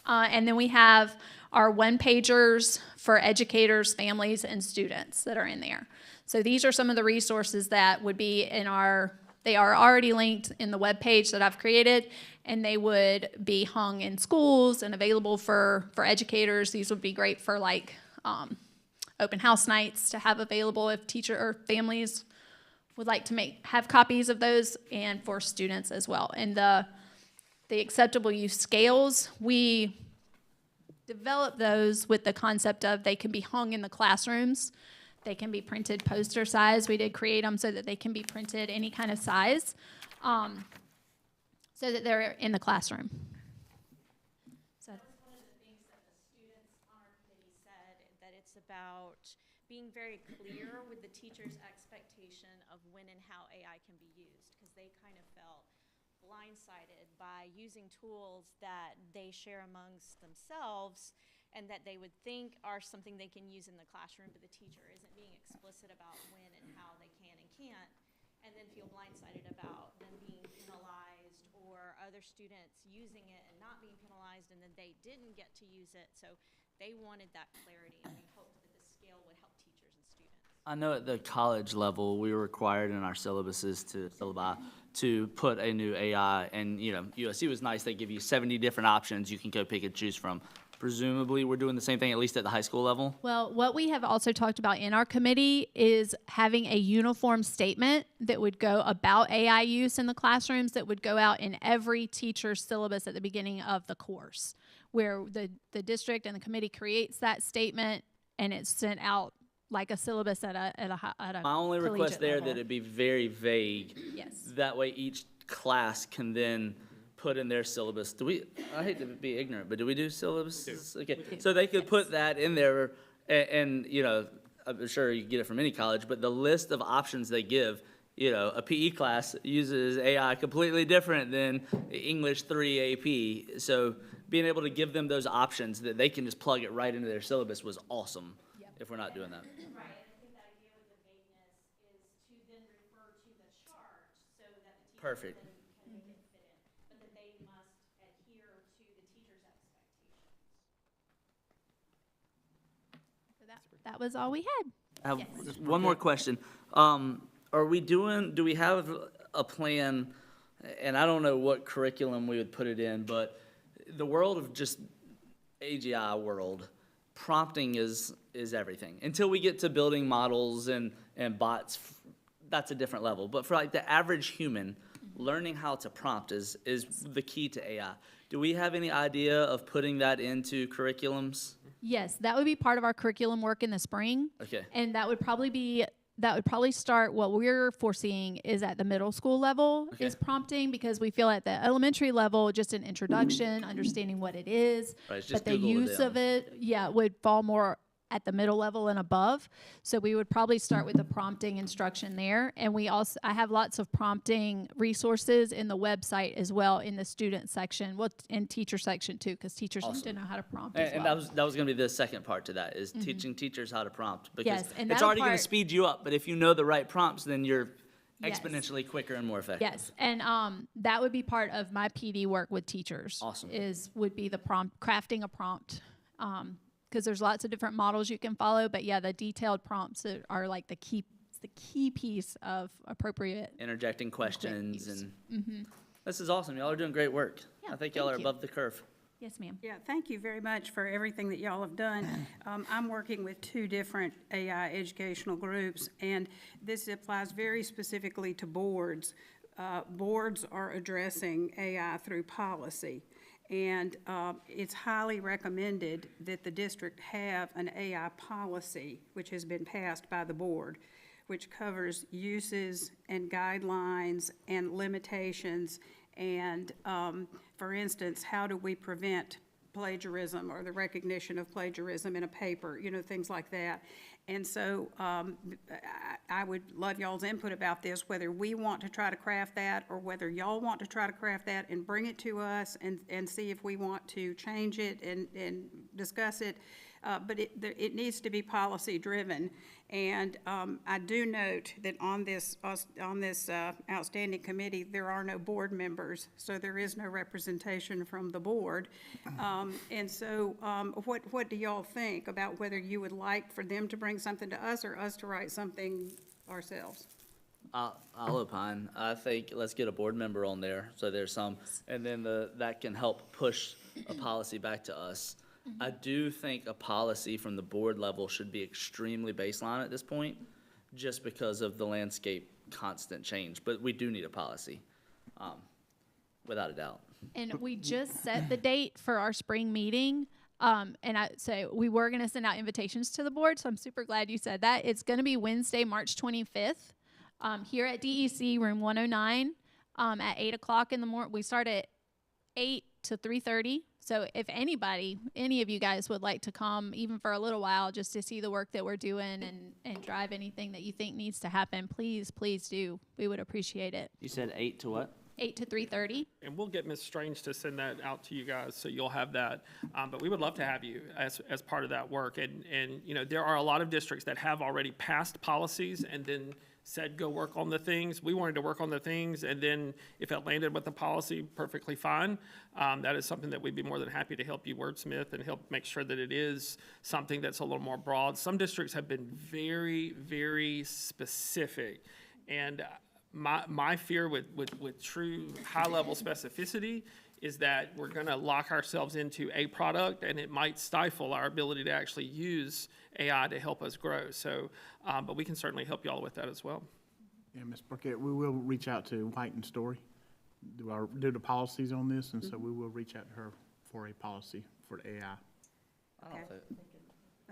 And then we have our one-pagers for educators, families, and students that are in there. So these are some of the resources that would be in our They are already linked in the web page that I've created, and they would be hung in schools and available for educators. These would be great for like open house nights to have available if teacher or families would like to have copies of those, and for students as well. And the acceptable use scales, we developed those with the concept of they can be hung in the classrooms. They can be printed poster size. We did create them so that they can be printed any kind of size, so that they're in the classroom. So That was one of the things that the students on our committee said, that it's about being very clear with the teacher's expectation of when and how AI can be used, because they kind of felt blindsided by using tools that they share amongst themselves and that they would think are something they can use in the classroom, but the teacher isn't being explicit about when and how they can and can't, and then feel blindsided about them being penalized or other students using it and not being penalized, and then they didn't get to use it. So they wanted that clarity, and we hoped that this scale would help teachers and students. I know at the college level, we were required in our syllabi to put a new AI, and, you know, USC was nice, they give you 70 different options you can go pick and choose from. Presumably, we're doing the same thing, at least at the high school level? well, what we have also talked about in our committee is having a uniform statement that would go about AI use in the classrooms, that would go out in every teacher's syllabus at the beginning of the course, where the district and the committee creates that statement, and it's sent out like a syllabus at a My only request collegiate there level. that it be very vague. Yes. That way each class can then put in their syllabus. I hate to be ignorant, but do we do syllabus? Okay, so they could put that in there, and, you know, I'm sure you can get it from any college, but the list of options they give, you know, a PE class uses AI completely different than English 3 AP. So being able to give them those options that they can just plug it right into their syllabus was awesome, if we're not doing that. Right, and I think the idea with the vagueness is to then refer to the chart so that the teacher Perfect. can make it fit in, but that they must adhere to the teacher's expectations. So that was all we had. I have just one more question. Do we have a plan, and I don't know what curriculum we would put it in, but the world of just AGI world, prompting is everything. Until we get to building models and bots, that's a different level. But for like the average human, learning how to prompt is the key to AI. Do we have any idea of putting that into curriculums? Yes, that would be part of our curriculum work in the spring. Okay. And that would probably start, what we're foreseeing is at the middle school level is prompting, because we feel at the elementary level, just an introduction, understanding what it is. Right, it's just But the Google to use them. of it, would fall more at the middle level and above. So we would probably start with the prompting instruction there. And I have lots of prompting resources in the website as well, in the student section, in teacher section too, because teachers need to know how to prompt as And well. that was gonna be the second part to that, is teaching teachers how to prompt. Because Yes, and it's that'll already gonna part- speed you up, but if you know the right prompts, then you're Yes. exponentially quicker and more effective. Yes, and that would be part of my PD work with teachers. Awesome. Would be the prompt, crafting a prompt, because there's lots of different models you can follow. But the detailed prompts are like the key piece of appropriate. Interjecting questions use. and, this is awesome. Y'all are doing great work. Yeah, I think y'all are thank you. above the curve. Yes, ma'am. Yeah, thank you very much for everything that y'all have done. I'm working with 2 different AI educational groups, and this applies very specifically to boards. Boards are addressing AI through policy, and it's highly recommended that the district have an AI policy, which has been passed by the board, which covers uses and guidelines and limitations. And, for instance, how do we prevent plagiarism or the recognition of plagiarism in a paper, things like that. And so I would love y'all's input about this, whether we want to try to craft that or whether y'all want to try to craft that and bring it to us and see if we want to change it and discuss it. But it needs to be policy-driven. And I do note that on this outstanding committee, there are no board members, so there is no representation from the board. And so what do y'all think about whether you would like for them to bring something to us or us to write something ourselves? I'll opine. I think let's get a board member on there, so there's some, and then that can help push a policy back to us. I do think a policy from the board level should be extremely baseline at this point, just because of the landscape constant change, but we do need a policy, without a doubt. And we just set the date for our spring meeting. So we were going to send out invitations to the board. So I'm super glad you said that. It's going to be Wednesday, March 25th, here at DEC room 109, at 8 o'clock in the morning. We start at 8 to 3:30. So if any of you guys would like to come even for a little while just to see the work that we're doing and drive anything that you think needs to happen, please do. We would appreciate it. You said 8 to what? 8 to 3:30. And we'll get Ms. Strange to send that out to you guys, so you'll have that. But we would love to have you as part of that work. And, you know, there are a lot of districts that have already passed policies and then said, go work on the things. We wanted to work on the things, and then if it landed with the policy, perfectly fine. That is something that we'd be more than happy to help you wordsmith and help make sure that it is something that's a little more broad. Some districts have been very, very specific. And my fear with true high-level specificity is that we're going to lock ourselves into a product, and it might stifle our ability to actually use AI to help us grow. So, but we can certainly help y'all with that as well. Yeah, Ms. Burkett, we will reach out to White and Story, do the policies on this, and so we will reach out to her for a policy for the AI. I don't think.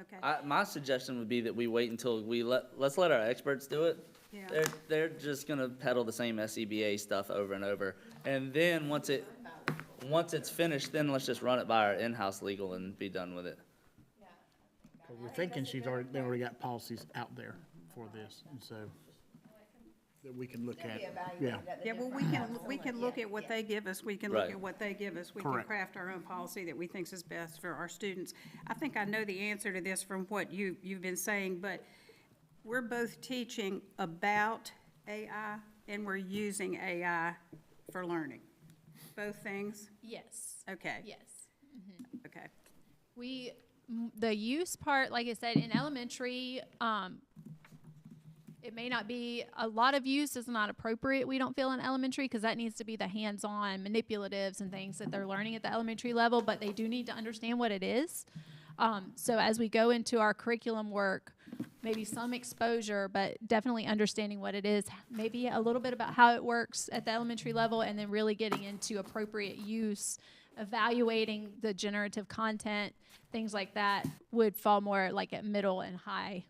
Okay. My suggestion would be that we wait until let's let our experts do it. Yeah. They're just gonna peddle the same SCBA stuff over and over. And then once it's finished, then let's just run it by our in-house legal and be done with it. Because we're thinking they already got policies out there for this, and so that we can look at. Yeah, Yeah, well, we can look at what they give us, we can look Right. at what they give us. We can Correct. craft our own policy that we think is best for our students. I think I know the answer to this from what you've been saying, but we're both teaching about AI and we're using AI for learning. Both things? Yes. Okay, Yes. okay. The use part, like I said, in elementary, it may not be, a lot of use is not appropriate, we don't feel, in elementary, because that needs to be the hands-on manipulatives and things that they're learning at the elementary level, but they do need to understand what it is. So as we go into our curriculum work, maybe some exposure, but definitely understanding what it is, maybe a little bit about how it works at the elementary level, and then really getting into appropriate use, evaluating the generative content, things like that would fall more like at middle and high.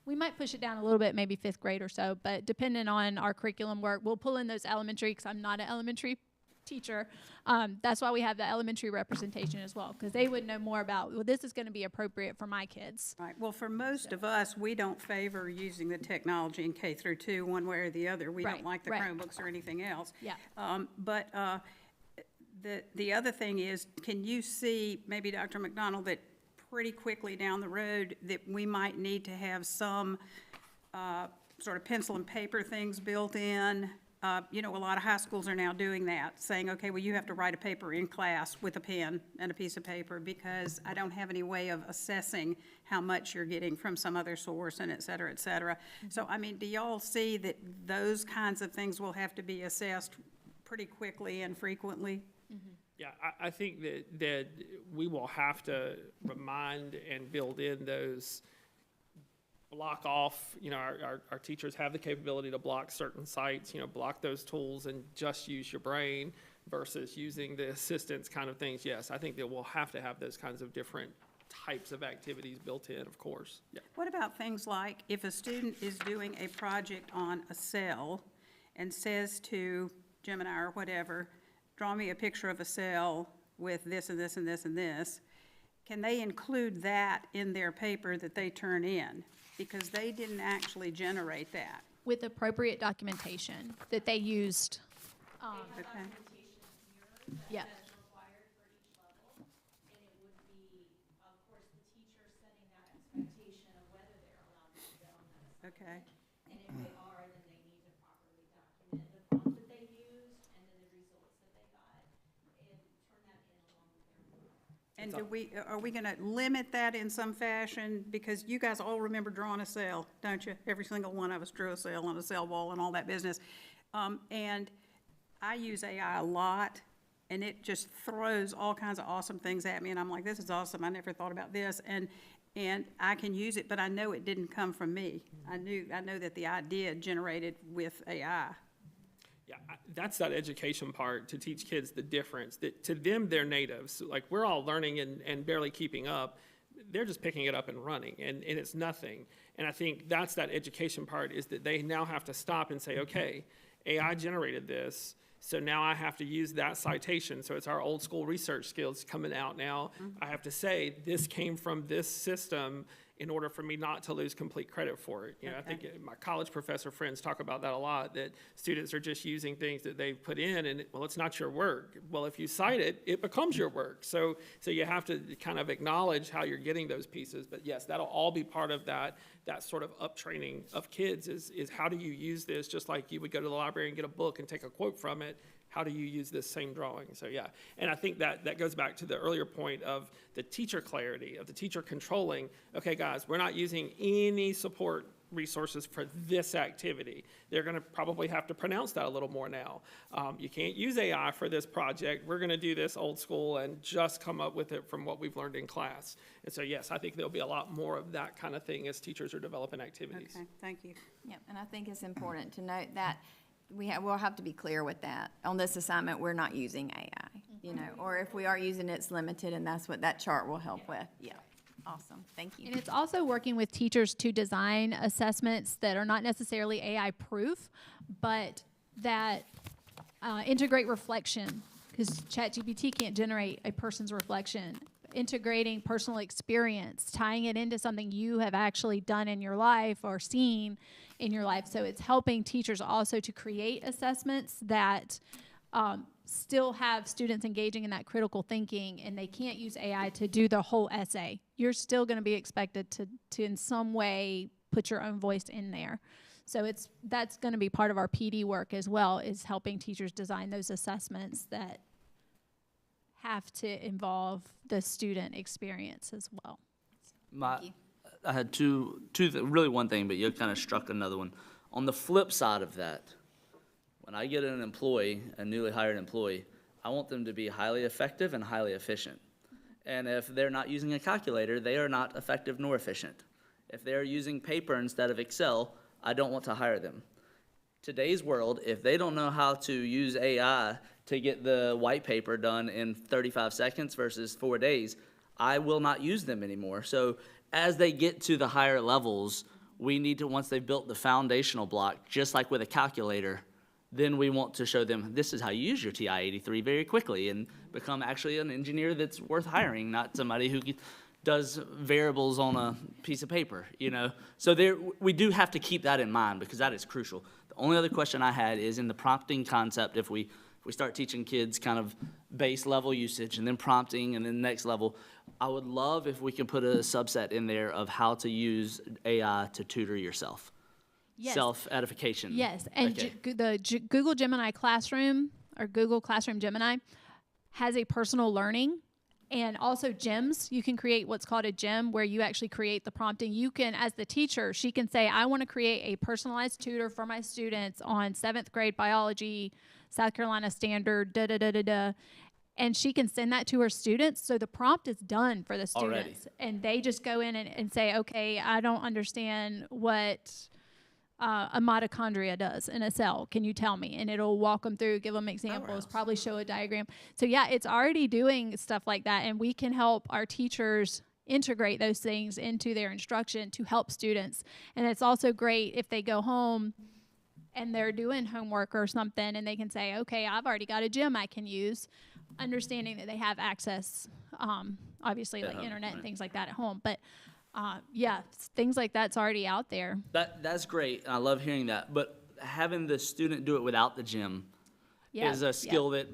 We might push it down a little bit, maybe 5th grade or so, but depending on our curriculum work, we'll pull in those elementary, because I'm not an elementary teacher. That's why we have the elementary representation as well, because they would know more about, well, this is going to be appropriate for my kids. Right, well, for most of us, we don't favor using the technology in K through 2 one way or the other. We don't Right, like the right. Chromebooks or anything else. Yeah. But the other thing is, can you see, maybe Dr. McDonald, that pretty quickly down the road that we might need to have some sort of pencil and paper things built in? You know, a lot of high schools are now doing that, saying, okay, well, you have to write a paper in class with a pen and a piece of paper because I don't have any way of assessing how much you're getting from some other source, and et cetera, et cetera. So, I mean, do y'all see that those kinds of things will have to be assessed pretty quickly and frequently? Yeah, I think that we will have to remind and build in those block off, you know, our teachers have the capability to block certain sites, you know, block those tools and just use your brain versus using the assistance kind of things. Yes, I think that we'll have to have those kinds of different types of activities built in, of course. Yeah. What about things like if a student is doing a project on a cell and says to Gemini or whatever, draw me a picture of a cell with this and this and this and this, can they include that in their paper that they turn in? Because they didn't actually generate that. With appropriate documentation that they used. Okay. Yeah. That's required for each level, and it would be, of course, the teacher setting that expectation of whether they're allowed to do that on that assignment. Okay. And if they are, then they need to properly document the prompt that they used and then the results that they got, and turn that in along with their work. And are we gonna limit that in some fashion? Because you guys all remember drawing a cell, don't you? Every single one of us drew a cell on a cell wall and all that business. And I use AI a lot, and it just throws all kinds of awesome things at me, and I'm like, this is awesome, I never thought about this, and I can use it, but I know it didn't come from me. I know that the idea generated with AI. Yeah, that's that education part, to teach kids the difference. That to them, they're natives. Like, we're all learning and barely keeping up. They're just picking it up and running, and it's nothing. And I think that's that education part, is that they now have to stop and say, okay, AI generated this, so now I have to use that citation. So it's our old school research skills coming out now. I have to say, this came from this system, in order for me not to lose complete credit for it. You know, I think my college professor friends talk about that a lot, that students are just using things that they've put in, and, well, it's not your work. Well, if you cite it, it becomes your work. So you have to kind of acknowledge how you're getting those pieces. But yes, that'll all be part of that sort of uptraining of kids, is how do you use this, just like you would go to the library and get a book and take a quote from it. How do you use this same drawing? So yeah, and I think that goes back to the earlier point of the teacher clarity, of the teacher controlling, okay, guys, we're not using any support resources for this activity. They're gonna probably have to pronounce that a little more now. You can't use AI for this project. We're gonna do this old school and just come up with it from what we've learned in class. And so yes, I think there'll be a lot more of that kind of thing as teachers are developing activities. Okay, thank you. Yep, and I think it's important to note that we'll have to be clear with that. On this assignment, we're not using AI, you know, or if we are using it, it's limited, and that's what that chart will help with. Yeah, awesome, thank you. And it's also working with teachers to design assessments that are not necessarily AI proof, but that integrate reflection, because ChatGPT can't generate a person's reflection. Integrating personal experience, tying it into something you have actually done in your life or seen in your life. So it's helping teachers also to create assessments that still have students engaging in that critical thinking, and they can't use AI to do the whole essay. You're still going to be expected to in some way put your own voice in there. So that's going to be part of our PD work as well, is helping teachers design those assessments that have to involve the student experience as well. I had really one thing, but you kind of struck another one. On the flip side of that, when I get an employee, a newly hired employee, I want them to be highly effective and highly efficient. And if they're not using a calculator, they are not effective nor efficient. If they're using paper instead of Excel, I don't want to hire them. Today's world, if they don't know how to use AI to get the white paper done in 35 seconds versus 4 days, I will not use them anymore. So as they get to the higher levels, we need to, once they've built the foundational block, just like with a calculator, then we want to show them, this is how you use your TI-83 very quickly and become actually an engineer that's worth hiring, not somebody who does variables on a piece of paper, you know? So we do have to keep that in mind, because that is crucial. The only other question I had is in the prompting concept, if we start teaching kids kind of base level usage and then prompting and then next level, I would love if we could put a subset in there of how to use AI to tutor yourself. Yes. Self-edification. Yes, and Okay. Google Gemini Classroom, or Google Classroom Gemini, has a personal learning. And also gems, you can create what's called a gem, where you actually create the prompting. You can, as the teacher, she can say, I want to create a personalized tutor for my students on 7th grade biology, South Carolina standard, da-da-da-da-da. And she can send that to her students. So the prompt is done for the students. Already. And they just go in and say, okay, I don't understand what a mitochondria does in a cell. Can you tell me? And it'll walk them through, give them examples, probably show a diagram. So yeah, it's already doing stuff like that. And we can help our teachers integrate those things into their instruction to help students. And it's also great if they go home and they're doing homework or something, and they can say, okay, I've already got a gym I can use, understanding that they have access, obviously, like internet and things like that at home. But yeah, things like that's already out there. That's great. I love hearing that. But having the student do it without the gym is a skill that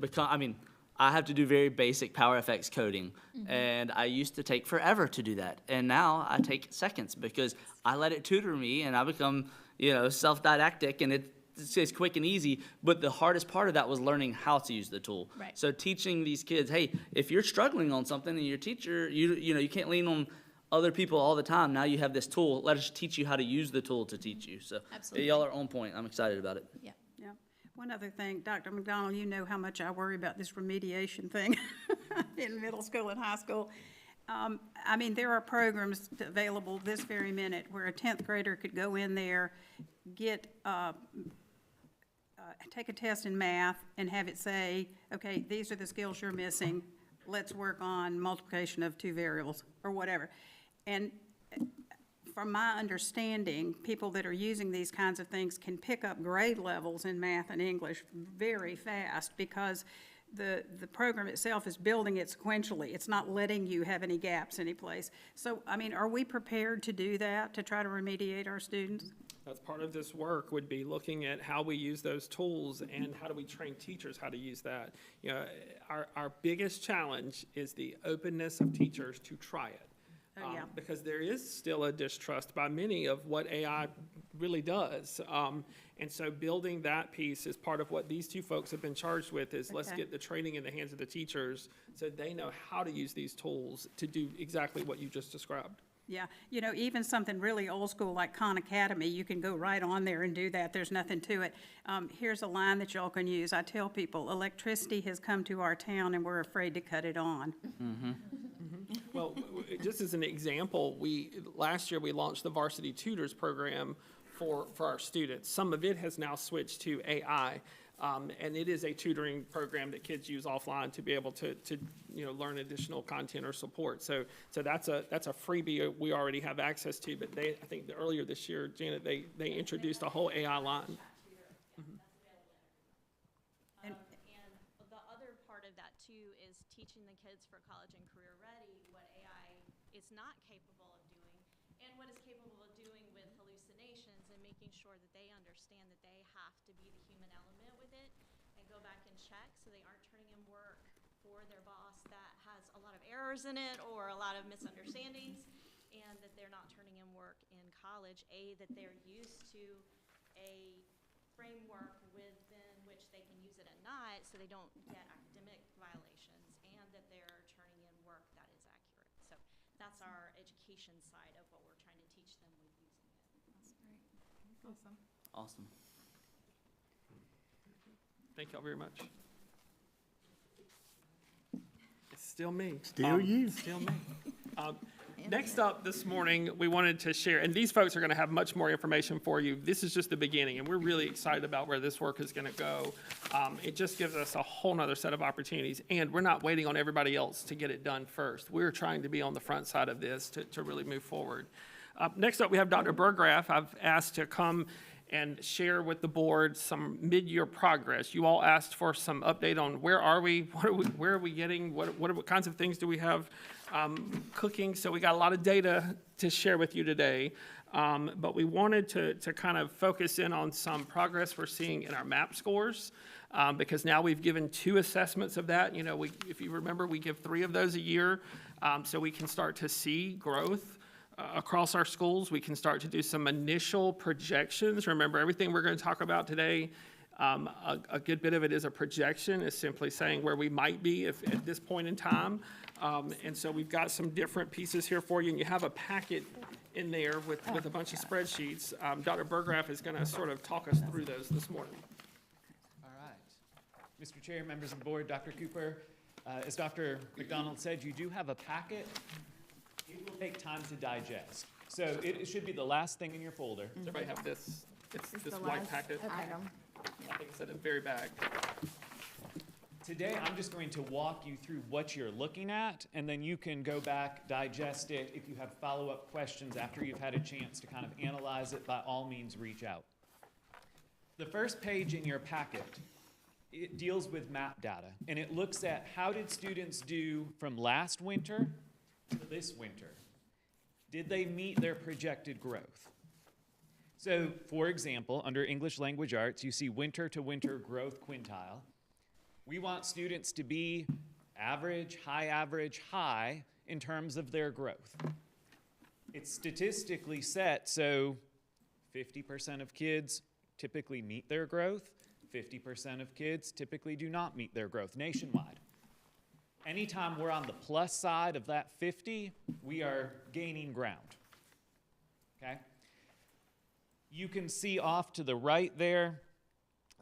I have to do very basic PowerFX coding, and I used to take forever to do that. And now I take seconds, because I let it tutor me, and I become, self-didactic, and it's quick and easy, but the hardest part of that was learning how to use the tool. Right. So teaching these kids, hey, if you're struggling on something and your teacher, you know, you can't lean on other people all the time. Now you have this tool. Let us teach you how to use the tool to teach you. So Absolutely. y'all are on point. I'm excited about it. Yeah. Yeah. One other thing, Dr. McDonald, you know how much I worry about this remediation thing in middle school and high school. I mean, there are programs available this very minute where a 10th grader could go in there, get, take a test in math and have it say, okay, these are the skills you're missing. Let's work on multiplication of two variables or whatever. And from my understanding, people that are using these kinds of things can pick up grade levels in math and English very fast because the program itself is building it sequentially. It's not letting you have any gaps anyplace. So, I mean, are we prepared to do that, to try to remediate our students? That's part of this work, would be looking at how we use those tools and how do we train teachers how to use that. You know, our biggest challenge is the openness of teachers to try it. Oh, yeah. Because there is still a distrust by many of what AI really does. And so building that piece is part of what these two folks have been charged with, is let's Okay. get the training in the hands of the teachers so they know how to use these tools to do exactly what you just described. Yeah, you know, even something really old school like Khan Academy, you can go right on there and do that. There's nothing to it. Here's a line that y'all can use. I tell people, electricity has come to our town and we're afraid to cut it on. Well, just as an example, last year we launched the Varsity Tutors program for our students. Some of it has now switched to AI, and it is a tutoring program that kids use offline to be able to learn additional content or support. So that's a freebie we already have access to. But I think earlier this year, Janet, they introduced a whole AI line. And the other part of that too is teaching the kids for college and career ready what AI is not capable of doing and what it's capable of doing with hallucinations, and making sure that they understand that they have to be the human element with it and go back and check so they aren't turning in work for their boss that has a lot of errors in it or a lot of misunderstandings, and that they're not turning in work in college, that they're used to a framework within which they can use it at night so they don't get academic violations, and that they're turning in work that is accurate. So that's our education side of what we're trying to teach them with using it. That's great. Awesome. Awesome. Thank y'all very much. It's still me. Still you. Still me. Next up this morning, we wanted to share, and these folks are going to have much more information for you. This is just the beginning, and we're really excited about where this work is going to go. It just gives us a whole nother set of opportunities, and we're not waiting on everybody else to get it done first. We're trying to be on the front side of this to really move forward. Next up, we have Dr. Burgraff. I've asked to come and share with the board some mid-year progress. You all asked for some update on where are we, where are we getting, what kinds of things do we have cooking. So we got a lot of data to share with you today, but we wanted to kind of focus in on some progress we're seeing in our MAP scores, because now we've given 2 assessments of that. You know, if you remember, we give 3 of those a year, so we can start to see growth across our schools. We can start to do some initial projections. Remember, everything we're going to talk about today, a good bit of it is a projection. It's simply saying where we might be at this point in time. And so we've got some different pieces here for you, and you have a packet in there with a bunch of spreadsheets. Dr. Burgraff is going to sort of talk us through those this morning. All right. Mr. Chair, members of the board, Dr. Cooper, as Dr. McDonald said, you do have a packet. It will take time to digest. So it should be the last thing in your folder. Does everybody have this? It's this the white last packet. item. I think it's in the very bag. Today, I'm just going to walk you through what you're looking at, and then you can go back, digest it. If you have follow-up questions after you've had a chance to kind of analyze it, by all means, reach out. The first page in your packet, it deals with MAP data, and it looks at how did students do from last winter to this winter. Did they meet their projected growth? So, for example, under English Language Arts, you see winter to winter growth quintile. We want students to be average, high in terms of their growth. It's statistically set, so 50% of kids typically meet their growth. 50% of kids typically do not meet their growth nationwide. Anytime we're on the plus side of that 50, we are gaining ground, okay? You can see off to the right there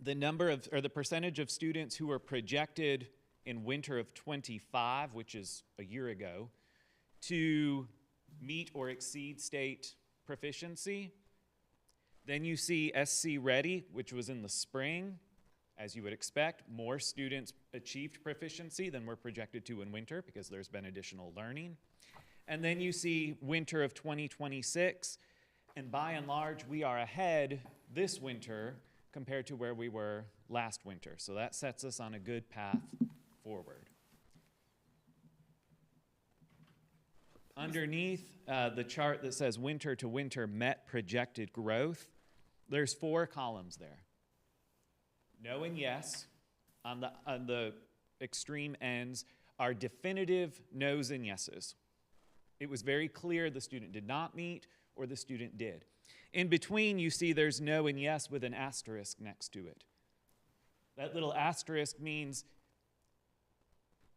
the number of, or the percentage of students who are projected in winter of 25, which is a year ago, to meet or exceed state proficiency. Then you see SC Ready, which was in the spring. As you would expect, more students achieved proficiency than were projected to in winter because there's been additional learning. And then you see winter of 2026, and by and large, we are ahead this winter compared to where we were last winter. So that sets us on a good path forward. Underneath the chart that says winter to winter met projected growth, there's 4 columns there. No and yes on the extreme ends are definitive no's and yeses. It was very clear the student did not meet or the student did. In between, you see there's no and yes with an asterisk next to it. That little asterisk means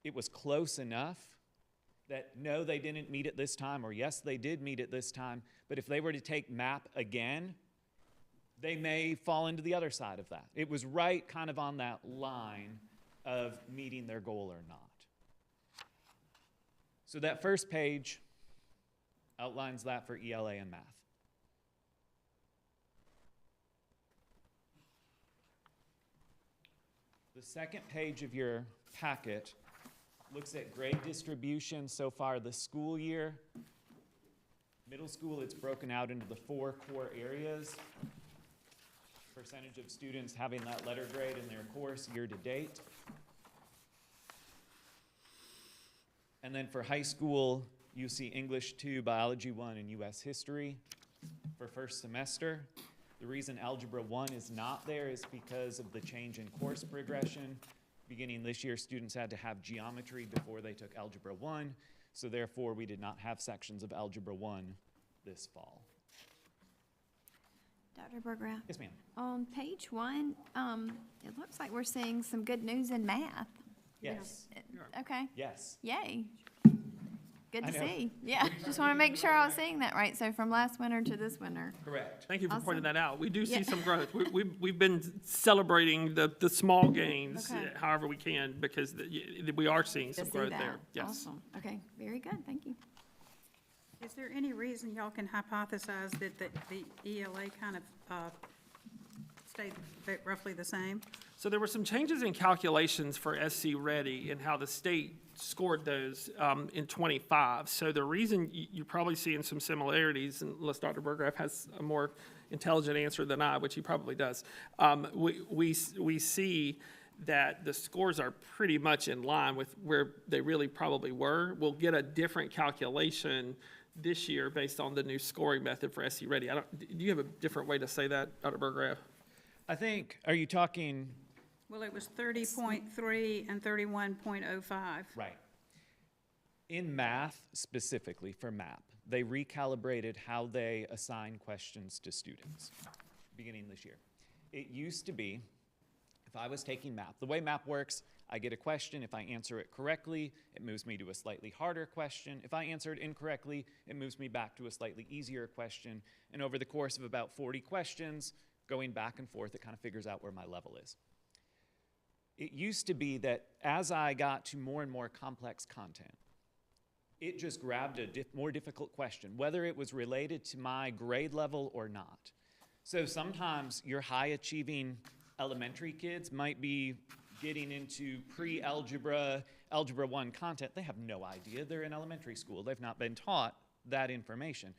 it was close enough that no, they didn't meet it this time, or yes, they did meet it this time, but if they were to take MAP again, they may fall into the other side of that. It was right kind of on that line of meeting their goal or not. So that first page outlines that for ELA and math. The second page of your packet looks at grade distribution so far this school year. Middle school, it's broken out into the 4 core areas. Percentage of students having that letter grade in their course year to date. And then for high school, you see English 2, Biology 1, and US History for first semester. The reason Algebra 1 is not there is because of the change in course progression. Beginning this year, students had to have geometry before they took Algebra 1, so therefore we did not have sections of Algebra 1 this fall. Dr. Burgraff? Yes, ma'am. On page 1, it looks like we're seeing some good news in math. Yes. Okay. Yes. Yay. Good I to know. see. Yeah, just want to make sure I was seeing that right. So from last winter to this winter. Correct. Thank you for pointing Awesome. that out. We do see Yeah. some growth. We've been celebrating the small gains Okay. however we can because we are seeing To some see growth that. there. Yes. Awesome. Okay, very good. Thank you. Is there any reason y'all can hypothesize that the ELA kind of stayed roughly the same? So there were some changes in calculations for SC Ready and how the state scored those in 25. So the reason you're probably seeing some similarities, unless Dr. Burgraff has a more intelligent answer than I, which he probably does, we see that the scores are pretty much in line with where they really probably were. We'll get a different calculation this year based on the new scoring method for SC Ready. Do you have a different way to say that, Dr. Burgraff? I think, are you talking? Well, it was 30.3 and 31.05. Right. In math, specifically for MAP, they recalibrated how they assign questions to students beginning this year. It used to be, if I was taking MAP, the way MAP works, I get a question. If I answer it correctly, it moves me to a slightly harder question. If I answer it incorrectly, it moves me back to a slightly easier question. And over the course of about 40 questions, going back and forth, it kind of figures out where my level is. It used to be that as I got to more and more complex content, it just grabbed a more difficult question, whether it was related to my grade level or not. So sometimes your high-achieving elementary kids might be getting into pre-algebra, Algebra 1 content. They have no idea. They're in elementary school. They've not been taught that information.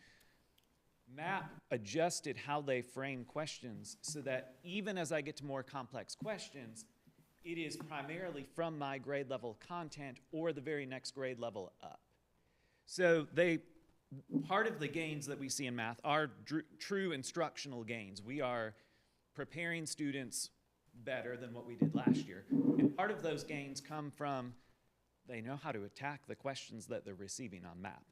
MAP adjusted how they frame questions so that even as I get to more complex questions, it is primarily from my grade level content or the very next grade level up. So part of the gains that we see in math are true instructional gains. We are preparing students better than what we did last year. And part of those gains come from they know how to attack the questions that they're receiving on MAP.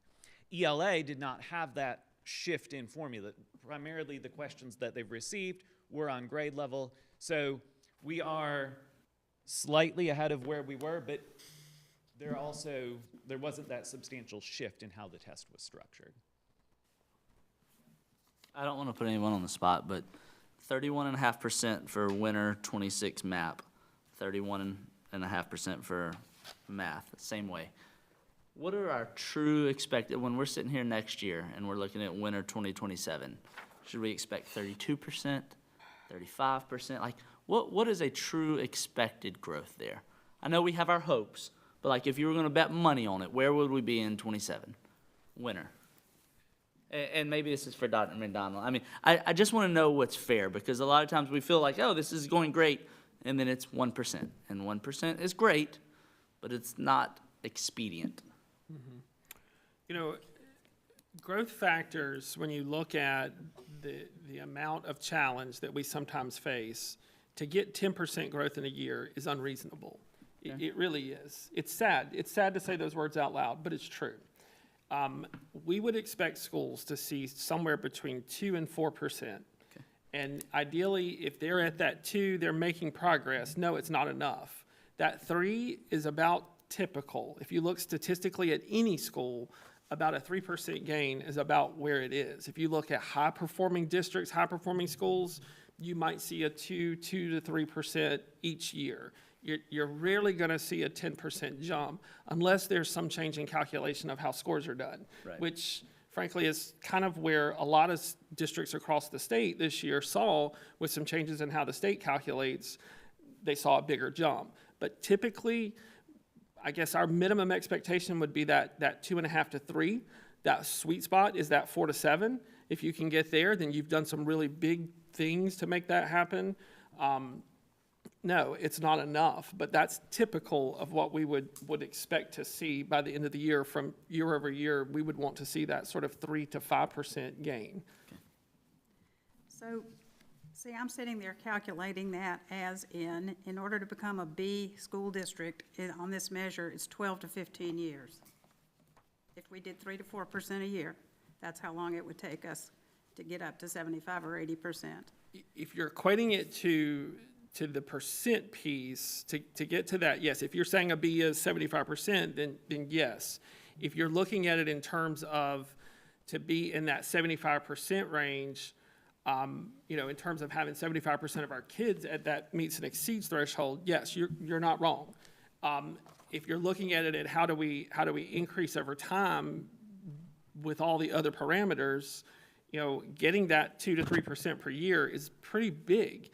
ELA did not have that shift in formula. Primarily the questions that they've received we're on grade level. So we are slightly ahead of where we were, but there wasn't that substantial shift in how the test was structured. I don't want to put anyone on the spot, but 31.5% for winter 26 map, 31.5% for math, same way. What are our true expected, when we're sitting here next year and we're looking at winter 2027, should we expect 32%, 35%? Like, what is a true expected growth there? I know we have our hopes, but like if you were going to bet money on it, where would we be in 27? Winter. And maybe this is for Dr. McDonald. I mean, I just want to know what's fair, because a lot of times we feel like, oh, this is going great, and then it's 1%. And 1% is great, but it's not expedient. Mm-hmm. You know, growth factors, when you look at the amount of challenge that we sometimes face, to get 10% growth in a year is unreasonable. It really is. It's sad. It's sad to say those words out loud, but it's true. We would expect schools to see somewhere between 2 and 4%. Okay. And ideally, if they're at that 2, they're making progress. No, it's not enough. That 3 is about typical. If you look statistically at any school, about a 3% gain is about where it is. If you look at high-performing districts, high-performing schools, you might see a 2 to 3% each year. You're rarely going to see a 10% jump unless there's some change in calculation of how scores are done, right, which frankly is kind of where a lot of districts across the state this year saw with some changes in how the state calculates, they saw a bigger jump. But typically, I guess our minimum expectation would be that 2.5 to 3. That sweet spot is that 4 to 7. If you can get there, then you've done some really big things to make that happen. No, it's not enough, but that's typical of what we would expect to see by the end of the year. From year over year, we would want to see that sort of 3 to 5% gain. Okay. So, see, I'm sitting there calculating that as in order to become a B school district on this measure, it's 12 to 15 years. If we did 3 to 4% a year, that's how long it would take us to get up to 75 or 80%. If you're equating it to the percent piece, to get to that, yes. If you're saying a B is 75%, then yes. If you're looking at it in terms of to be in that 75% range, in terms of having 75% of our kids at that meets and exceeds threshold, yes, you're not wrong. If you're looking at it at how do we increase over time with all the other parameters, getting that 2 to 3% per year is pretty big.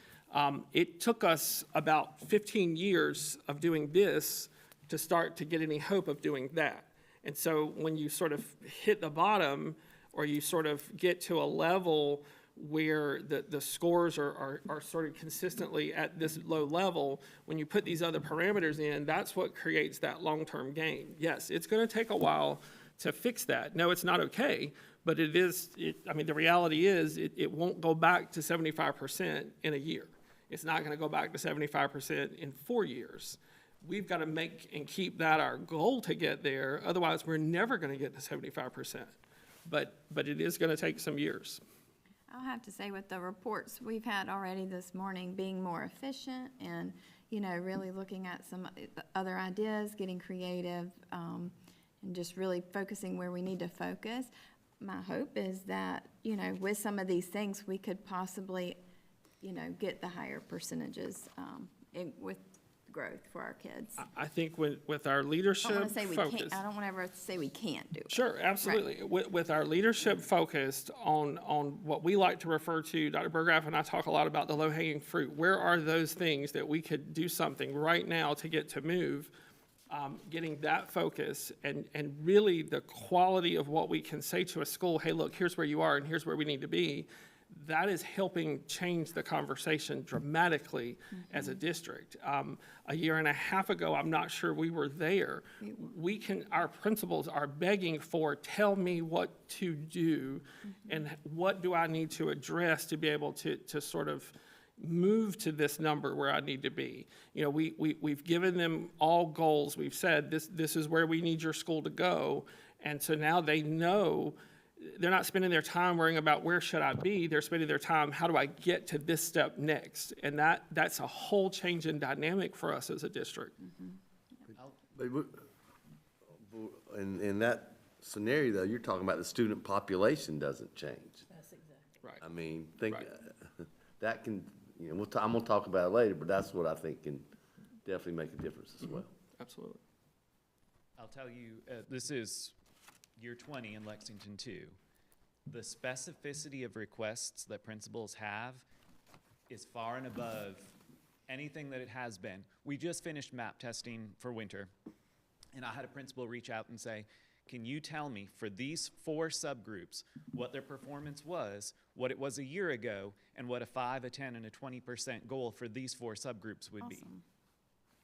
It took us about 15 years of doing this to start to get any hope of doing that. And so when you sort of hit the bottom, or you sort of get to a level where the scores are sort of consistently at this low level, when you put these other parameters in, that's what creates that long-term gain. Yes, it's going to take a while to fix that. No, it's not okay, but the reality is it won't go back to 75% in a year. It's not going to go back to 75% in 4 years. We've got to make and keep that our goal to get there. Otherwise, we're never going to get to 75%. But it is going to take some years. I'll have to say, with the reports we've had already this morning, being more efficient and, really looking at some other ideas, getting creative, and just really focusing where we need to focus, my hope is that, with some of these things, we could possibly get the higher percentages with growth for our kids. I think with our leadership I don't want to say we focus, can't. I don't want to ever say we can't do it. Sure, absolutely. Right. With our leadership focused on what we like to refer to, Dr. Burgraff and I talk a lot about the low-hanging fruit. Where are those things that we could do something right now to get to move? Getting that focus and really the quality of what we can say to a school, hey, look, here's where you are and here's where we need to be. That is helping change the conversation dramatically as a district. A year and a half ago, I'm not sure we were there. Our principals are begging for, tell me what to do and what do I need to address to be able to sort of move to this number where I need to be. We've given them all goals. We've said this is where we need your school to go. And so now they know they're not spending their time worrying about where should I be. They're spending their time, how do I get to this step next? And that's a whole change in dynamic for us as a district. But in that scenario, though, you're talking about the student population doesn't change. Right. I mean, think, Right. that can, I'm gonna talk about it later, but that's what I think can definitely make a difference as well. Absolutely. I'll tell you, this is year 20 in Lexington2. The specificity of requests that principals have is far and above anything that it has been. We just finished map testing for winter, and I had a principal reach out and say, can you tell me for these 4 subgroups what their performance was, what it was a year ago, and what a 5, a 10, and a 20% goal for these 4 subgroups would be?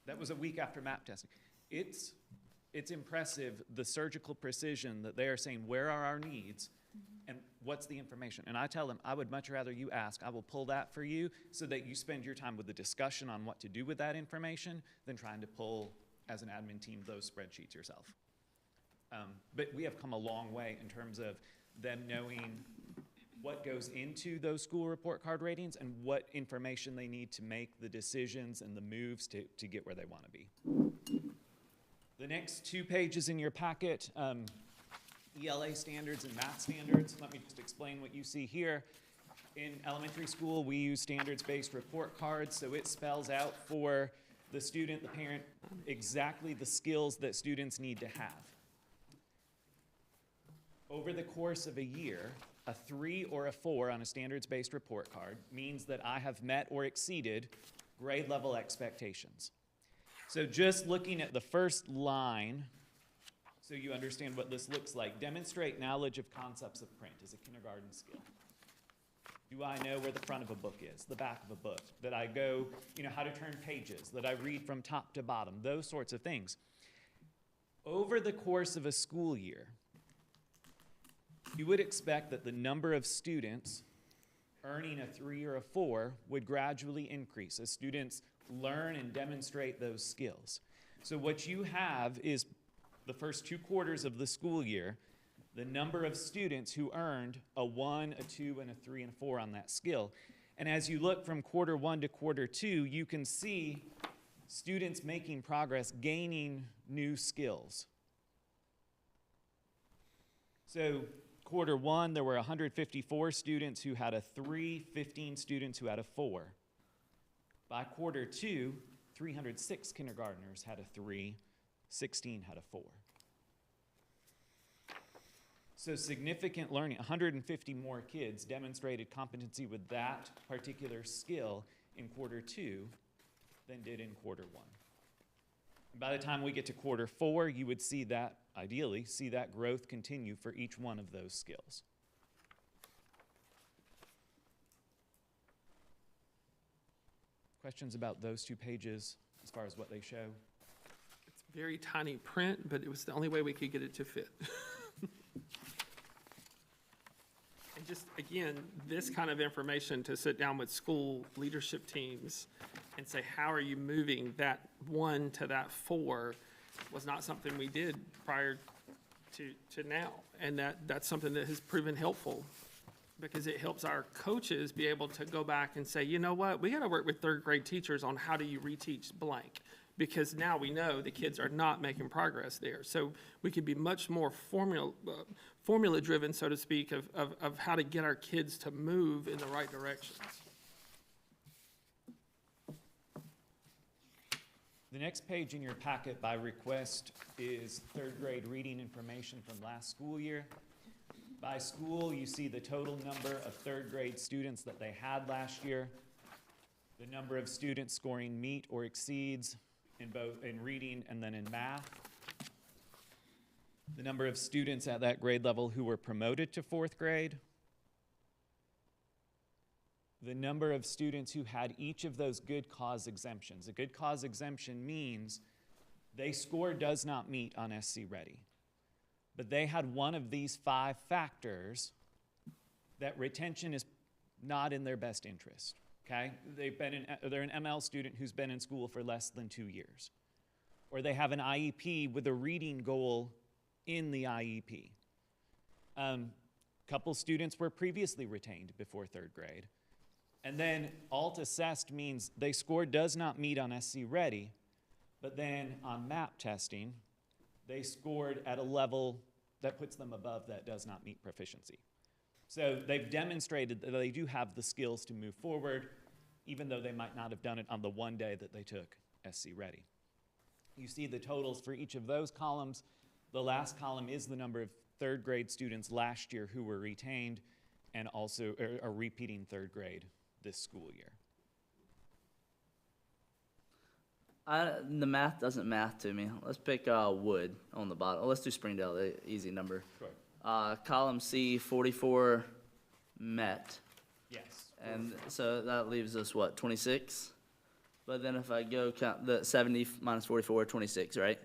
That was a week after map testing. It's impressive, the surgical precision that they are saying, where are our needs, and what's the information? And I tell them, I would much rather you ask. I will pull that for you so that you spend your time with the discussion on what to do with that information than trying to pull, as an admin team, those spreadsheets yourself. But we have come a long way in terms of them knowing what goes into those school report card ratings and what information they need to make the decisions and the moves to get where they want to be. The next 2 pages in your packet, ELA standards and math standards. Let me just explain what you see here. In elementary school, we use standards-based report cards, so it spells out for the student, the parent, exactly the skills that students need to have. Over the course of a year, a 3 or a 4 on a standards-based report card means that I have met or exceeded grade level expectations. So just looking at the first line, so you understand what this looks like, demonstrate knowledge of concepts of print is a kindergarten skill. Do I know where the front of a book is, the back of a book? That I go, how to turn pages, that I read from top to bottom, those sorts of things. Over the course of a school year, you would expect that the number of students earning a 3 or a 4 would gradually increase as students learn and demonstrate those skills. So what you have is the first 2 quarters of the school year, the number of students who earned a 1, a 2, and a 3 and a 4 on that skill. And as you look from quarter 1 to quarter 2, you can see students making progress, gaining new skills. So quarter 1, there were 154 students who had a 3, 15 students who had a 4. By quarter 2, 306 kindergartners had a 3, 16 had a 4. So significant learning, 150 more kids demonstrated competency with that particular skill in quarter 2 than did in quarter 1. By the time we get to quarter 4, you would see that, ideally, see that growth continue for each one of those skills. Questions about those 2 pages as far as what they show? It's very tiny print, but it was the only way we could get it to fit. And just, again, this kind of information to sit down with school leadership teams and say, how are you moving that 1 to that 4 was not something we did prior to now. And that's something that has proven helpful because it helps our coaches be able to go back and say, you know what, we got to work with 3rd grade teachers on how do you reteach blank, because now we know the kids are not making progress there. So we could be much more formula-driven, so to speak, of how to get our kids to move in the right directions. The next page in your packet by request is 3rd grade reading information from last school year. By school, you see the total number of 3rd grade students that they had last year, the number of students scoring meet or exceeds in both in reading and then in math, the number of students at that grade level who were promoted to 4th grade, the number of students who had each of those good cause exemptions. A good cause exemption means they score does not meet on SC Ready, but they had one of these 5 factors that retention is not in their best interest, okay? They're an ML student who's been in school for less than 2 years, or they have an IEP with a reading goal in the IEP. couple students were previously retained before third grade. And then alt assessed means they score does not meet on SC Ready, but then on MAP testing, they scored at a level that puts them above that does not meet proficiency. So they've demonstrated that they do have the skills to move forward, even though they might not have done it on the one day that they took SC Ready. You see the totals for each of those columns. The last column is the number of third grade students last year who were retained and also are repeating third grade this school year. The math doesn't math to me. Let's pick Wood on the bottom. Let's do Springdale, the easy number. Sure. Column C, 44 met. Yes. And so that leaves us, what, 26? But then if I go count the 70 minus 44, 26, right?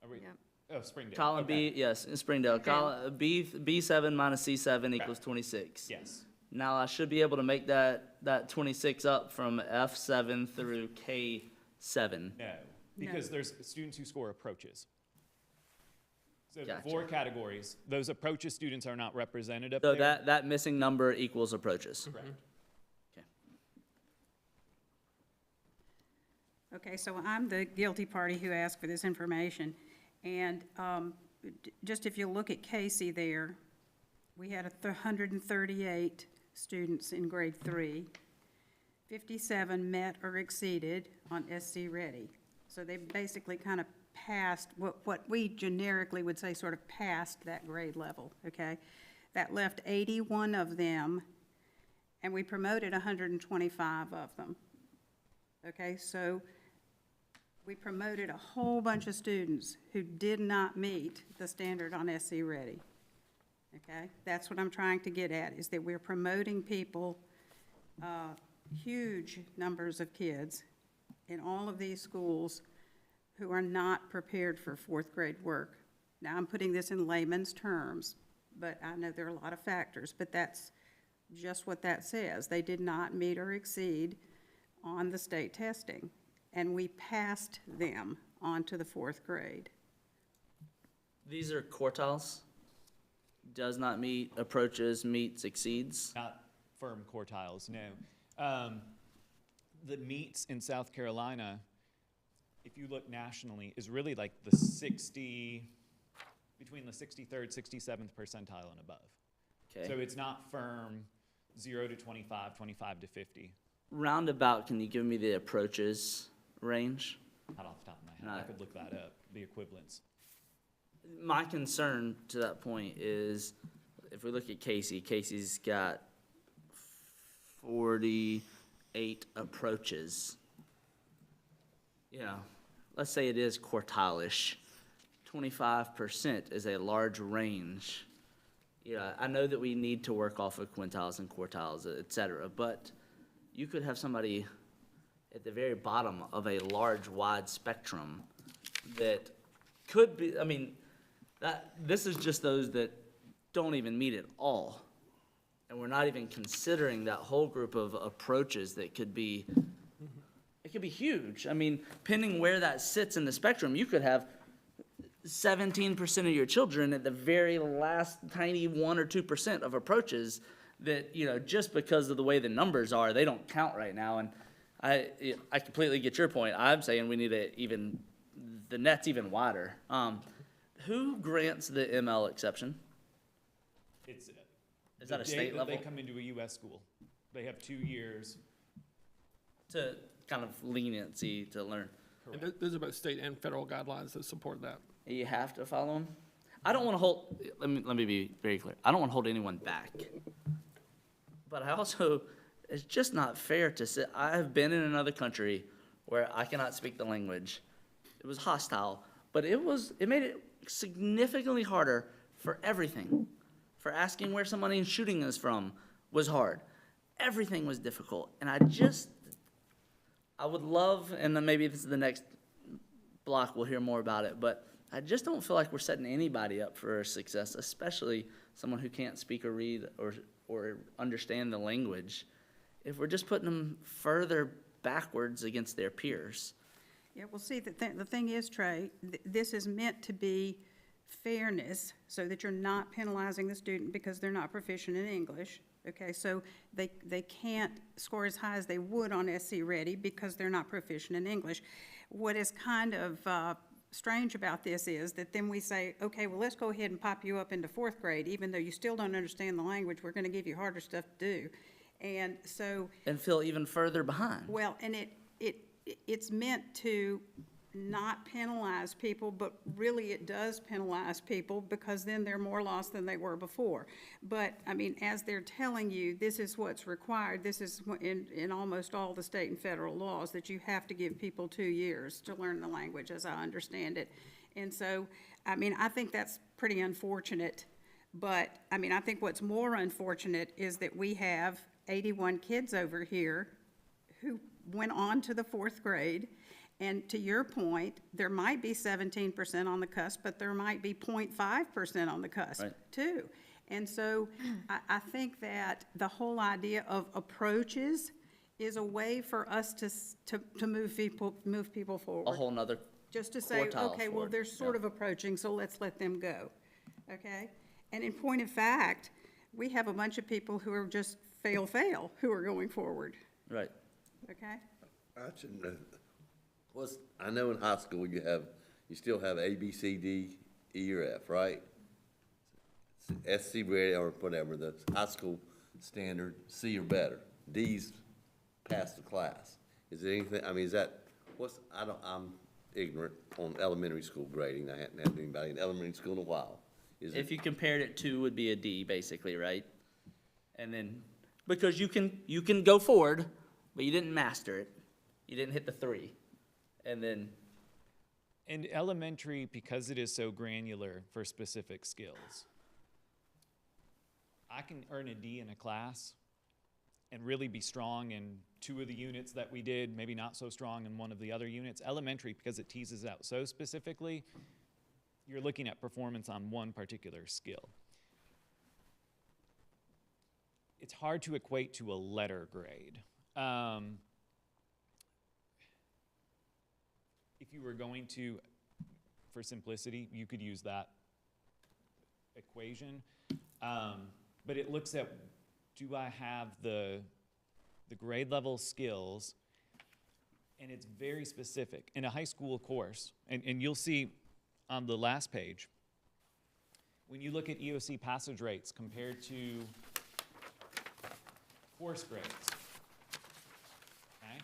Are we, Yep. oh, Springdale. Column Okay. B, yes, in Springdale. Column B7 minus C7 equals 26. Yes. Now I should be able to make that 26 up from F7 through K7. No, because there's students who score approaches. So the Gotcha. 4 categories, those approaches students are not represented up So there. that missing number equals approaches. Correct. Okay. Okay, so I'm the guilty party who asked for this information. And just if you look at Casey there, we had 138 students in grade 3. 57 met or exceeded on SC Ready. So they basically kind of passed, what we generically would say sort of passed that grade level, okay? That left 81 of them, and we promoted 125 of them. Okay, so we promoted a whole bunch of students who did not meet the standard on SC Ready. Okay, that's what I'm trying to get at, is that we're promoting people, huge numbers of kids in all of these schools who are not prepared for fourth grade work. Now, I'm putting this in layman's terms, but I know there are a lot of factors, but that's just what that says. They did not meet or exceed on the state testing, and we passed them on to the fourth grade. These are quartiles? Does not meet, approaches, meets, exceeds? Not firm quartiles, no. The meets in South Carolina, if you look nationally, is really like the between the 63rd, 67th percentile and above. Okay. So it's not firm 0 to 25, 25 to 50. Roundabout, can you give me the approaches range? Not off the top of my head. I could look that up, the equivalents. My concern to that point is, if we look at Casey, Casey's got 48 approaches. You know, let's say it is quartile-ish. 25% is a large range. Yeah, I know that we need to work off of quintiles and quartiles, et cetera, but you could have somebody at the very bottom of a large, wide spectrum that could be, I mean, this is just those that don't even meet at all. And we're not even considering that whole group of approaches that could be, it could be huge. I mean, depending where that sits in the spectrum, you could have 17% of your children at the very last tiny 1 or 2% of approaches that, you know, just because of the way the numbers are, they don't count right now. And I completely get your point. I'm saying we need the net's even wider. Who grants the ML exception? It's Is that a the state day that level? they come into a U.S. school. They have 2 years. To kind of leniency to learn. And those are both state and federal guidelines that support that. You have to follow them. I don't want to hold, let me be very clear. I don't want to hold anyone back. But I also, it's just not fair to say, I have been in another country where I cannot speak the language. It was hostile, but it made it significantly harder for everything. For asking where somebody is shooting us from was hard. Everything was difficult. And I would love, and then maybe this is the next block, we'll hear more about it, but I just don't feel like we're setting anybody up for success, especially someone who can't speak or read or understand the language, if we're just putting them further backwards against their peers. Yeah, well, see, the thing is, Trey, this is meant to be fairness, so that you're not penalizing the student because they're not proficient in English. Okay, so they can't score as high as they would on SC Ready because they're not proficient in English. What is kind of strange about this is that then we say, okay, well, let's go ahead and pop you up into 4th grade, even though you still don't understand the language, we're gonna give you harder stuff to do. And so, And feel even further behind. well, and it's meant to not penalize people, but really it does penalize people because then they're more lost than they were before. But, I mean, as they're telling you, this is what's required, this is in almost all the state and federal laws, that you have to give people 2 years to learn the language, as I understand it. And so, I mean, I think that's pretty unfortunate. But, I mean, I think what's more unfortunate is that we have 81 kids over here who went on to the 4th grade. And to your point, there might be 17% on the cusp, but there might be 0.5% on the cusp, Right. too. And so I think that the whole idea of approaches is a way for us to move people forward. A whole nother Just to say, quartile okay, well, forward. they're sort Yeah. of approaching, so let's let them go, okay? And in point of fact, we have a bunch of people who are just fail, who are going forward, Right. okay? I know in high school you still have A, B, C, D, E, or F, right? SC ready or whatever, the high school standard, C or better. D's pass the class. Is there anything, I mean, is that, I'm ignorant on elementary school grading. I hadn't had anybody in elementary school in a while. If you compared it to, would be a D, basically, right? And then, because you can go forward, but you didn't master it. You didn't hit the 3. And then, And elementary, because it is so granular for specific skills, I can earn a D in a class and really be strong in 2 of the units that we did, maybe not so strong in 1 of the other units. Elementary, because it teases out so specifically, you're looking at performance on 1 particular skill. It's hard to equate to a letter grade. If you were going to, for simplicity, you could use that equation. But it looks at, do I have the grade level skills? And it's very specific. In a high school course, and you'll see on the last page, when you look at EOC passage rates compared to course grades, okay?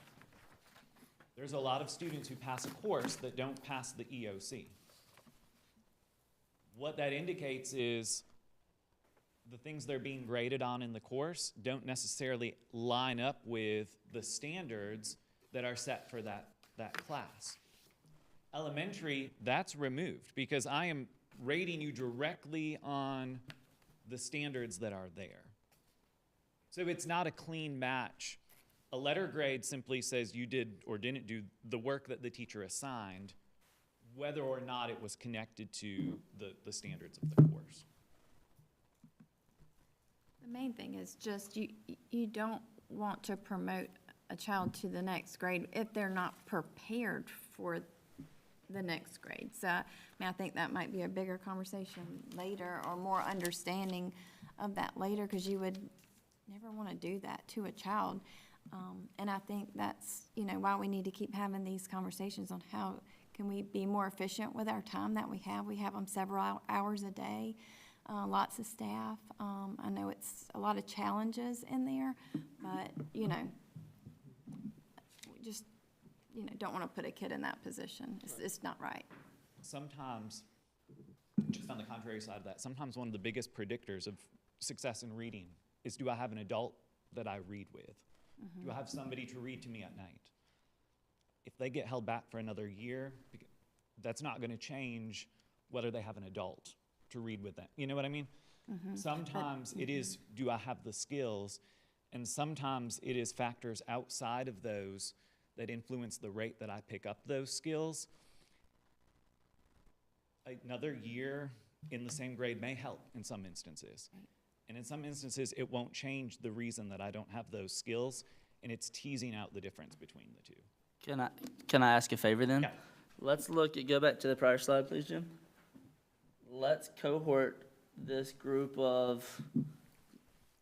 There's a lot of students who pass a course that don't pass the EOC. What that indicates is the things they're being graded on in the course don't necessarily line up with the standards that are set for that class. Elementary, that's removed because I am rating you directly on the standards that are there. So it's not a clean match. A letter grade simply says you did or didn't do the work that the teacher assigned, whether or not it was connected to the standards of the course. The main thing is just you don't want to promote a child to the next grade if they're not prepared for the next grade. So, I mean, I think that might be a bigger conversation later or more understanding of that later, because you would never want to do that to a child. And I think that's, why we need to keep having these conversations on how can we be more efficient with our time that we have. We have them several hours a day, lots of staff. I know it's a lot of challenges in there, but, we just, don't want to put a kid in that position. It's not right. Sometimes, Just on the contrary side of that, sometimes one of the biggest predictors of success in reading is, do I have an adult that I read with? Do I have somebody to read to me at night? If they get held back for another year, that's not going to change whether they have an adult to read with them. You know what I mean? Sometimes it is, do I have the skills? And sometimes it is factors outside of those that influence the rate that I pick up those skills. Another year in the same grade may help in some instances. And in some instances, it won't change the reason that I don't have those skills, and it's teasing out the difference between the two. can I ask a favor then? Yeah. Let's go back to the prior slide, please, Jim. let's cohort this group of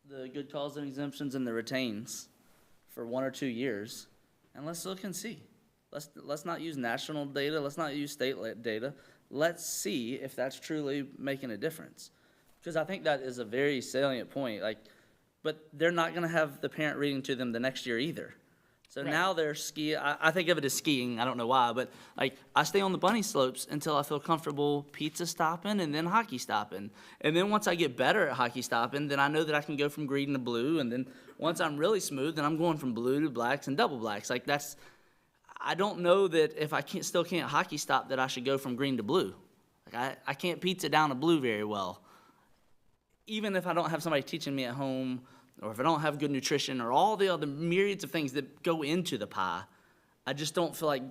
the good calls and exemptions and the retains for 1 or 2 years, and let's look and see. Let's not use national data, let's not use state data. Let's see if that's truly making a difference. Because I think that is a very salient point, like, but they're not gonna have the parent reading to them the next year either. So now they're skiing, I think of it as skiing, I don't know why, but like, I stay on the bunny slopes until I feel comfortable pizza stopping and then hockey stopping. And then once I get better at hockey stopping, then I know that I can go from green to blue, and then once I'm really smooth, then I'm going from blue to blacks and double blacks. Like, that's, I don't know that if I still can't hockey stop that I should go from green to blue. Like, I can't pizza down to blue very well. Even if I don't have somebody teaching me at home, or if I don't have good nutrition, or all the other myriads of things that go into the pie, I just don't feel like,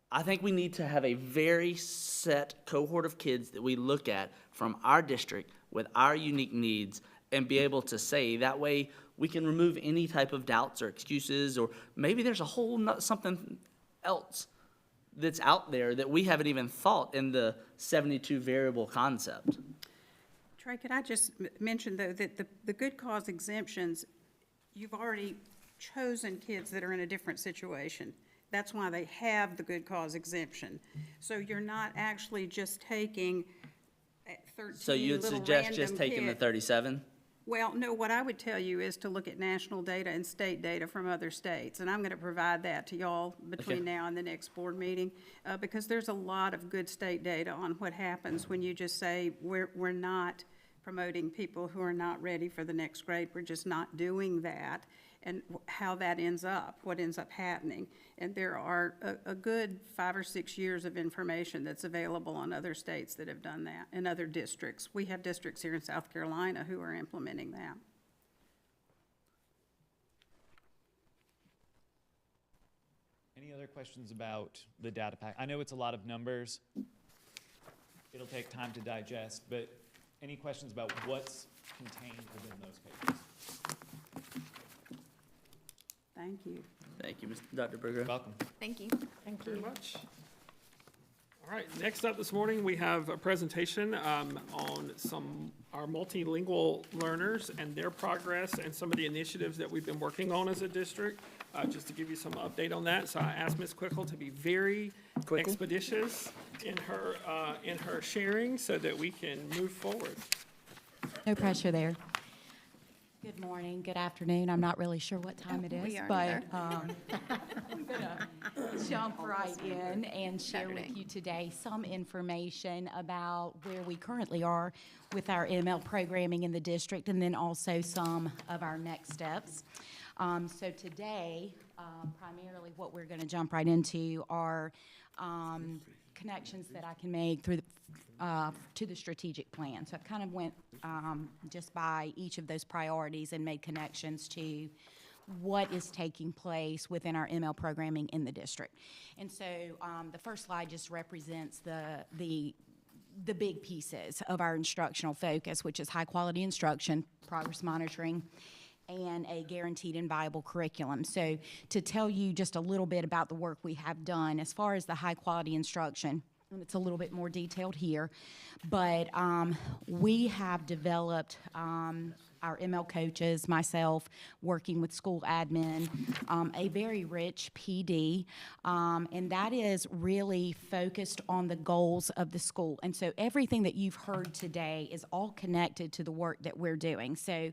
I think we need to have a very set cohort of kids that we look at from our district with our unique needs and be able to say, that way we can remove any type of doubts or excuses, or maybe there's a whole something else that's out there that we haven't even thought in the 72 variable concept. Trey, could I just mention, though, that the good cause exemptions, you've already chosen kids that are in a different situation. That's why they have the good cause exemption. So you're not actually just taking 13 So you'd little suggest just random taking the kids. 37? Well, no, what I would tell you is to look at national data and state data from other states, and I'm going to provide that to y'all between now and the next board meeting, because there's a lot of good state data on what happens when you just say, we're not promoting people who are not ready for the next grade, we're just not doing that, and how that ends up, what ends up happening. And there are a good 5 or 6 years of information that's available on other states that have done that, and other districts. We have districts here in South Carolina who are implementing that. Any other questions about the data pack? I know it's a lot of numbers. It'll take time to digest, but any questions about what's contained within those pages? Thank you. Thank you, Dr. Berger. You're welcome. Thank you. Thank Very much. All right, next up this morning, we have a presentation on our multilingual learners and their progress and some of the initiatives that we've been working on as a district. Just to give you some update on that, so I asked Ms. Quickle to be very expeditious in her sharing so that we can move forward. No pressure there. Good morning, good afternoon. I'm not really sure what time it is, but I'm gonna jump right in and share with you today some information about where we currently are with our ML programming in the district, and then also some of our next steps. So today, primarily what we're gonna jump right into are connections that I can make through to the strategic plan. So I kind of went just by each of those priorities and made connections to what is taking place within our ML programming in the district. And so the first slide just represents the big pieces of our instructional focus, which is high quality instruction, progress monitoring, and a guaranteed and viable curriculum. So to tell you just a little bit about the work we have done as far as the high quality instruction, and it's a little bit more detailed here, but we have developed our ML coaches, myself, working with school admin, a very rich PD, and that is really focused on the goals of the school. And so everything that you've heard today is all connected to the work that we're doing. So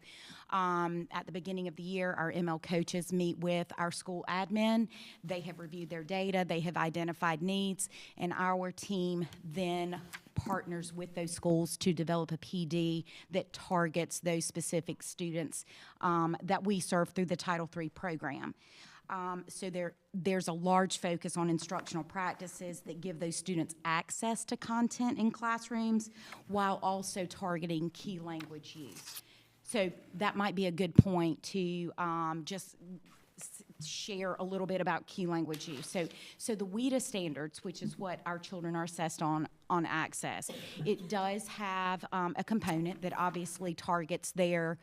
at the beginning of the year, our ML coaches meet with our school admin. They have reviewed their data, they have identified needs, and our team then partners with those schools to develop a PD that targets those specific students that we serve through the Title III program. So there's a large focus on instructional practices that give those students access to content in classrooms while also targeting key language use. So that might be a good point to just share a little bit about key language use. So the WIDA standards, which is what our children are assessed on access, it does have a component that obviously targets their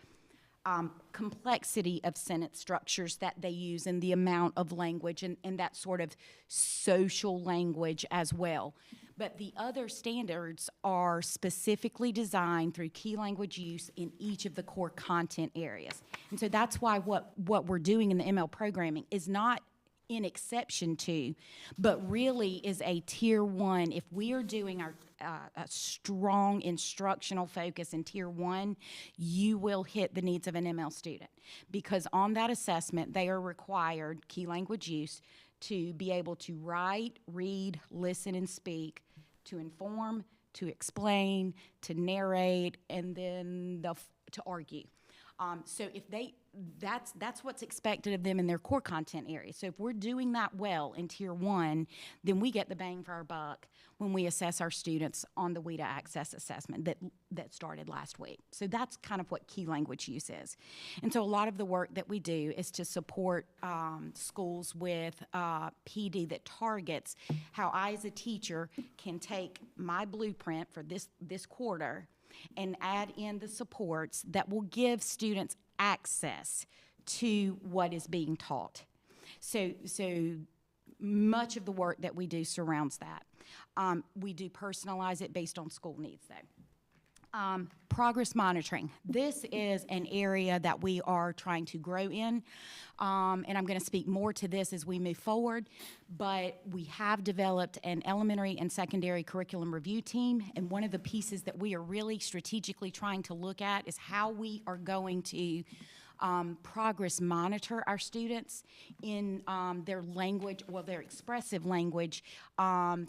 complexity of sentence structures that they use and the amount of language and that sort of social language as well. But the other standards are specifically designed through key language use in each of the core content areas. And so that's why what we're doing in the ML programming is not in exception to, but really is a tier one. If we are doing our a strong instructional focus in tier one, you will hit the needs of an ML student. Because on that assessment, they are required key language use to be able to write, read, listen, and speak, to inform, to explain, to narrate, and then to argue. So if that's what's expected of them in their core content area. So if we're doing that well in tier one, then we get the bang for our buck when we assess our students on the WIDA Access assessment that started last week. So that's kind of what key language use is. And so a lot of the work that we do is to support schools with PD that targets how I as a teacher can take my blueprint for this quarter and add in the supports that will give students access to what is being taught. So much of the work that we do surrounds that. We do personalize it based on school needs, though. Progress monitoring. This is an area that we are trying to grow in, and I'm going to speak more to this as we move forward, but we have developed an elementary and secondary curriculum review team, and one of the pieces that we are really strategically trying to look at is how we are going to progress monitor our students in their language, well, their expressive language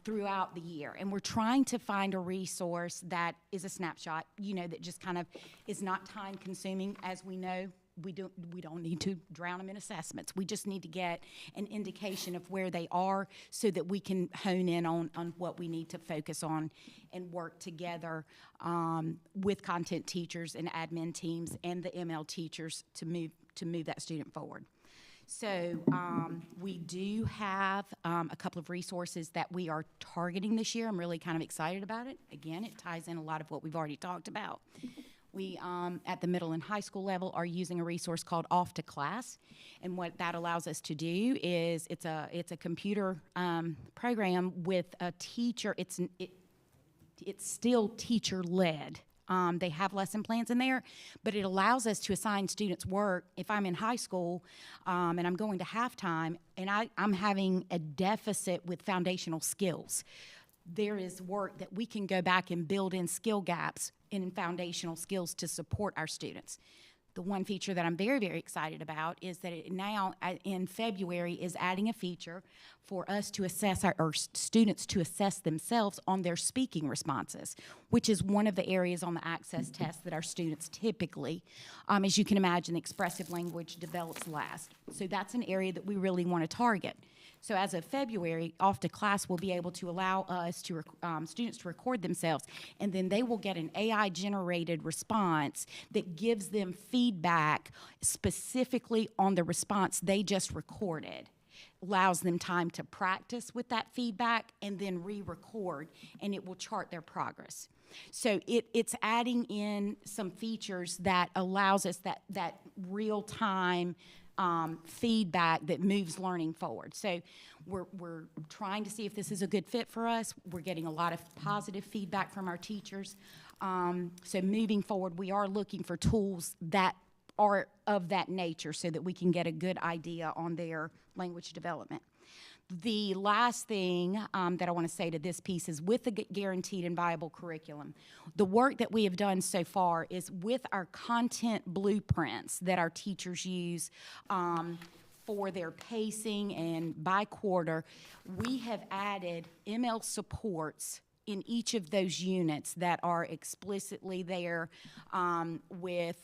throughout the year. And we're trying to find a resource that is a snapshot, that just kind of is not time consuming. As we know, we don't need to drown them in assessments. We just need to get an indication of where they are so that we can hone in on what we need to focus on and work together with content teachers and admin teams and the ML teachers to move that student forward. So we do have a couple of resources that we are targeting this year. I'm really kind of excited about it. Again, it ties in a lot of what we've already talked about. We, at the middle and high school level, are using a resource called Off to Class, and what that allows us to do is it's a computer program with a teacher. It's still teacher-led. They have lesson plans in there, but it allows us to assign students work. If I'm in high school and I'm going to halftime and I'm having a deficit with foundational skills, there is work that we can go back and build in skill gaps in foundational skills to support our students. The one feature that I'm very, very excited about is that it now, in February, is adding a feature for us to assess our students to assess themselves on their speaking responses, which is one of the areas on the access test that our students typically, as you can imagine, expressive language develops last. So that's an area that we really want to target. So as of February, Off to Class will be able to allow us to students to record themselves, and then they will get an AI-generated response that gives them feedback specifically on the response they just recorded. Allows them time to practice with that feedback and then re-record, and it will chart their progress. So it's adding in some features that allows us that real-time feedback that moves learning forward. So we're trying to see if this is a good fit for us. We're getting a lot of positive feedback from our teachers. So moving forward, we are looking for tools that are of that nature so that we can get a good idea on their language development. The last thing that I want to say to this piece is with the guaranteed and viable curriculum, the work that we have done so far is with our content blueprints that our teachers use for their pacing and by quarter, we have added ML supports in each of those units that are explicitly there with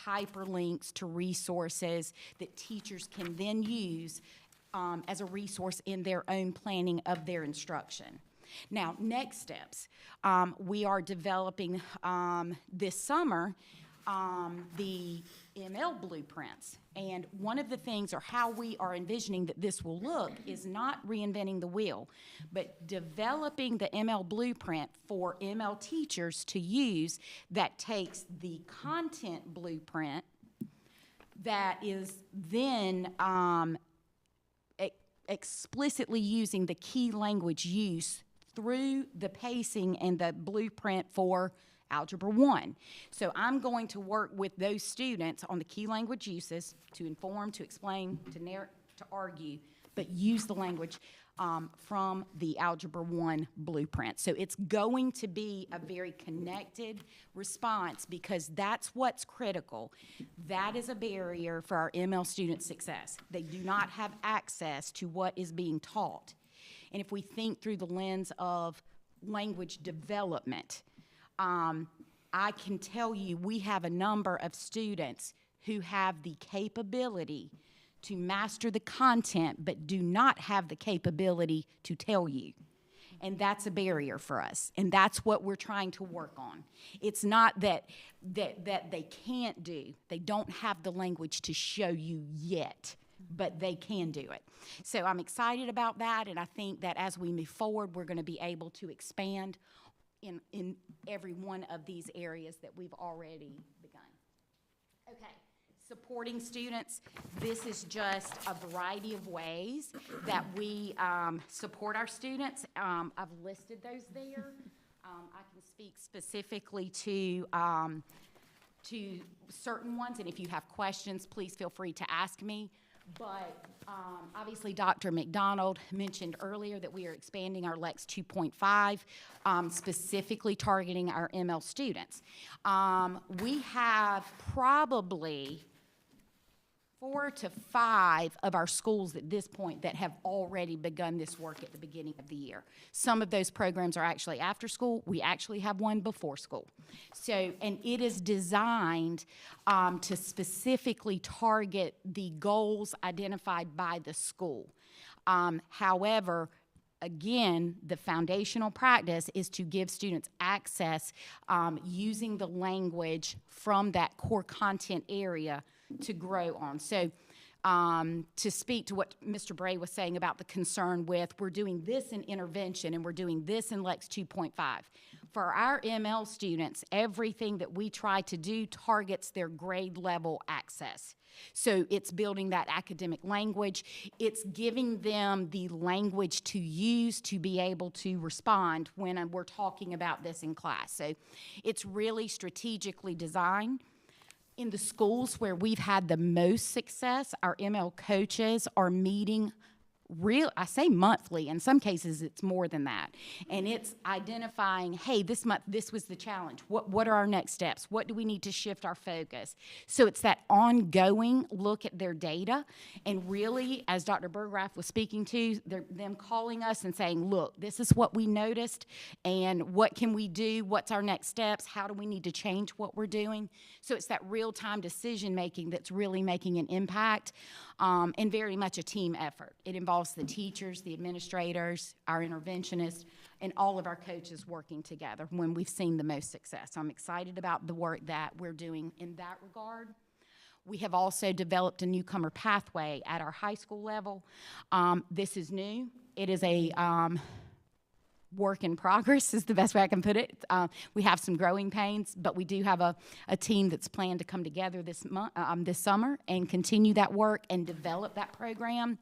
hyperlinks to resources that teachers can then use as a resource in their own planning of their instruction. Now, next steps. We are developing this summer the ML blueprints. And one of the things, or how we are envisioning that this will look, is not reinventing the wheel, but developing the ML blueprint for ML teachers to use that takes the content blueprint that is then explicitly using the key language use through the pacing and the blueprint for Algebra 1. So I'm going to work with those students on the key language uses to inform, to explain, to narrate, to argue, but use the language from the Algebra 1 blueprint. So it's going to be a very connected response because that's what's critical. That is a barrier for our ML student success. They do not have access to what is being taught. And if we think through the lens of language development, I can tell you we have a number of students who have the capability to master the content but do not have the capability to tell you. And that's a barrier for us. And that's what we're trying to work on. It's not that they can't do. They don't have the language to show you yet, but they can do it. So I'm excited about that, and I think that as we move forward, we're going to be able to expand in every one of these areas that we've already begun. Okay, supporting students. This is just a variety of ways that we support our students. I've listed those there. I can speak specifically to certain ones, and if you have questions, please feel free to ask me. But obviously, Dr. McDonald mentioned earlier that we are expanding our Lex 2.5, specifically targeting our ML students. We have probably 4 to 5 of our schools at this point that have already begun this work at the beginning of the year. Some of those programs are actually after school. We actually have one before school. So, and it is designed to specifically target the goals identified by the school. However, again, the foundational practice is to give students access using the language from that core content area to grow on. So to speak to what Mr. Bray was saying about the concern with, we're doing this in intervention and we're doing this in Lex 2.5. For our ML students, everything that we try to do targets their grade level access. So it's building that academic language. It's giving them the language to use to be able to respond when we're talking about this in class. So it's really strategically designed. In the schools where we've had the most success, our ML coaches are meeting I say monthly, in some cases it's more than that. And it's identifying, hey, this month, this was the challenge. What are our next steps? What do we need to shift our focus? So it's that ongoing look at their data. And really, as Dr. Berggraf was speaking to, them calling us and saying, look, this is what we noticed, and what can we do? What's our next steps? How do we need to change what we're doing? So it's that real-time decision-making that's really making an impact, and very much a team effort. It involves the teachers, the administrators, our interventionists, and all of our coaches working together when we've seen the most success. I'm excited about the work that we're doing in that regard. We have also developed a newcomer pathway at our high school level. This is new. It is a work in progress is the best way I can put it. We have some growing pains, but we do have a team that's planned to come together this summer and continue that work and develop that program.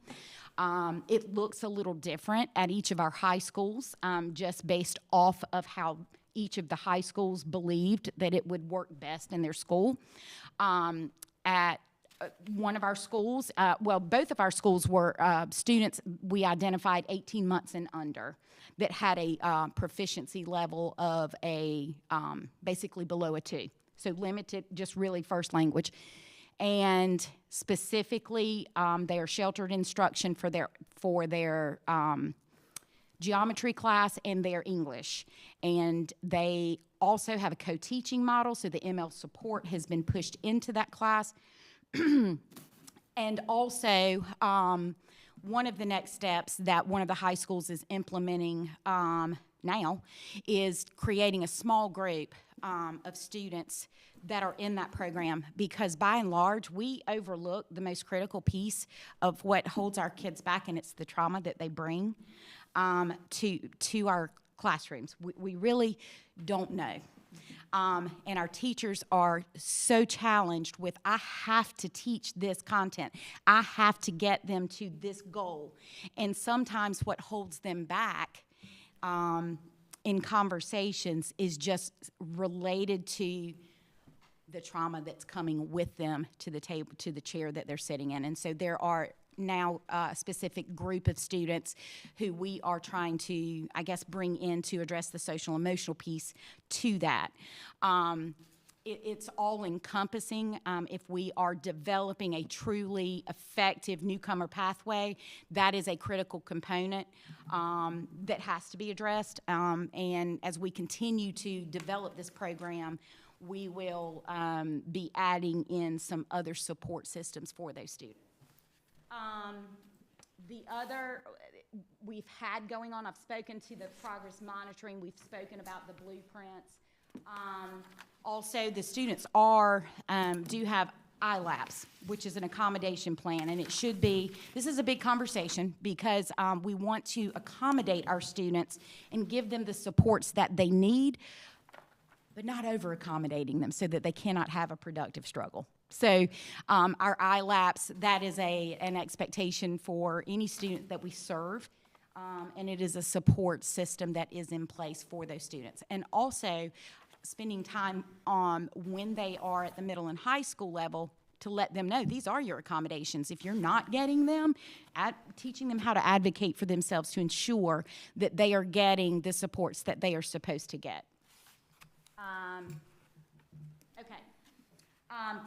It looks a little different at each of our high schools, just based off of how each of the high schools believed that it would work best in their school. At one of our schools, both of our schools were students we identified 18 months and under that had a proficiency level of basically below a 2. So limited, just really first language. And specifically, they are sheltered instruction for their geometry class and their English. And they also have a co-teaching model, so the ML support has been pushed into that class. And also, one of the next steps that one of the high schools is implementing now is creating a small group of students that are in that program, because by and large, we overlook the most critical piece of what holds our kids back, and it's the trauma that they bring to our classrooms. We really don't know. And our teachers are so challenged with, I have to teach this content. I have to get them to this goal. And sometimes what holds them back in conversations is just related to the trauma that's coming with them to the table, to the chair that they're sitting in. And so there are now a specific group of students who we are trying to, I guess, bring in to address the social emotional piece to that. It's all encompassing. If we are developing a truly effective newcomer pathway, that is a critical component that has to be addressed. And as we continue to develop this program, we will be adding in some other support systems for those students. The other we've had going on, I've spoken to the progress monitoring, we've spoken about the blueprints. Also, the students do have ILAPs, which is an accommodation plan, and it should be, this is a big conversation because we want to accommodate our students and give them the supports that they need, but not over-accommodating them so that they cannot have a productive struggle. So our ILAPs, that is an expectation for any student that we serve, and it is a support system that is in place for those students. And also, spending time on when they are at the middle and high school level to let them know these are your accommodations. If you're not getting them, teaching them how to advocate for themselves to ensure that they are getting the supports that they are supposed to get.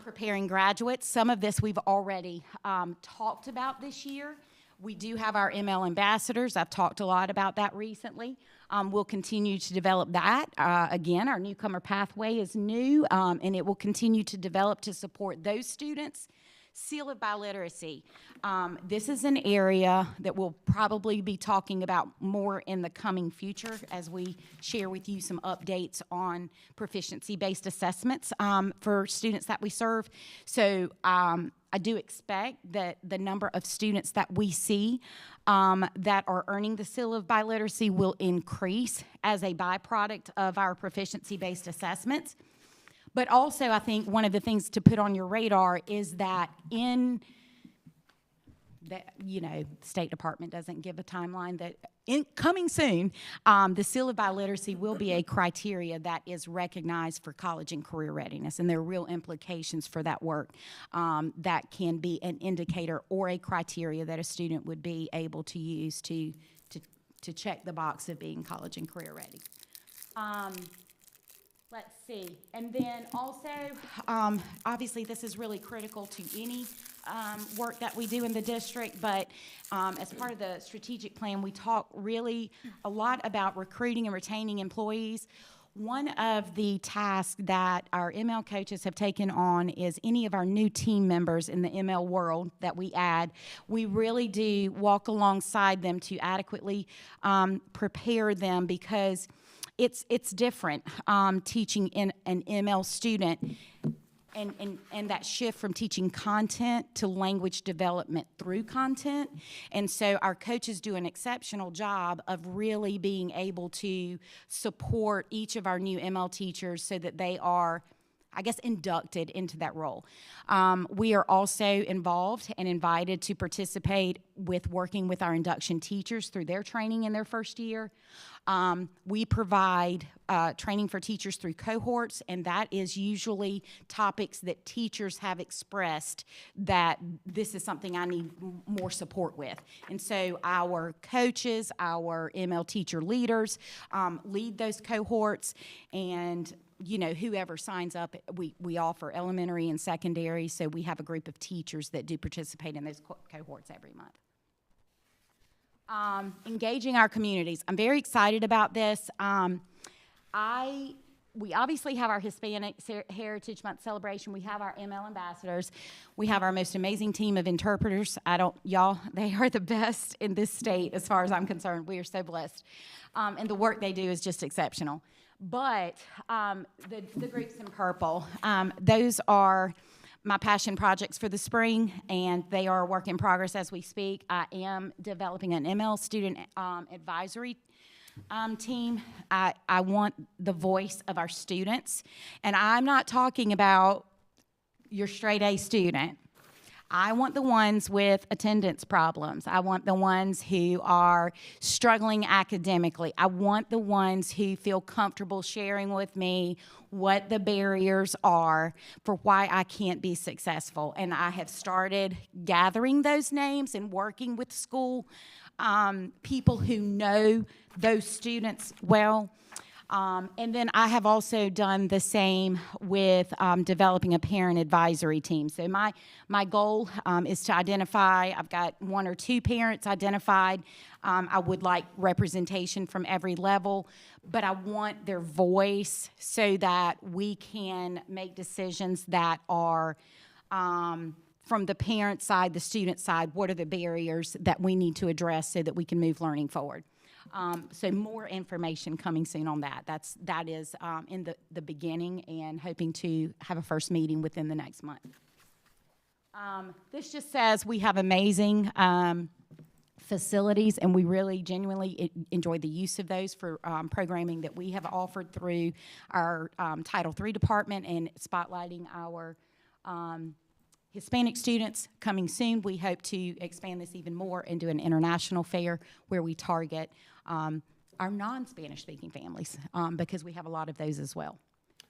Preparing graduates. Some of this we've already talked about this year. We do have our ML ambassadors. I've talked a lot about that recently. We'll continue to develop that. Again, our newcomer pathway is new, and it will continue to develop to support those students. Seal of Biliteracy. This is an area that we'll probably be talking about more in the coming future as we share with you some updates on proficiency-based assessments for students that we serve. So I do expect that the number of students that we see that are earning the Seal of Biliteracy will increase as a byproduct of our proficiency-based assessments. But also, I think one of the things to put on your radar is that the State Department doesn't give a timeline, that coming soon, the Seal of Biliteracy will be a criteria that is recognized for college and career readiness, and there are real implications for that work that can be an indicator or a criteria that a student would be able to use to check the box of being college and career ready. Let's see, and then also, obviously this is really critical to any work that we do in the district, but as part of the strategic plan, we talk really a lot about recruiting and retaining employees. One of the tasks that our ML coaches have taken on is any of our new team members in the ML world that we add, we really do walk alongside them to adequately prepare them, because it's different teaching in an ML student and that shift from teaching content to language development through content. And so our coaches do an exceptional job of really being able to support each of our new ML teachers so that they are, I guess, inducted into that role. We are also involved and invited to participate with working with our induction teachers through their training in their first year. We provide training for teachers through cohorts, and that is usually topics that teachers have expressed that this is something I need more support with. And so our coaches, our ML teacher leaders lead those cohorts, and whoever signs up, we offer elementary and secondary, so we have a group of teachers that do participate in those cohorts every month. Engaging our communities. I'm very excited about this. We obviously have our Hispanic Heritage Month celebration. We have our ML ambassadors. We have our most amazing team of interpreters. They are the best in this state as far as I'm concerned. We are so blessed. And the work they do is just exceptional. But the groups in purple, those are my passion projects for the spring, and they are a work in progress as we speak. I am developing an ML student advisory team. I want the voice of our students, and I'm not talking about your straight A student. I want the ones with attendance problems. I want the ones who are struggling academically. I want the ones who feel comfortable sharing with me what the barriers are for why I can't be successful. And I have started gathering those names and working with school people who know those students well. And then I have also done the same with developing a parent advisory team. So my goal is to identify, I've got 1 or 2 parents identified. I would like representation from every level, but I want their voice so that we can make decisions that are from the parent side, the student side, what are the barriers that we need to address so that we can move learning forward. So more information coming soon on that. That is in the beginning, and hoping to have a first meeting within the next month. This just says we have amazing facilities, and we really genuinely enjoy the use of those for programming that we have offered through our Title III department and spotlighting our Hispanic students. Coming soon, we hope to expand this even more and do an international fair where we target our non-Spanish speaking families because we have a lot of those as well.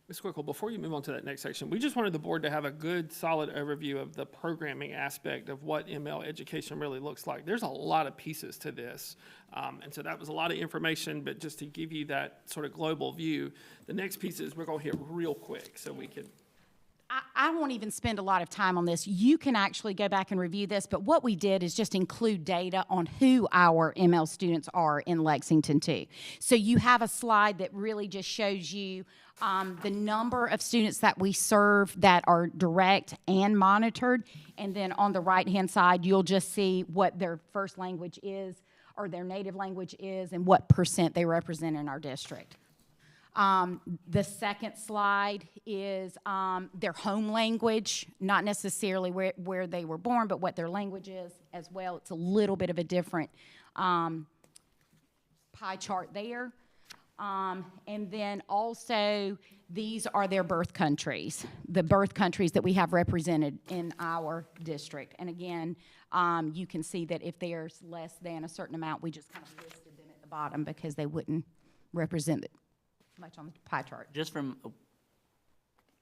Ms. Quickle, before you move on to that next section, we just wanted the board to have a good, solid overview of the programming aspect of what ML education really looks like. There's a lot of pieces to this, and so that was a lot of information, but just to give you that sort of global view, the next piece is we're going to hit real quick so we can. I won't even spend a lot of time on this. You can actually go back and review this, but what we did is just include data on who our ML students are in Lexington too. So you have a slide that really just shows you the number of students that we serve that are direct and monitored, and then on the right-hand side, you'll just see what their first language is or their native language is and what % they represent in our district. The second slide is their home language, not necessarily where they were born, but what their language is as well. It's a little bit of a different pie chart there. And then also, these are their birth countries, the birth countries that we have represented in our district. And again, you can see that if there's less than a certain amount, we just kind of listed them at the bottom because they wouldn't represent it much on the pie chart. Just from,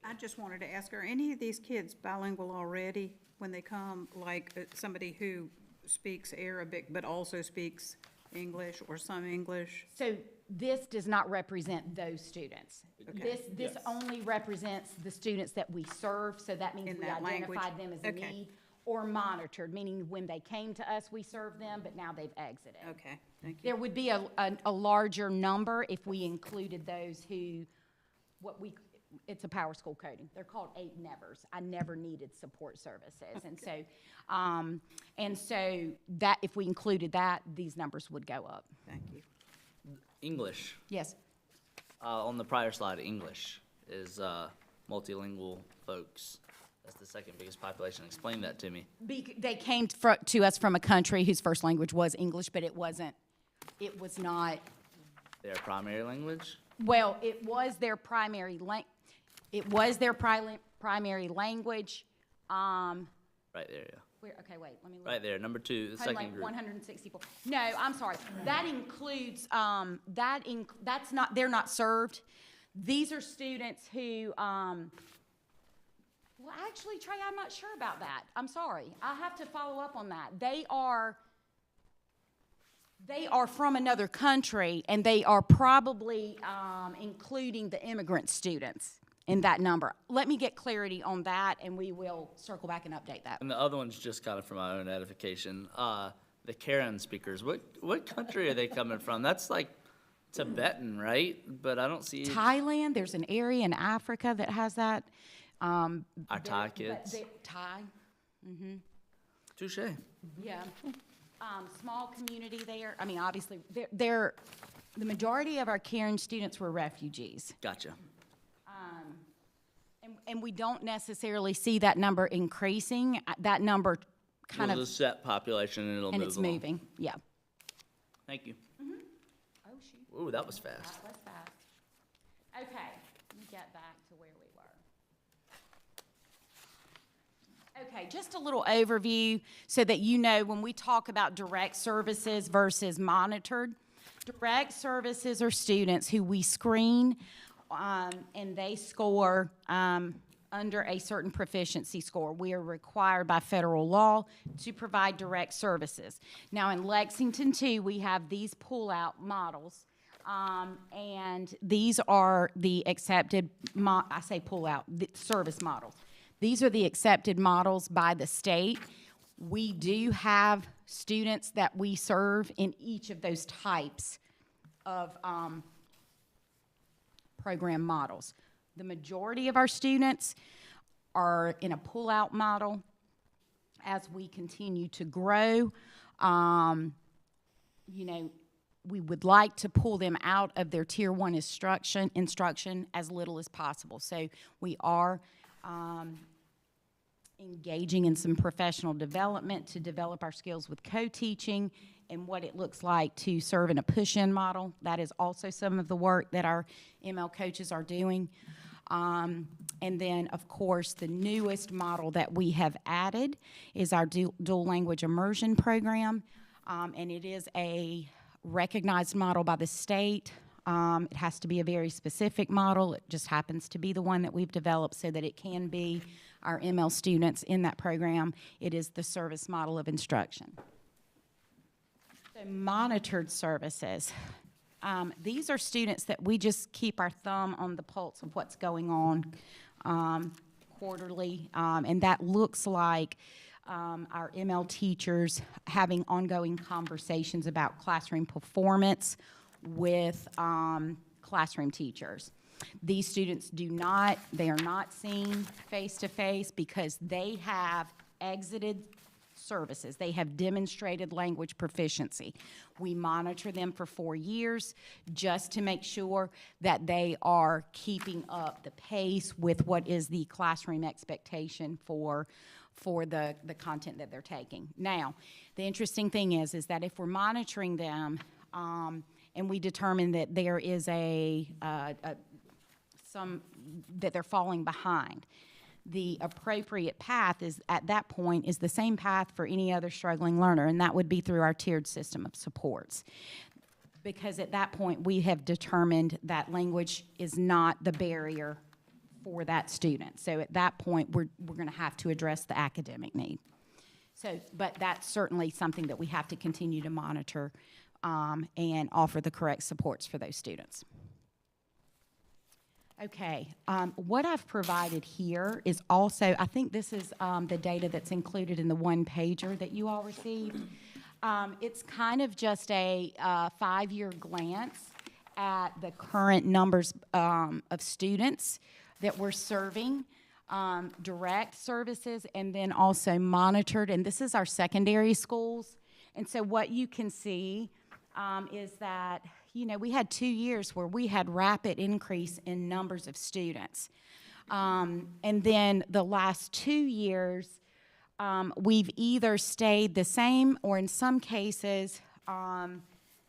I just wanted to ask, are any of these kids bilingual already when they come? Like somebody who speaks Arabic but also speaks English or some English? So this does not represent those students. Okay. This only represents the students that we serve, so that means In we that language. identified them as a Okay. need or monitored, meaning when they came to us, we served them, but now they've exited. Okay, thank you. There would be a larger number if we included those who, it's a power school coding. They're called 8 nevers. I never needed support services. Okay. And so that, if we included that, these numbers would go up. Thank you. English. Yes. On the prior slide, English is multilingual folks. That's the second biggest population. Explain that to me. They came to us from a country whose first language was English, but it was not, Their primary language? well, it was their primary primary language. Right there, yeah. Okay, wait, let me look. Right there, number 2, the second group. 164. No, I'm sorry. That includes, that's not, they're not served. These are students who, well, actually, Trey, I'm not sure about that. I'm sorry. I have to follow up on that. They are from another country, and they are probably including the immigrant students in that number. Let me get clarity on that, and we will circle back and update that. And the other one's just kind of for my own edification. The Karen speakers, what country are they coming from? That's like Tibetan, right? But I don't see Thailand, there's an area in Africa that has that. our Thai kids. Thai, Touche. yeah. Small community there. I mean, obviously, the majority of our Karen students were refugees. Gotcha. And we don't necessarily see that number increasing. That number kind There's of, a set population and it'll and move it's along. moving, yeah. Thank you. Oh, shoot. Ooh, that was fast. That was fast. Okay, let me get back to where we Okay, just a little overview so that you know when we talk about direct services versus monitored. Direct services are students who we screen and they score under a certain proficiency score. We are required by federal law to provide direct services. Now in LexingtonTwo, we have these pull-out models. And these are the accepted, I say pull-out, the service models. These are the accepted models by the state. We do have students that we serve in each of those types of program models. The majority of our students are in a pull-out model. As we continue to grow, you know, we would like to pull them out of their Tier 1 instruction as little as possible. So we are engaging in some professional development to develop our skills with co-teaching and what it looks like to serve in a push-in model. That is also some of the work that our ML coaches are doing. And then, of course, the newest model that we have added is our dual language immersion program. And it is a recognized model by the state. It has to be a very specific model. It just happens to be the one that we've developed so that it can be our ML students in that program. It is the service model of instruction. So monitored services. These are students that we just keep our thumb on the pulse of what's going on quarterly, and that looks like our ML teachers having ongoing conversations about classroom performance with classroom teachers. These students they are not seen face-to-face because they have exited services. They have demonstrated language proficiency. We monitor them for 4 years just to make sure that they are keeping up the pace with what is the classroom expectation for the content that they're taking. Now, the interesting thing is that if we're monitoring them and we determine that there is that they're falling behind, the appropriate path is, at that point, is the same path for any other struggling learner, and that would be through our tiered system of supports. Because at that point, we have determined that language is not the barrier for that student. So at that point, we're going to have to address the academic need. So, but that's certainly something that we have to continue to monitor and offer the correct supports for those students. Okay, what I've provided here is also, I think this is the data that's included in the one-pager that you all received. It's kind of just a 5-year glance at the current numbers of students that we're serving, direct services, and then also monitored, and this is our secondary schools. And so what you can see is that, you know, we had 2 years where we had rapid increase in numbers of students. And then the last 2 years, we've either stayed the same or in some cases,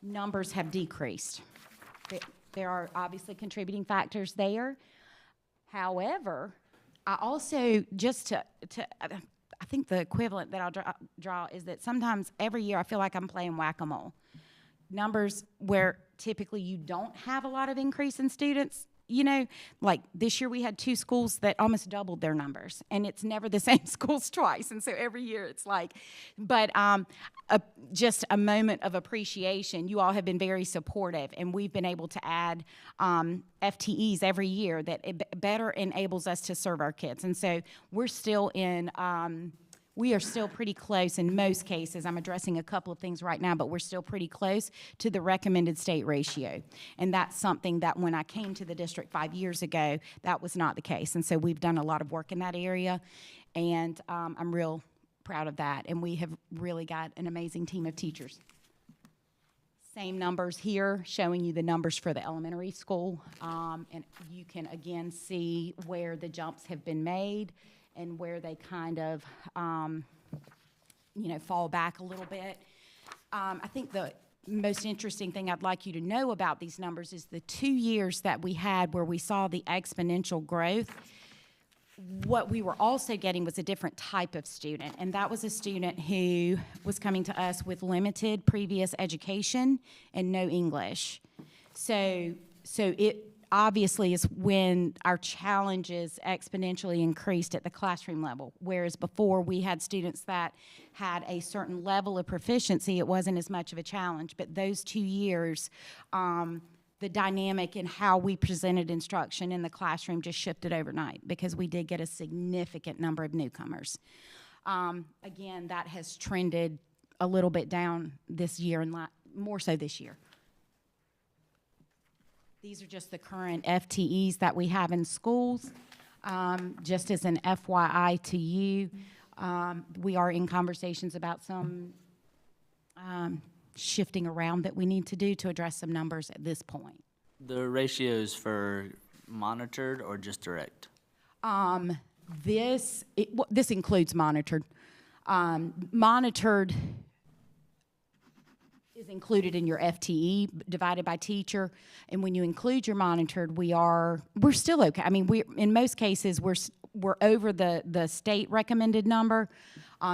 numbers have decreased. There are obviously contributing factors there. However, I also, I think the equivalent that I'll draw is that sometimes every year I feel like I'm playing whack-a-mole. Numbers where typically you don't have a lot of increase in students, you know, like this year we had 2 schools that almost doubled their numbers, and it's never the same schools twice, and so every year it's like, but just a moment of appreciation. You all have been very supportive, and we've been able to add FTEs every year that it better enables us to serve our kids, and so we're still in, we are still pretty close in most cases. I'm addressing a couple of things right now, but we're still pretty close to the recommended state ratio. And that's something that when I came to the district 5 years ago, that was not the case. And so we've done a lot of work in that area, and I'm real proud of that. And we have really got an amazing team of teachers. Same numbers here, showing you the numbers for the elementary school. And you can again see where the jumps have been made and where they kind of, you know, fall back a little bit. I think the most interesting thing I'd like you to know about these numbers is the 2 years that we had where we saw the exponential growth. what we were also getting was a different type of student, and that was a student who was coming to us with limited previous education and no English. So it obviously is when our challenges exponentially increased at the classroom level, whereas before we had students that had a certain level of proficiency, it wasn't as much of a challenge. But those 2 years, the dynamic in how we presented instruction in the classroom just shifted overnight because we did get a significant number of newcomers. Again, that has trended a little bit down this year and more so this year. These are just the current FTEs that we have in schools. Just as an FYI to you, we are in conversations about some shifting around that we need to do to address some numbers at this point. The ratios for monitored or just direct? This includes monitored. Monitored is included in your FTE divided by teacher, and when you include your monitored, we're still okay. I mean, in most cases we're over the state recommended number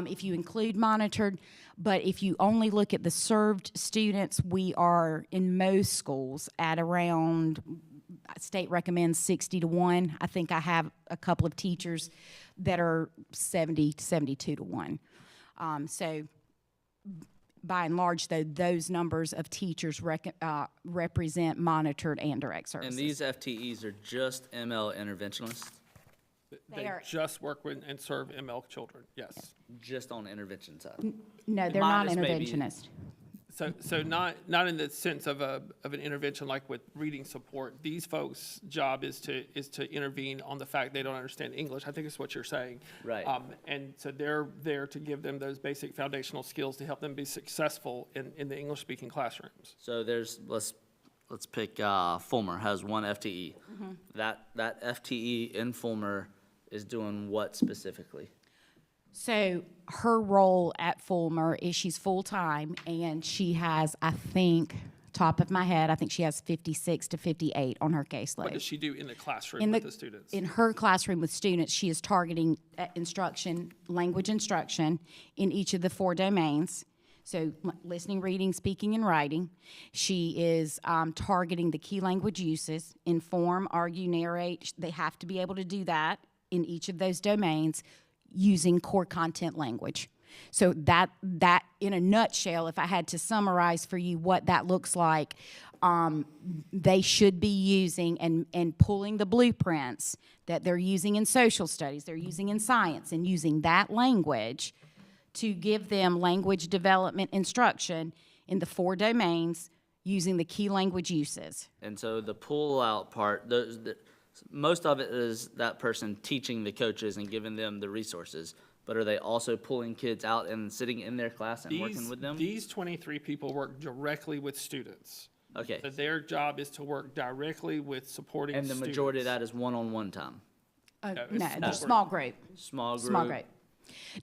if you include monitored, but if you only look at the served students, we are in most schools at around, state recommends 60 to 1. I think I have a couple of teachers that are 70 to 72 to 1. So by and large, though, those numbers of teachers represent monitored and direct services. And these FTEs are just ML interventionists, They just work with and serve ML children, yes. just on the intervention side? No, they're not Minus maybe- interventionists. So not in the sense of an intervention like with reading support. These folks' job is to intervene on the fact they don't understand English. I think it's what you're saying. Right. And so they're there to give them those basic foundational skills to help them be successful in the English-speaking classrooms. So let's pick Fulmer has 1 FTE. That FTE in Fulmer is doing what specifically? So her role at Fulmer is she's full-time, and she has, I think, top of my head, I think she has 56 to 58 on her caseload. What does she do in the classroom with the students? In her classroom with students, she is targeting instruction, language instruction in each of the 4 domains. So listening, reading, speaking, and writing. She is targeting the key language uses, inform, argue, narrate. They have to be able to do that in each of those domains using core content language. So that in a nutshell, if I had to summarize for you what that looks like, they should be using and pulling the blueprints that they're using in social studies, they're using in science, and using that language to give them language development instruction in the 4 domains using the key language uses. And so the pull-out part, most of it is that person teaching the coaches and giving them the resources. But are they also pulling kids out and sitting in their class and working with them? These 23 people work directly with students. Okay. So their job is to work directly with supporting And the students. majority of that is one-on-one time? No, they're small group. Small group? Small group.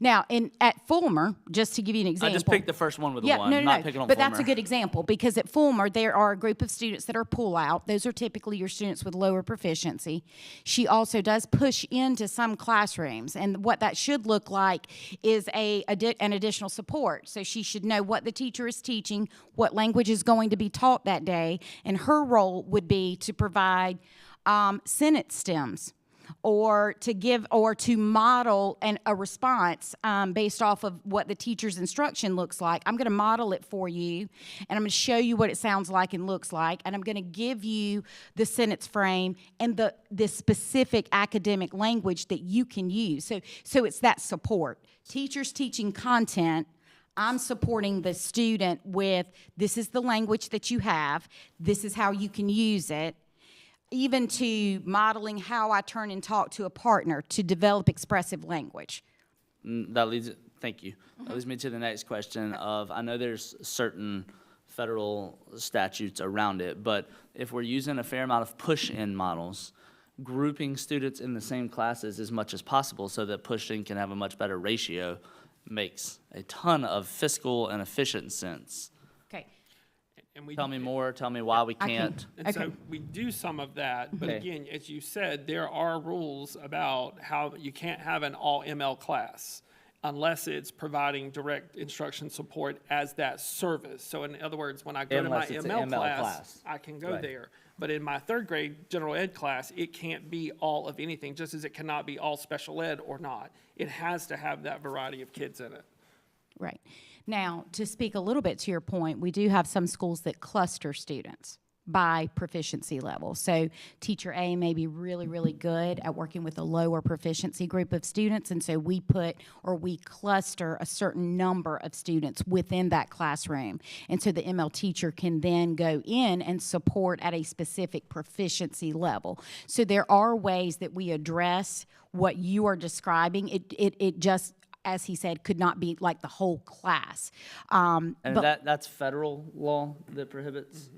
Now, at Fulmer, just to give you an example. I just picked the first one with the one, No, not picking on but that's a Fulmer. good example, because at Fulmer, there are a group of students that are pull-out. Those are typically your students with lower proficiency. She also does push into some classrooms, and what that should look like is an additional support. So she should know what the teacher is teaching, what language is going to be taught that day, and her role would be to provide sentence stems, or to model a response based off of what the teacher's instruction looks like. I'm going to model it for you, and I'm going to show you what it sounds like and looks like, and I'm going to give you the sentence frame and the specific academic language that you can use. So it's that support. Teachers teaching content, I'm supporting the student with, this is the language that you have, this is how you can use it, even to modeling how I turn and talk to a partner to develop expressive language. Thank you. That leads me to the next question of, I know there's certain federal statutes around it, but if we're using a fair amount of push-in models, grouping students in the same classes as much as possible so that push-in can have a much better ratio makes a ton of fiscal and efficient sense. Okay. And we Tell me more, tell me why we I can- can't. And so we do some of that, but Okay. again, as you said, there are rules about how you can't have an all ML class unless it's providing direct instruction support as that service. So in other words, when I go to my Unless it's an ML ML class, class. I can go Right. there. But in my third grade general ed class, it can't be all of anything, just as it cannot be all special ed or not. It has to have that variety of kids in it. Right. Now, to speak a little bit to your point, we do have some schools that cluster students by proficiency level. So teacher A may be really, really good at working with a lower proficiency group of students, and so we cluster a certain number of students within that classroom. And so the ML teacher can then go in and support at a specific proficiency level. So there are ways that we address what you are describing. It just, as he said, could not be like the whole class. And But- that's federal law that prohibits?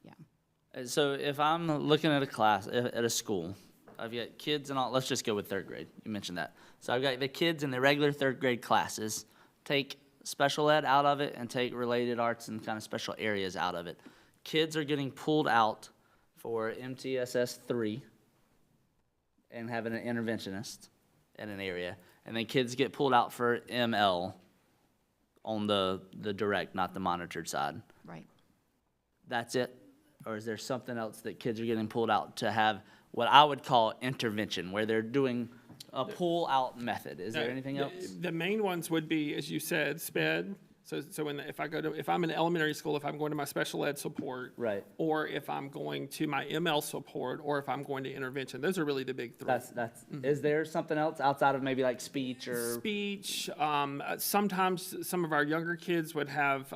Yeah. So if I'm looking at a class, at a school, I've got kids and all, let's just go with third grade, you mentioned that. So I've got the kids in the regular third grade classes, take special ed out of it and take related arts and kind of special areas out of it. Kids are getting pulled out for MTSS 3 and having an interventionist in an area. And then kids get pulled out for ML on the direct, not the monitored side. Right. That's it? Or is there something else that kids are getting pulled out to have what I would call intervention, where they're doing a pull-out method? Is there anything else? The main ones would be, as you said, SPED. So if I'm in elementary school, if I'm going to my special ed support. Right. Or if I'm going to my ML support, or if I'm going to intervention. Those are really the big three. Is there something else outside of maybe like speech or? Speech, sometimes some of our younger kids would have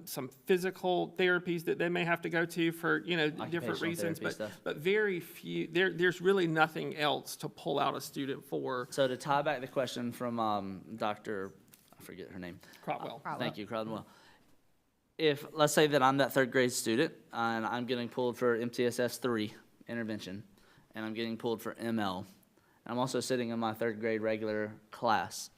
some physical therapies that they may have to go to for, different Occupational reasons. therapy stuff. But very few, there's really nothing else to pull out a student for. So to tie back the question from Dr., I forget her name. Crotwell. Thank you, Crotwell. If, let's say that I'm that third grade student and I'm getting pulled for MTSS 3 intervention and I'm getting pulled for ML, and I'm also sitting in my third grade regular class,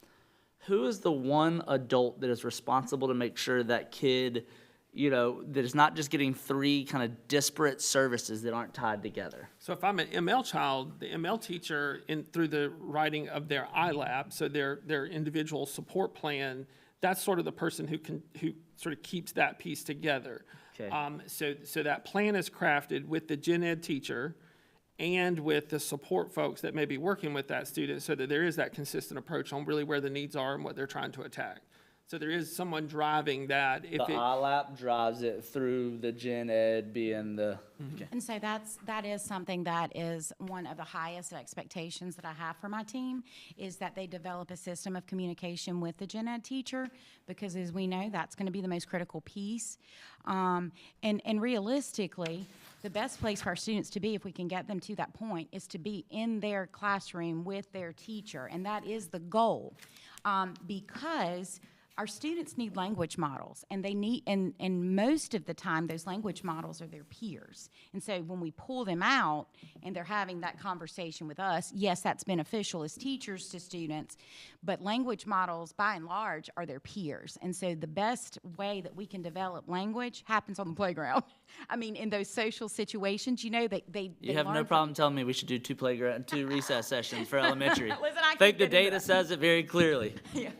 who is the one adult that is responsible to make sure that kid, that is not just getting three kind of disparate services that aren't tied together? So if I'm an ML child, the ML teacher, through the writing of their ILAP, so their individual support plan, that's sort of the person who sort of keeps that piece together. Okay. So that plan is crafted with the gen ed teacher and with the support folks that may be working with that student, so that there is that consistent approach on really where the needs are and what they're trying to attack. So there is someone driving that. The ILAP drives it through the gen ed being the, okay. And so that is something that is one of the highest expectations that I have for my team, is that they develop a system of communication with the gen ed teacher, because as we know, that's going to be the most critical piece. And realistically, the best place for our students to be, if we can get them to that point, is to be in their classroom with their teacher, and that is the goal. Because our students need language models, and they need, and most of the time, those language models are their peers. And so when we pull them out and they're having that conversation with us, yes, that's beneficial as teachers to students, but language models, by and large, are their peers. And so the best way that we can develop language happens on the playground. I mean, in those social situations, they You have no learn problem telling me we should do two recess sessions for elementary. Listen, I I think keep the getting data says it very clearly. Yeah.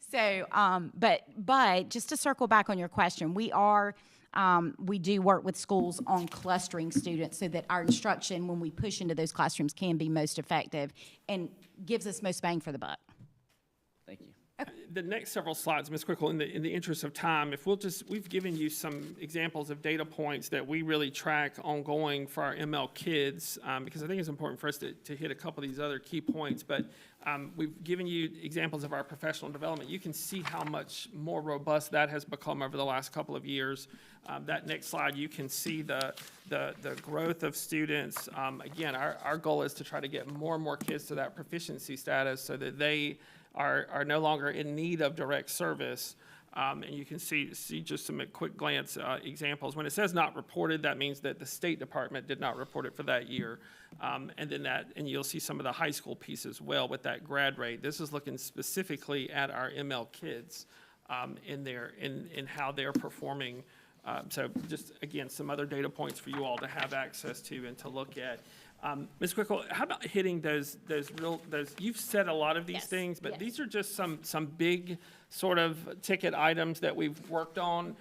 So, but just to circle back on your question, we do work with schools on clustering students so that our instruction, when we push into those classrooms, can be most effective and gives us most bang for the buck. Thank you. The next several slides, Ms. Quickle, in the interest of time, we've given you some examples of data points that we really track ongoing for our ML kids, because I think it's important for us to hit a couple of these other key points, but we've given you examples of our professional development. You can see how much more robust that has become over the last couple of years. That next slide, you can see the growth of students. Again, our goal is to try to get more and more kids to that proficiency status so that they are no longer in need of direct service. And you can see just some quick glance examples. When it says not reported, that means that the State Department did not report it for that year. And you'll see some of the high school piece as well with that grad rate. This is looking specifically at our ML kids in how they're performing So just, again, some other data points for you all to have access to and to look at. Ms. Quickle, how about hitting those, you've said a lot of these Yes, things, but yes. these are just some big sort of ticket items that we've worked on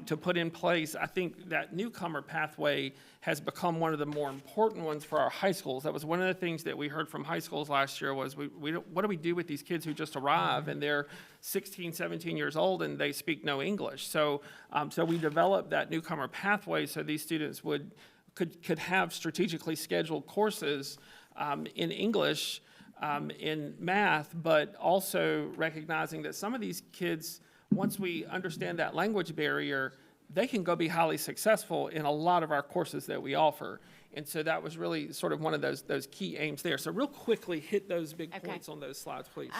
to put in place. I think that newcomer pathway has become one of the more important ones for our high schools. That was one of the things that we heard from high schools last year was what do we do with these kids who just arrive and they're 16, 17 years old and they speak no English? So we developed that newcomer pathway so these students could have strategically scheduled courses in English, in math, but also recognizing that some of these kids, once we understand that language barrier, they can go be highly successful in a lot of our courses that we offer. And so that was really sort of one of those key aims there. So real quickly, hit those big points on those slides, please.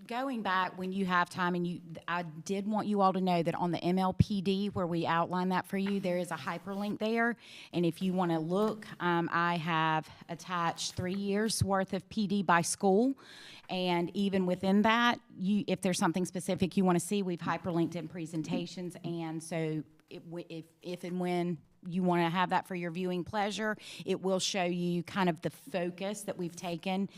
Going back when you have time, and I did want you all to know that on the MLPD, where we outline that for you, there is a hyperlink there. And if you want to look, I have attached 3 years worth of PD by school. And even within that, if there's something specific you want to see, we've hyperlinked in presentations. And so if and when you want to have that for your viewing pleasure, it will show you kind of the focus that we've taken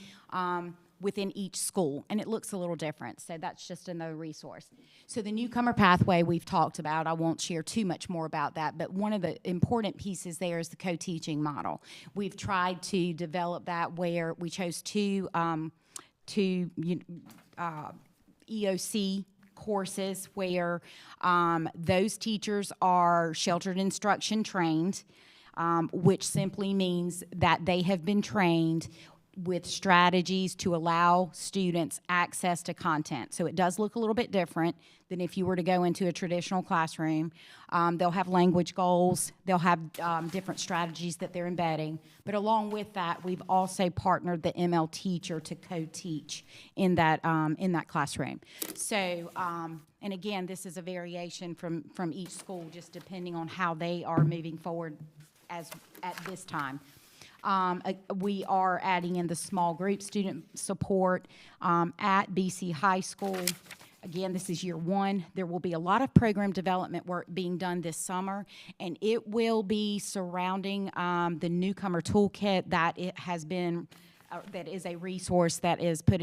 within each school, and it looks a little different. So that's just another resource. So the newcomer pathway we've talked about, I won't share too much more about that, but one of the important pieces there is the co-teaching model. We've tried to develop that where we chose two EOC courses where those teachers are sheltered instruction trained, which simply means that they have been trained with strategies to allow students access to content. So it does look a little bit different than if you were to go into a traditional classroom. They'll have language goals. They'll have different strategies that they're embedding. But along with that, we've also partnered the ML teacher to co-teach in that classroom. So, and again, this is a variation from each school, just depending on how they are moving forward at this time. We are adding in the small group student support at BC High School. Again, this is year one. There will be a lot of program development work being done this summer, and it will be surrounding the newcomer toolkit that it has been, that is a resource that is put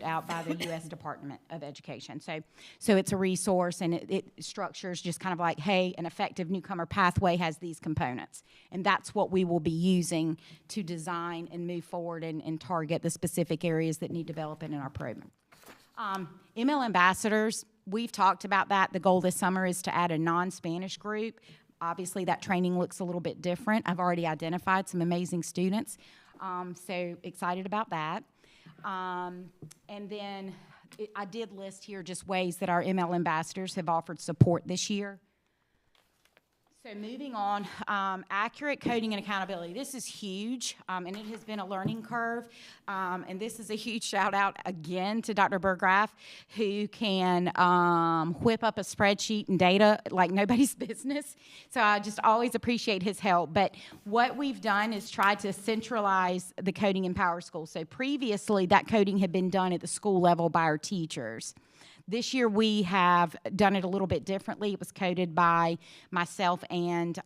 out by the U.S. Department of Education. So it's a resource, and it structures just kind of like, hey, an effective newcomer pathway has these components, and that's what we will be using to design and move forward and target the specific areas that need development in our program. ML ambassadors, we've talked about that. The goal this summer is to add a non-Spanish group. Obviously, that training looks a little bit different. I've already identified some amazing students. So excited about that. And then I did list here just ways that our ML ambassadors have offered support this year. So moving on, accurate coding and accountability. This is huge, and it has been a learning curve. And this is a huge shout out again to Dr. Burgraff, who can whip up a spreadsheet and data like nobody's business. So I just always appreciate his help. But what we've done is try to centralize the coding in Power School. So previously, that coding had been done at the school level by our teachers. This year, we have done it a little bit differently. It was coded by myself and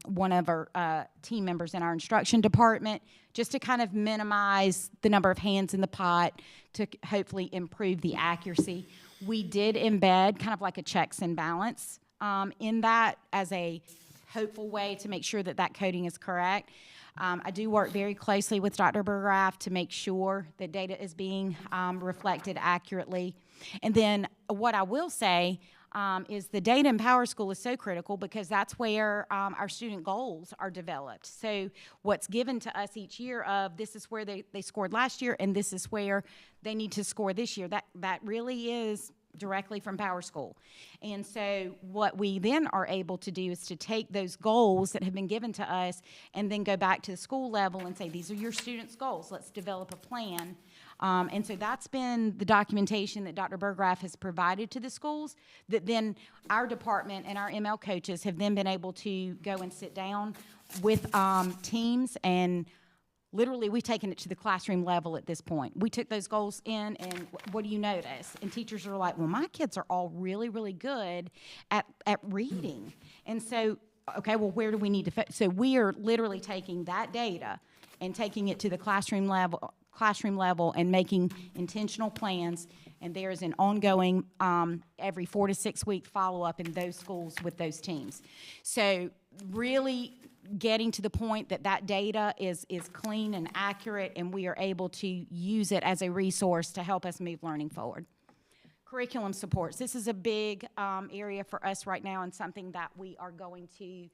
one of our team members in our instruction department, just to kind of minimize the number of hands in the pot to hopefully improve the accuracy. We did embed kind of like a checks and balance in that as a hopeful way to make sure that that coding is correct. I do work very closely with Dr. Burgraff to make sure that data is being reflected accurately. And then what I will say is the data in Power School is so critical because that's where our student goals are developed. So what's given to us each year of this is where they scored last year and this is where they need to score this year, that really is directly from Power School. And so what we then are able to do is to take those goals that have been given to us and then go back to the school level and say, these are your students' goals. Let's develop a plan. And so that's been the documentation that Dr. Burgraff has provided to the schools that then our department and our ML coaches have then been able to go and sit down with teams and Literally, we've taken it to the classroom level at this point. We took those goals in, and what do you notice? And teachers are like, well, my kids are all really, really good at reading. And so, okay, well, where do we need to so we are literally taking that data and taking it to the classroom level and making intentional plans. And there is an ongoing every 4 to 6 week follow-up in those schools with those teams. So really getting to the point that that data is clean and accurate, and we are able to use it as a resource to help us move learning forward. Curriculum supports. This is a big area for us right now, and something that we are going to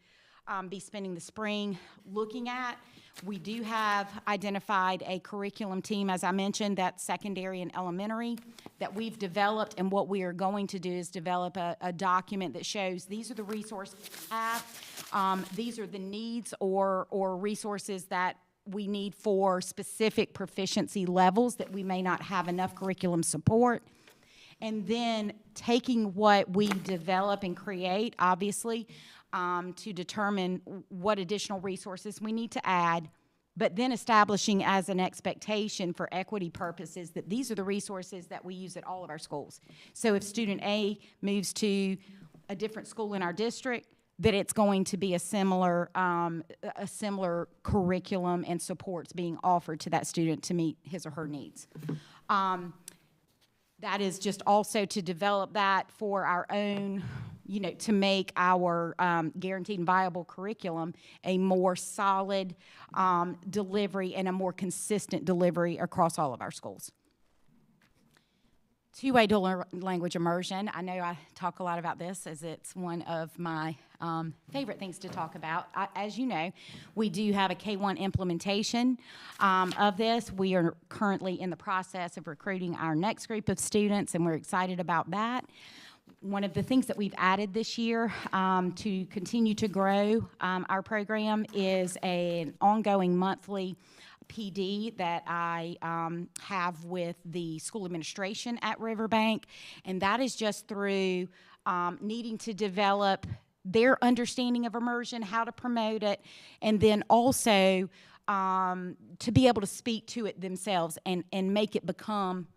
be spending the spring looking at. We do have identified a curriculum team, as I mentioned, that's secondary and elementary, that we've developed, and what we are going to do is develop a document that shows these are the resources we have, these are the needs or resources that we need for specific proficiency levels that we may not have enough curriculum support. And then taking what we develop and create, obviously, to determine what additional resources we need to add, but then establishing as an expectation for equity purposes that these are the resources that we use at all of our schools. So if student A moves to a different school in our district, that it's going to be a similar curriculum and supports being offered to that student to meet his or her needs. That is just also to develop that for our own, to make our guaranteed and viable curriculum a more solid delivery and a more consistent delivery across all of our schools. Two-way dual language immersion. I know I talk a lot about this as it's one of my favorite things to talk about. As you know, we do have a K-1 implementation of this. We are currently in the process of recruiting our next group of students, and we're excited about that. One of the things that we've added this year to continue to grow our program is an ongoing monthly PD that I have with the school administration at Riverbank, and that is just through needing to develop their understanding of immersion, how to promote it, and then also to be able to speak to it themselves and make it become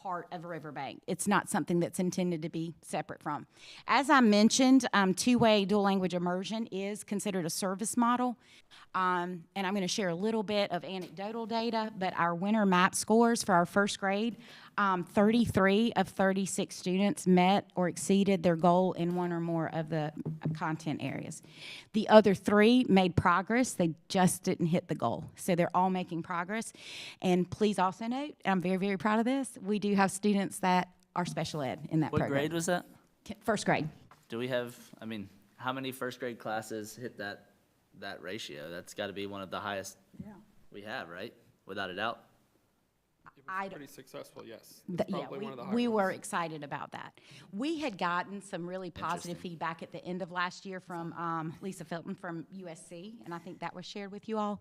part of Riverbank. It's not something that's intended to be separate from. As I mentioned, two-way dual language immersion is considered a service model. And I'm going to share a little bit of anecdotal data, but our winter MAP scores for our first grade, 33 of 36 students met or exceeded their goal in one or more of the content areas. The other 3 made progress. They just didn't hit the goal. So they're all making progress. And please also note, I'm very, very proud of this, we do have students that are special ed in that program. What grade was that? First grade. Do we have, how many first grade classes hit that ratio? That's got to be one of the highest we have, right? Without a doubt. Pretty successful, yes. We were excited about that. We had gotten some really positive feedback at the end of last year from Lisa Felton from USC, and I think that was shared with you all.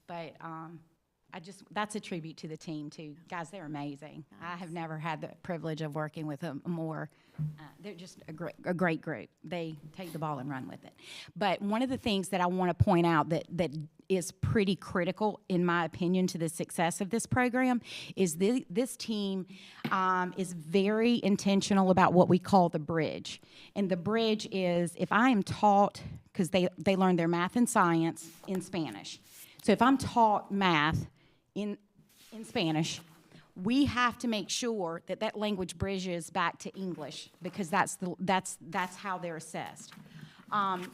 But that's a tribute to the team too. Guys, they're amazing. Nice. I have never had the privilege of working with a more, they're just a great group. They take the ball and run with it. But one of the things that I want to point out that is pretty critical, in my opinion, to the success of this program is this team is very intentional about what we call the bridge. And the bridge is if I am taught, because they learn their math and science in Spanish. So if I'm taught math in Spanish, we have to make sure that language bridges back to English, because that's how they're assessed.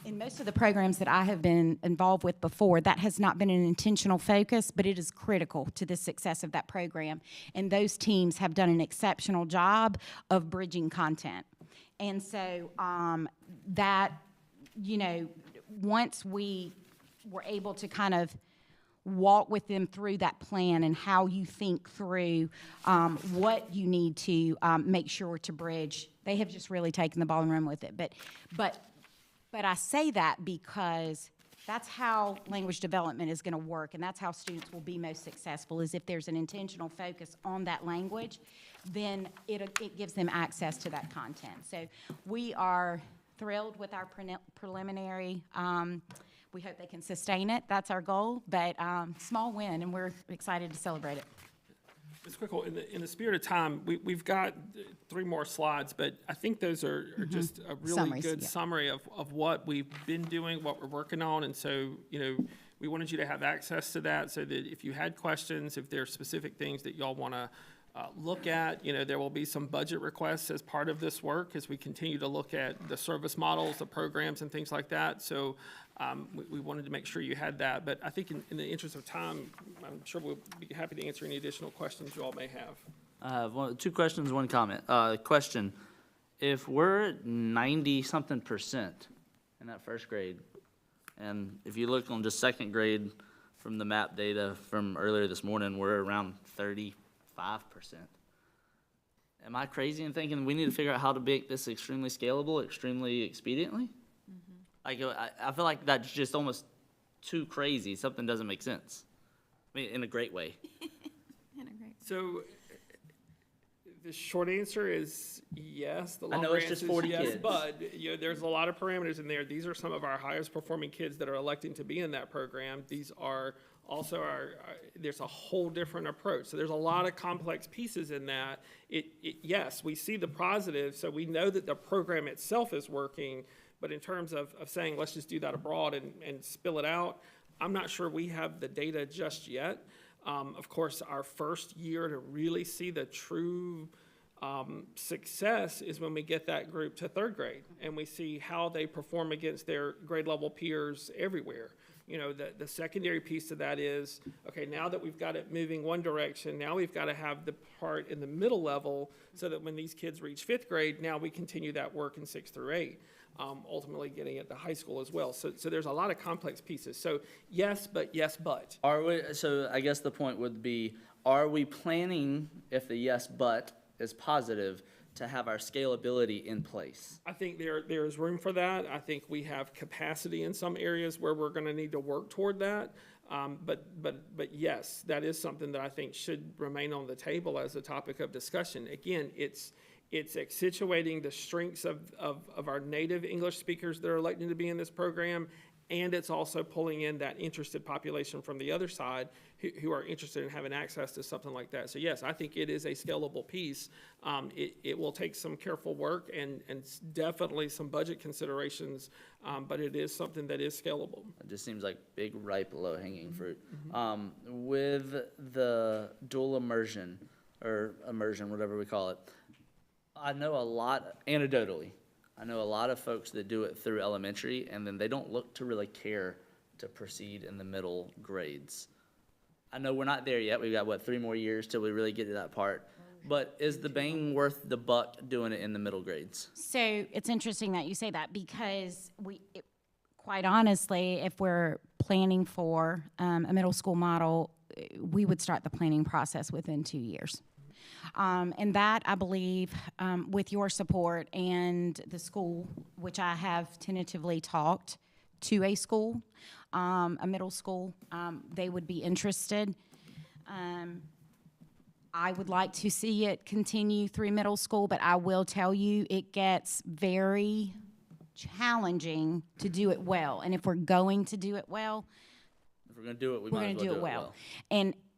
In most of the programs that I have been involved with before, that has not been an intentional focus, but it is critical to the success of that program. And those teams have done an exceptional job of bridging content. And so once we were able to kind of walk with them through that plan and how you think through what you need to make sure to bridge, they have just really taken the ball and run with it. But I say that because that's how language development is going to work, and that's how students will be most successful, is if there's an intentional focus on that language, then it gives them access to that content. So we are thrilled with our preliminary we hope they can sustain it. That's our goal, but small win, and we're excited to celebrate it. Ms. Quickle, in the spirit of time, we've got 3 more slides, but I think those are just a really Summaries, good yeah. summary of what we've been doing, what we're working on, and so, we wanted you to have access to that so that if you had questions, if there are specific things that y'all want to look at, there will be some budget requests as part of this work as we continue to look at the service models, the programs, and things like that. So we wanted to make sure you had that. But I think in the interest of time, I'm sure we'll be happy to answer any additional questions you all may have. I have 2 questions, 1 comment. Question, if we're at 90-something% in that first grade, and if you look on just second grade from the map data from earlier this morning, we're around 35%. Am I crazy in thinking we need to figure out how to make this extremely scalable, extremely expediently? Like, I feel like that's just almost too crazy. Something doesn't make sense. I mean, in a great way. So the short answer is yes. The I know longer it's just answer is 40 yes, kids. but there's a lot of parameters in there. These are some of our highest performing kids that are electing to be in that program. These are also there's a whole different approach. So there's a lot of complex pieces in that. Yes, we see the positives, so we know that the program itself is working, but in terms of saying, let's just do that abroad and spill it out, I'm not sure we have the data just yet. Of course, our first year to really see the true success is when we get that group to 3rd grade and we see how they perform against their grade level peers everywhere. The secondary piece of that is, okay, now that we've got it moving one direction, now we've got to have the part in the middle level so that when these kids reach 5th grade, now we continue that work in 6th through 8. Ultimately getting it to high school as well. So there's a lot of complex pieces. So yes, but. Are we, so I guess the point would be, are we planning, if the yes, but is positive, to have our scalability in place? I think there is room for that. I think we have capacity in some areas where we're going to need to work toward that. But yes, that is something that I think should remain on the table as a topic of discussion. Again, it's accentuating the strengths of our native English speakers that are electing to be in this program, and it's also pulling in that interested population from the other side who are interested in having access to something like that. So yes, I think it is a scalable piece. It will take some careful work and definitely some budget considerations, but it is something that is scalable. It just seems like big, ripe, low-hanging fruit. With the dual immersion, or immersion, whatever we call it, I know a lot, anecdotally, I know a lot of folks that do it through elementary, and then they don't look to really care to proceed in the middle grades. I know we're not there yet. We've got, 3 more years till we really get to that part. But is the bang worth the buck doing it in the middle grades? So it's interesting that you say that because quite honestly, if we're planning for a middle school model, we would start the planning process within 2 years. And that, I believe, with your support and the school, which I have tentatively talked to a school, a middle school, they would be interested. I would like to see it continue through middle school, but I will tell you, it gets very challenging to do it well. And if we're going to do it well, If we're gonna do it, we we're might going as to well do it well.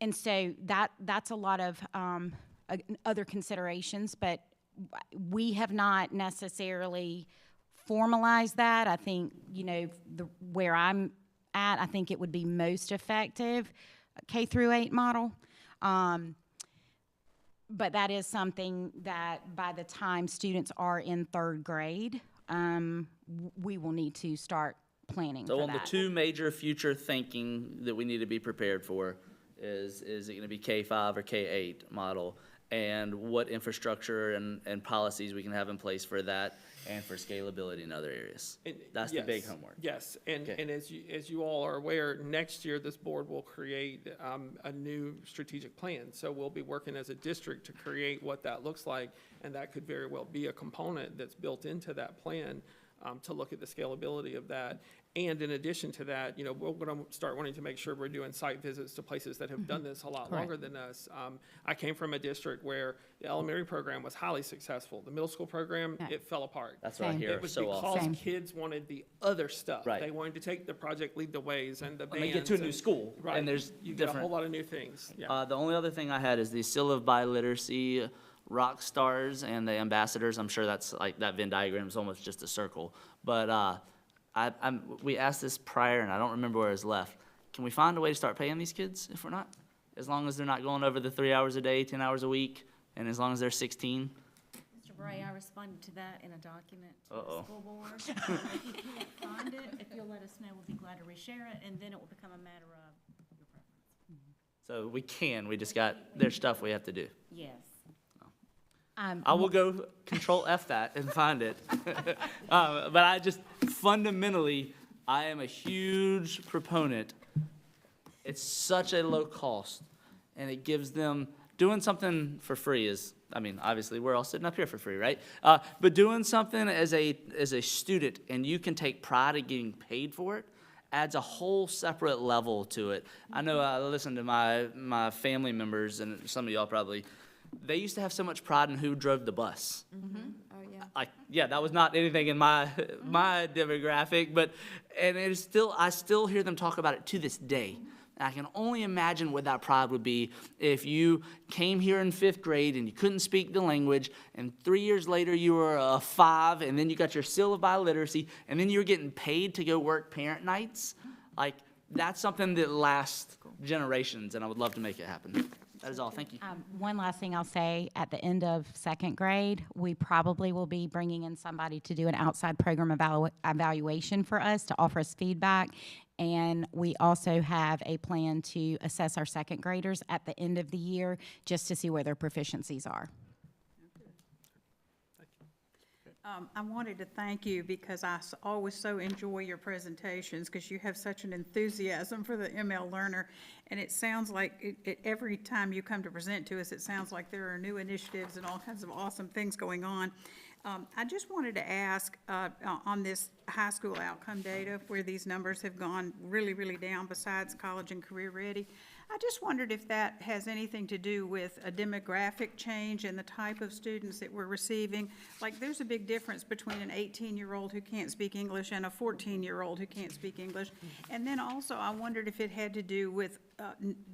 And so that's a lot of other considerations, but we have not necessarily formalized that. I think, where I'm at, I think it would be most effective, K through 8 model. But that is something that by the time students are in 3rd grade, we will need to start planning for So on that. the 2 major future thinking that we need to be prepared for is it gonna be K-5 or K-8 model? And what infrastructure and policies we can have in place for that and for scalability in other areas? That's the big homework. Yes, and Okay. as you all are aware, next year, this board will create a new strategic plan. So we'll be working as a district to create what that looks like, and that could very well be a component that's built into that plan to look at the scalability of that. And in addition to that, you know, we're going to start wanting to make sure we're doing site visits to places that have done this a lot longer than us. I came from a district where the elementary program was highly successful. The middle school program, it fell apart. That's what I hear It was so often. because kids wanted the other stuff. Right. They wanted to take the Project Lead the Ways and the When they bands. get to a new school, Right. and there's You get a different. whole lot of new things. Yeah. The only other thing I had is the Seal of Biliteracy rock stars and the ambassadors. I'm sure that's like, that Venn diagram is almost just a circle. But we asked this prior, and I don't remember where it's left. Can we find a way to start paying these kids if we're not? As long as they're not going over the 3 hours a day, 10 hours a week, and as long as they're 16? Mr. Bray, I responded to that in a document to the Uh-oh. school board. If you can't find it, if you'll let us know, we'll be glad to reshare it, and then it will become a matter of your preference. So we just got, there's stuff we have to do. Yes. I will go Control F that and find it. But I just, fundamentally, I am a huge proponent. It's such a low cost, and it gives them, doing something for free is, I mean, obviously, we're all sitting up here for free, right? But doing something as a student, and you can take pride in getting paid for it, adds a whole separate level to it. I know I listen to my family members, and some of y'all probably, they used to have so much pride in who drove the bus. Oh, yeah. Yeah, that was not anything in my demographic, but, and it is still, I still hear them talk about it to this day. And I can only imagine what that pride would be if you came here in 5th grade and you couldn't speak the language, and 3 years later you were a 5, and then you got your seal of biliteracy, and then you were getting paid to go work parent nights. Like, that's something that lasts generations, and I would love to make it happen. That is all. Thank you. One last thing I'll say, at the end of 2nd grade, we probably will be bringing in somebody to do an outside program evaluation for us to offer us feedback. And we also have a plan to assess our 2nd graders at the end of the year just to see where their proficiencies are. I wanted to thank you because I always so enjoy your presentations because you have such an enthusiasm for the ML learner. And it sounds like every time you come to present to us, it sounds like there are new initiatives and all kinds of awesome things going on. I just wanted to ask on this high school outcome data where these numbers have gone really, really down besides college and career ready. I just wondered if that has anything to do with a demographic change in the type of students that we're receiving. Like, there's a big difference between an 18-year-old who can't speak English and a 14-year-old who can't speak English. And then also, I wondered if it had to do with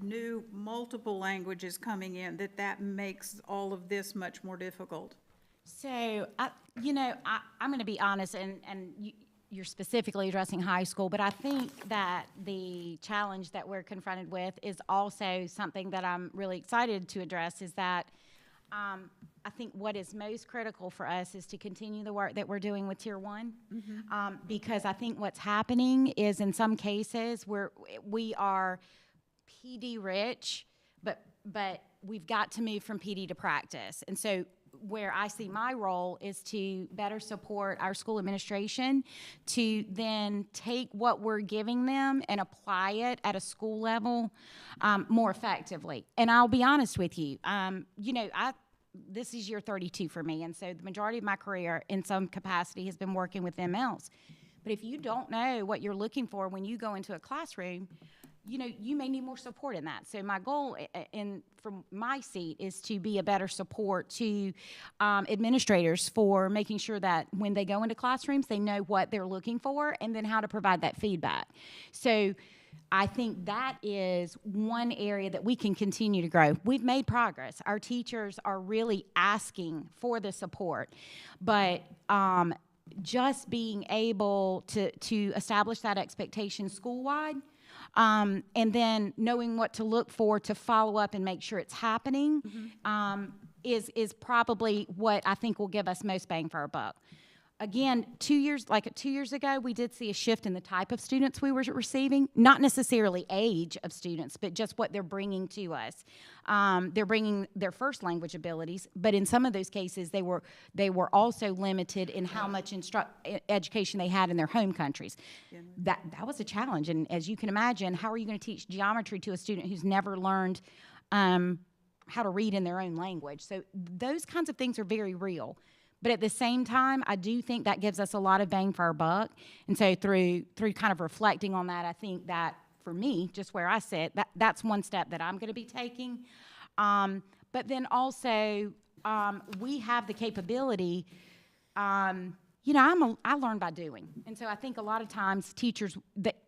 new multiple languages coming in, that makes all of this much more difficult. So, I'm going to be honest, and you're specifically addressing high school, but I think that the challenge that we're confronted with is also something that I'm really excited to address, is that I think what is most critical for us is to continue the work that we're doing with Tier 1, because I think what's happening is in some cases we are PD rich, but we've got to move from PD to practice. And so where I see my role is to better support our school administration to then take what we're giving them and apply it at a school level more effectively. And I'll be honest with you, this is year 32 for me, and so the majority of my career in some capacity has been working with MLs. But if you don't know what you're looking for when you go into a classroom, you may need more support in that. So my goal from my seat is to be a better support to administrators for making sure that when they go into classrooms, they know what they're looking for and then how to provide that feedback. So I think that is one area that we can continue to grow. We've made progress. Our teachers are really asking for the support, but just being able to establish that expectation school-wide, and then knowing what to look for to follow up and make sure it's happening, is probably what I think will give us most bang for our buck. Again, 2 years ago, we did see a shift in the type of students we were receiving, not necessarily age of students, but just what they're bringing to us. They're bringing their first language abilities, but in some of those cases, they were also limited in how much education they had in their home countries. That was a challenge, and as you can imagine, how are you going to teach geometry to a student who's never learned how to read in their own language? So those kinds of things are very real. But at the same time, I do think that gives us a lot of bang for our buck. And so through kind of reflecting on that, I think that for me, just where I sit, that's one step that I'm going to be taking. But then also, we have the capability. I learn by doing. And so I think a lot of times teachers,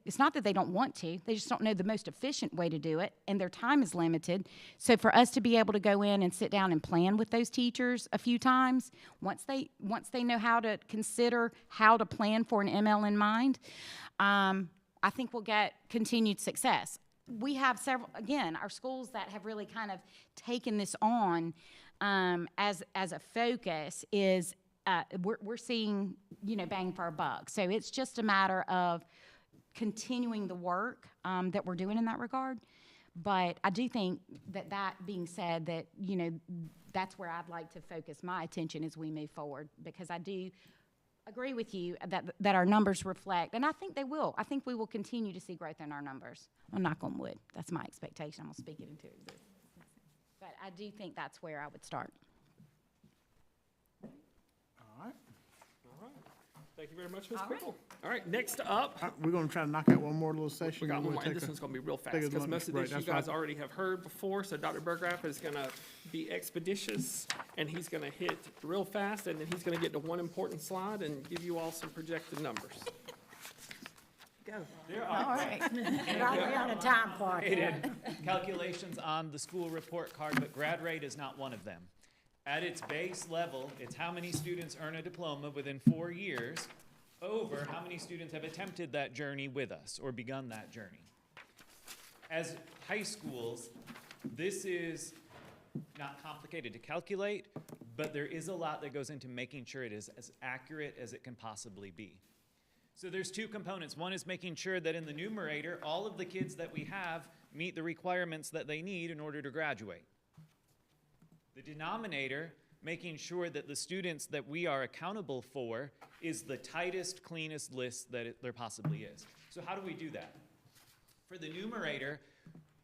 it's not that they don't want to, they just don't know the most efficient way to do it, and their time is limited. So for us to be able to go in and sit down and plan with those teachers a few times, once they know how to consider how to plan for an ML in mind, I think we'll get continued success. We have several, again, our schools that have really kind of taken this on as a focus is we're seeing, bang for our buck. So it's just a matter of continuing the work that we're doing in that regard. But I do think that being said, that, that's where I'd like to focus my attention as we move forward, because I do agree with you that our numbers reflect, and I think they will. I think we will continue to see growth in our numbers. I'll knock on wood. That's my expectation. I'm going to speak it into existence. But I do think that's where I would start. All right. Thank you very much, Ms. Pickle. All right, next up, We're going to try to knock out one more little session. we got then one we'll more, and take this a- one's gonna be real fast, take a because lunch most of break. this you That's guys fine. already have heard before, so Dr. Burgraff is gonna be expeditious, and he's gonna hit real fast, and then he's gonna get to one important slide and give you all some projected numbers. All right. We're on a time clock here. Calculations on the school report card, but grad rate is not one of them. At its base level, it's how many students earn a diploma within 4 years over how many students have attempted that journey with us or begun that journey. As high schools, this is not complicated to calculate, but there is a lot that goes into making sure it is as accurate as it can possibly be. So there's two components. One is making sure that in the numerator, all of the kids that we have meet the requirements that they need in order to graduate. The denominator, making sure that the students that we are accountable for is the tightest, cleanest list that there possibly is. So how do we do that? For the numerator,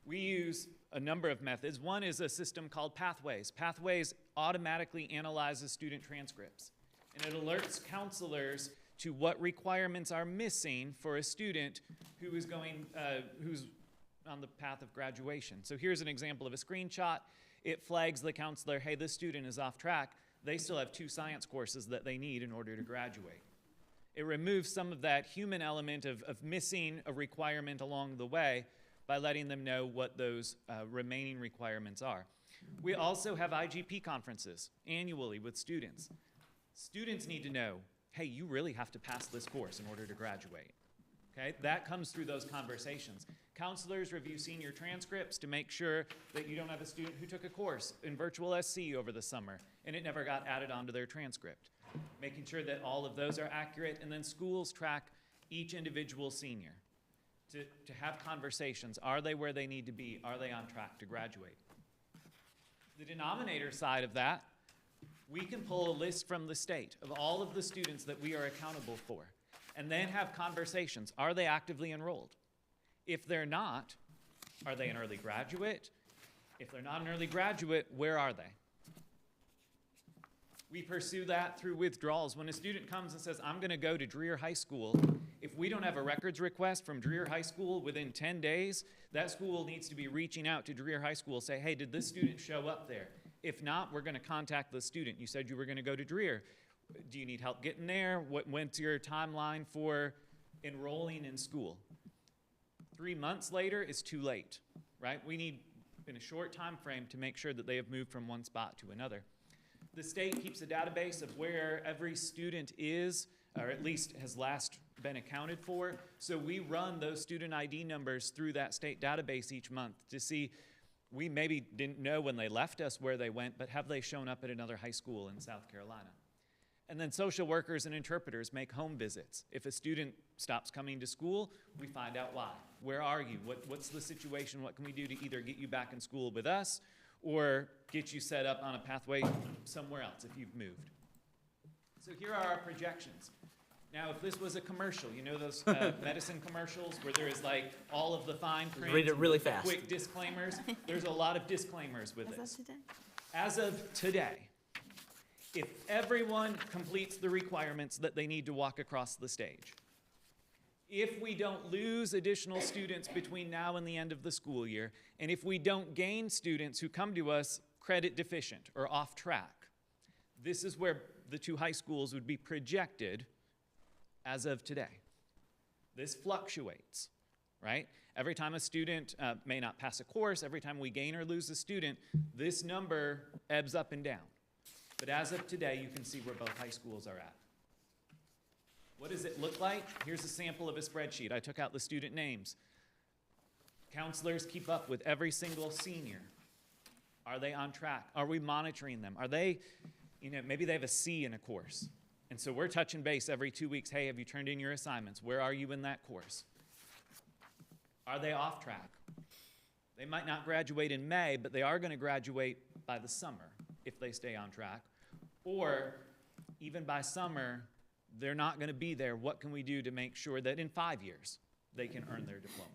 we use a number of methods. One is a system called Pathways. Pathways automatically analyzes student transcripts, and it alerts counselors to what requirements are missing for a student who is who's on the path of graduation. So here's an example of a screenshot. It flags the counselor, hey, this student is off track. They still have 2 science courses that they need in order to graduate. It removes some of that human element of missing a requirement along the way by letting them know what those remaining requirements are. We also have IGP conferences annually with students. Students need to know, hey, you really have to pass this course in order to graduate. Okay, that comes through those conversations. Counselors review senior transcripts to make sure that you don't have a student who took a course in virtual SC over the summer and it never got added onto their transcript. Making sure that all of those are accurate, and then schools track each individual senior to have conversations. Are they where they need to be? Are they on track to graduate? The denominator side of that, we can pull a list from the state of all of the students that we are accountable for, and then have conversations. Are they actively enrolled? If they're not, are they an early graduate? If they're not an early graduate, where are they? We pursue that through withdrawals. When a student comes and says, I'm going to go to Dreher High School, if we don't have a records request from Dreher High School within 10 days, that school needs to be reaching out to Dreher High School, say, hey, did this student show up there? If not, we're going to contact the student. You said you were going to go to Dreher. Do you need help getting there? When's your timeline for enrolling in school? 3 months later is too late, right? We need, in a short time frame, to make sure that they have moved from one spot to another. The state keeps a database of where every student is, or at least has last been accounted for. So we run those student ID numbers through that state database each month to see, we maybe didn't know when they left us where they went, but have they shown up at another high school in South Carolina? And then social workers and interpreters make home visits. If a student stops coming to school, we find out why. Where are you? What's the situation? What can we do to either get you back in school with us or get you set up on a pathway somewhere else if you've moved? So here are our projections. Now, if this was a commercial, you know those medicine commercials where there is like all of the fine print, Read it really fast. quick disclaimers? There's a lot of disclaimers with this. As of today, if everyone completes the requirements that they need to walk across the stage. If we don't lose additional students between now and the end of the school year, and if we don't gain students who come to us credit deficient or off track, this is where the two high schools would be projected as of today. This fluctuates, right? Every time a student may not pass a course, every time we gain or lose a student, this number ebbs up and down. But as of today, you can see where both high schools are at. What does it look like? Here's a sample of a spreadsheet. I took out the student names. Counselors keep up with every single senior. Are they on track? Are we monitoring them? Are they, maybe they have a C in a course. And so we're touching base every 2 weeks. Hey, have you turned in your assignments? Where are you in that course? Are they off track? They might not graduate in May, but they are going to graduate by the summer if they stay on track. Or even by summer, they're not going to be there. What can we do to make sure that in 5 years they can earn their diploma?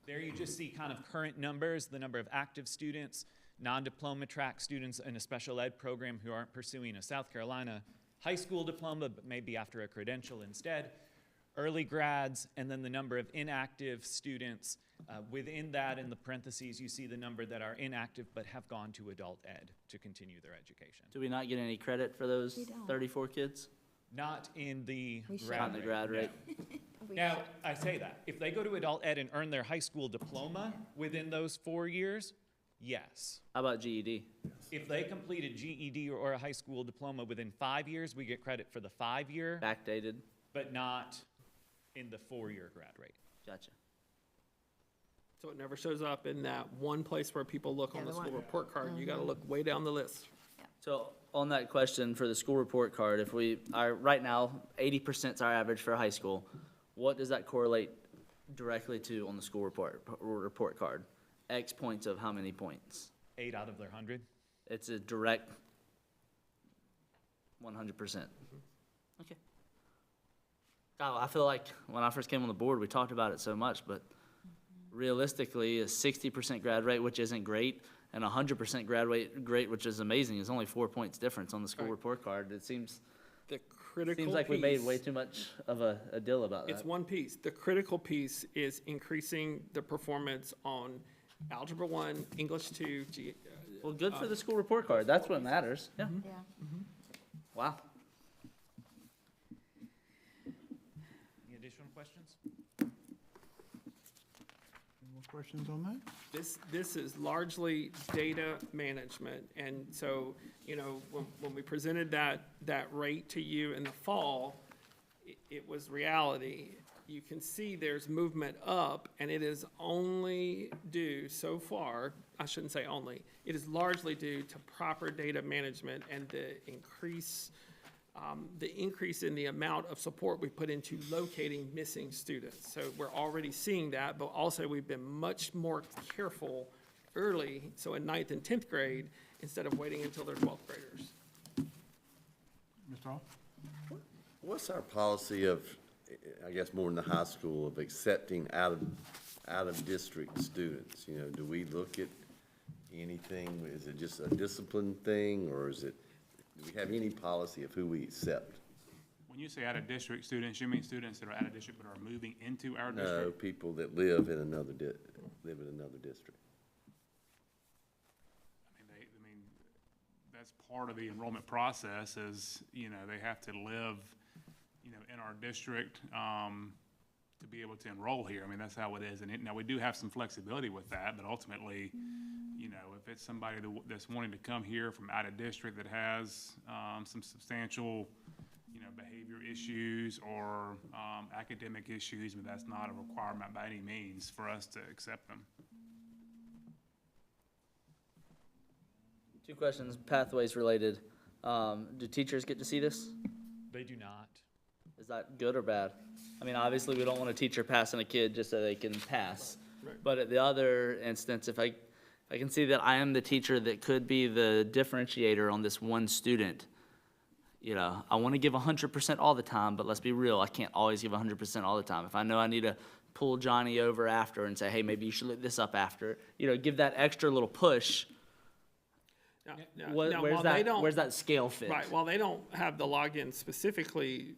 There you just see kind of current numbers, the number of active students, non-diploma track students in a special ed program who aren't pursuing a South Carolina high school diploma, but maybe after a credential instead, early grads, and then the number of inactive students. Within that, in the parentheses, you see the number that are inactive but have gone to adult ed to continue their education. Do we not get any credit for those 34 kids? Not in the Not grad in the rate. grad rate? Now, I say that. If they go to adult ed and earn their high school diploma within those 4 years, yes. How about GED? If they complete a GED or a high school diploma within 5 years, we get credit for the 5-year, Backdated? but not in the 4-year grad rate. Gotcha. So it never shows up in that one place where people look on the school report card. You gotta look way down the list. So on that question for the school report card, if we are, right now, 80% is our average for high school, what does that correlate directly to on the school report card? X points of how many points? 8 out of their 100. It's a direct 100%. Okay. God, I feel like when I first came on the board, we talked about it so much, but realistically, a 60% grad rate, which isn't great, and 100% grad rate, which is amazing, is only 4 points difference on the school report card. It seems The critical like we made piece- way too much of a deal about that. It's one piece. The critical piece is increasing the performance on Algebra 1, English 2, Well, good for the school report card. That's what matters. Yeah. Yeah. Wow. Any additional questions? Any more questions on that? This is largely data management, and so, when we presented that rate to you in the fall, it was reality. You can see there's movement up, and it is only due so far, I shouldn't say only, it is largely due to proper data management and the increase in the amount of support we put into locating missing students. So we're already seeing that, but also we've been much more careful early, so in 9th and 10th grade, instead of waiting until they're 12th graders. Mr. Hall? What's our policy of, I guess more in the high school, of accepting out of district students? Do we look at anything? Is it just a discipline thing, or do we have any policy of who we accept? When you say out-of-district students, you mean students that are out of district but are moving into our No, district? people that live in another district. I mean, that's part of the enrollment process is, they have to live, in our district, to be able to enroll here. I mean, that's how it is. And now we do have some flexibility with that, but ultimately, if it's somebody that's wanting to come here from out of district that has, some substantial, behavior issues or, academic issues, but that's not a requirement by any means for us to accept them. 2 questions, pathways related. Do teachers get to see this? They do not. Is that good or bad? I mean, obviously, we don't want a teacher passing a kid just so they can pass. But at the other instance, if I can see that I am the teacher that could be the differentiator on this one student, I want to give 100% all the time, but let's be real, I can't always give 100% all the time. If I know I need to pull Johnny over after and say, hey, maybe you should look this up after, give that extra little push. Where's that scale fit? Right, while they don't have the login specifically,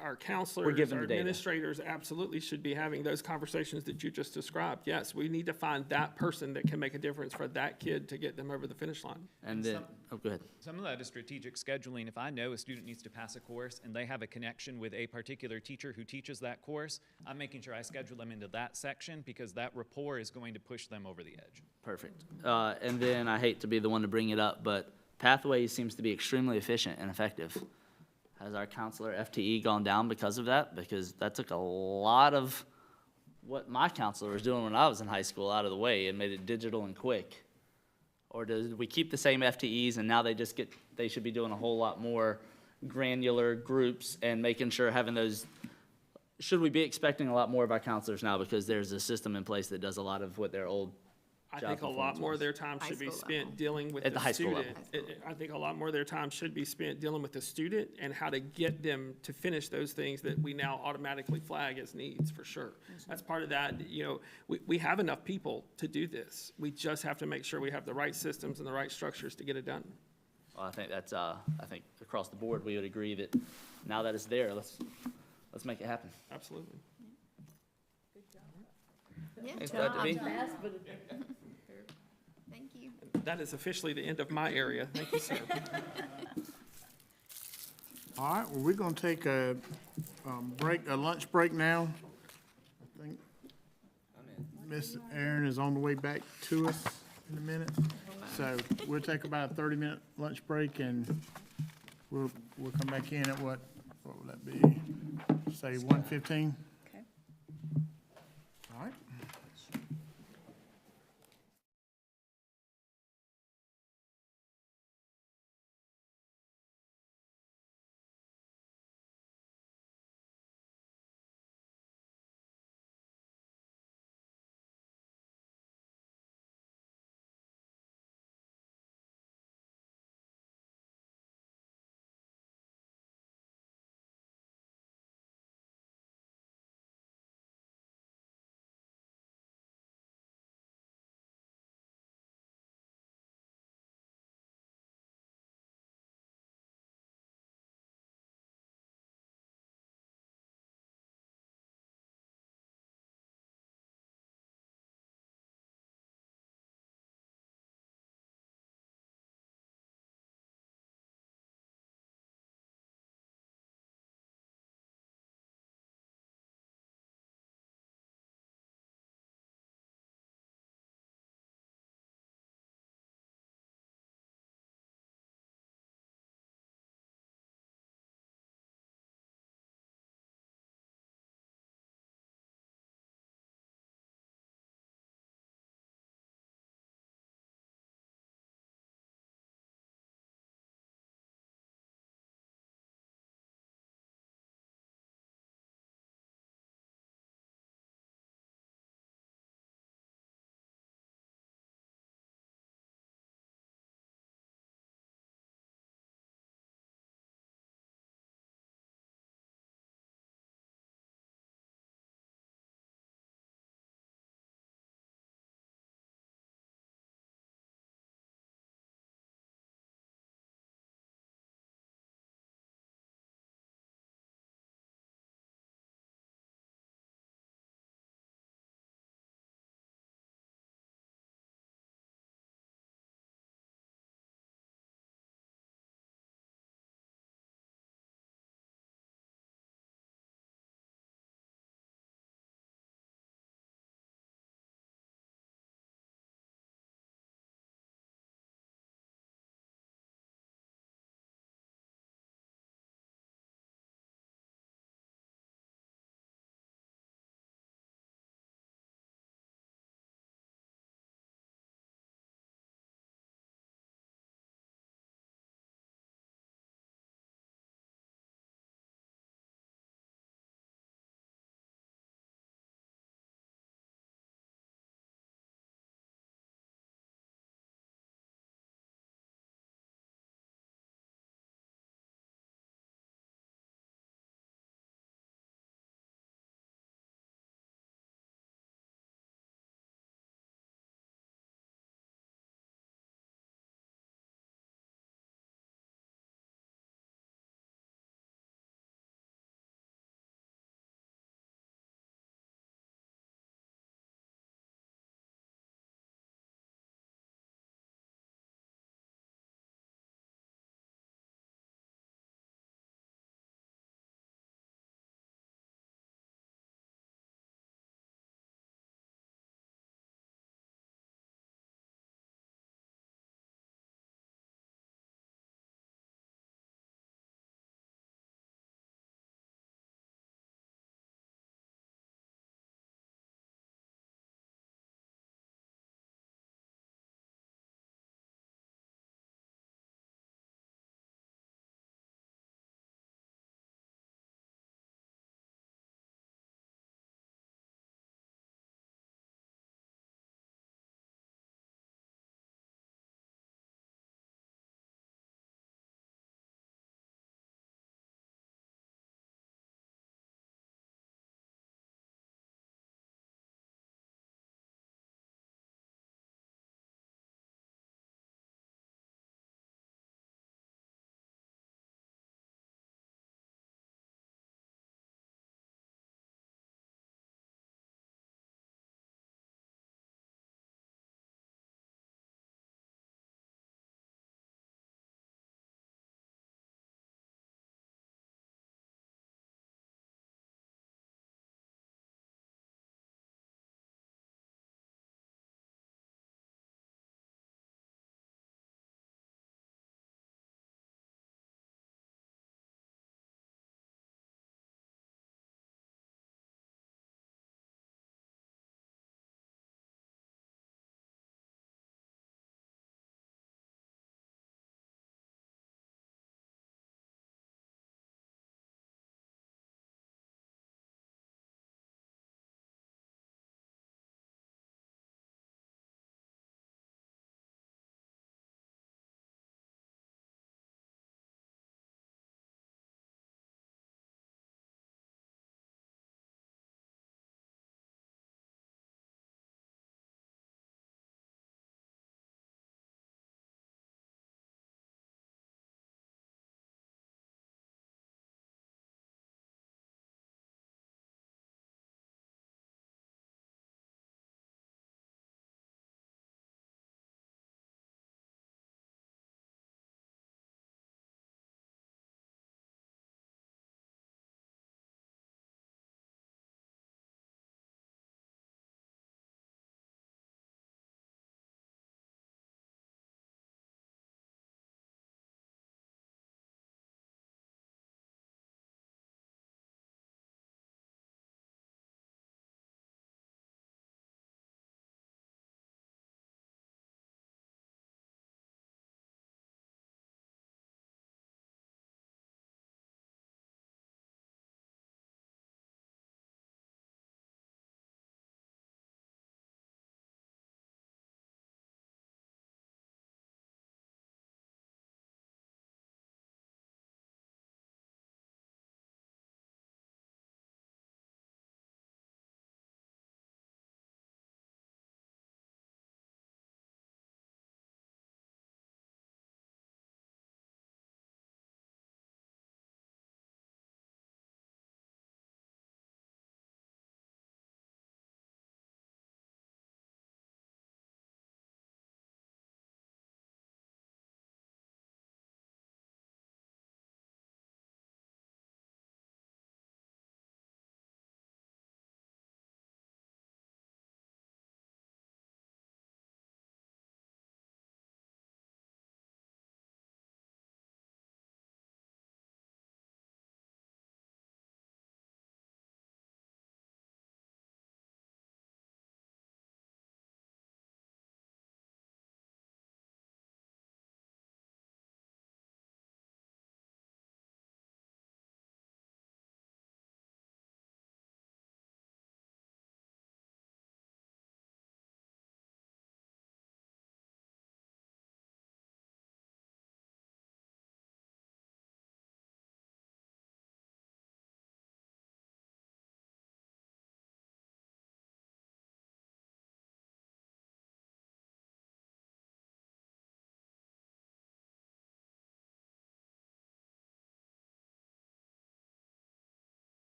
our counselors, given our the data. administrators absolutely should be having those conversations that you just described. Yes, we need to find that person that can make a difference for that kid to get them over the finish line. And then, go ahead. Some of that is strategic scheduling. If I know a student needs to pass a course and they have a connection with a particular teacher who teaches that course, I'm making sure I schedule them into that section because that rapport is going to push them over the edge. Perfect. And then I hate to be the one to bring it up, but Pathways seems to be extremely efficient and effective. Has our counselor FTE gone down because of that? Because that took a lot of what my counselor was doing when I was in high school out of the way and made it digital and quick. Or does we keep the same FTEs and now they should be doing a whole lot more granular groups and making sure having those, should we be expecting a lot more of our counselors now because there's a system in place that does a lot of what their old I job think a lot performance more was? of their time should be spent dealing with At the the high school student. I think a lot more of their time should be spent dealing with the student and how to get them to finish those things that we now automatically flag as needs, for sure. That's part of that, we have enough people to do this. We just have to make sure we have the right systems and the right structures to get it done. Well, I think that's, I think across the board, we would agree that now that it's there, let's make it happen. Absolutely. Thanks, Dr. B. Thank you. That is officially the end of my area. Thank you, sir. All right, well, we're gonna take a lunch break now. I think Miss Aaron is on the way back to us in a minute. So we'll take about a 30-minute lunch break and we'll come back in at what would that be? Say 1:15?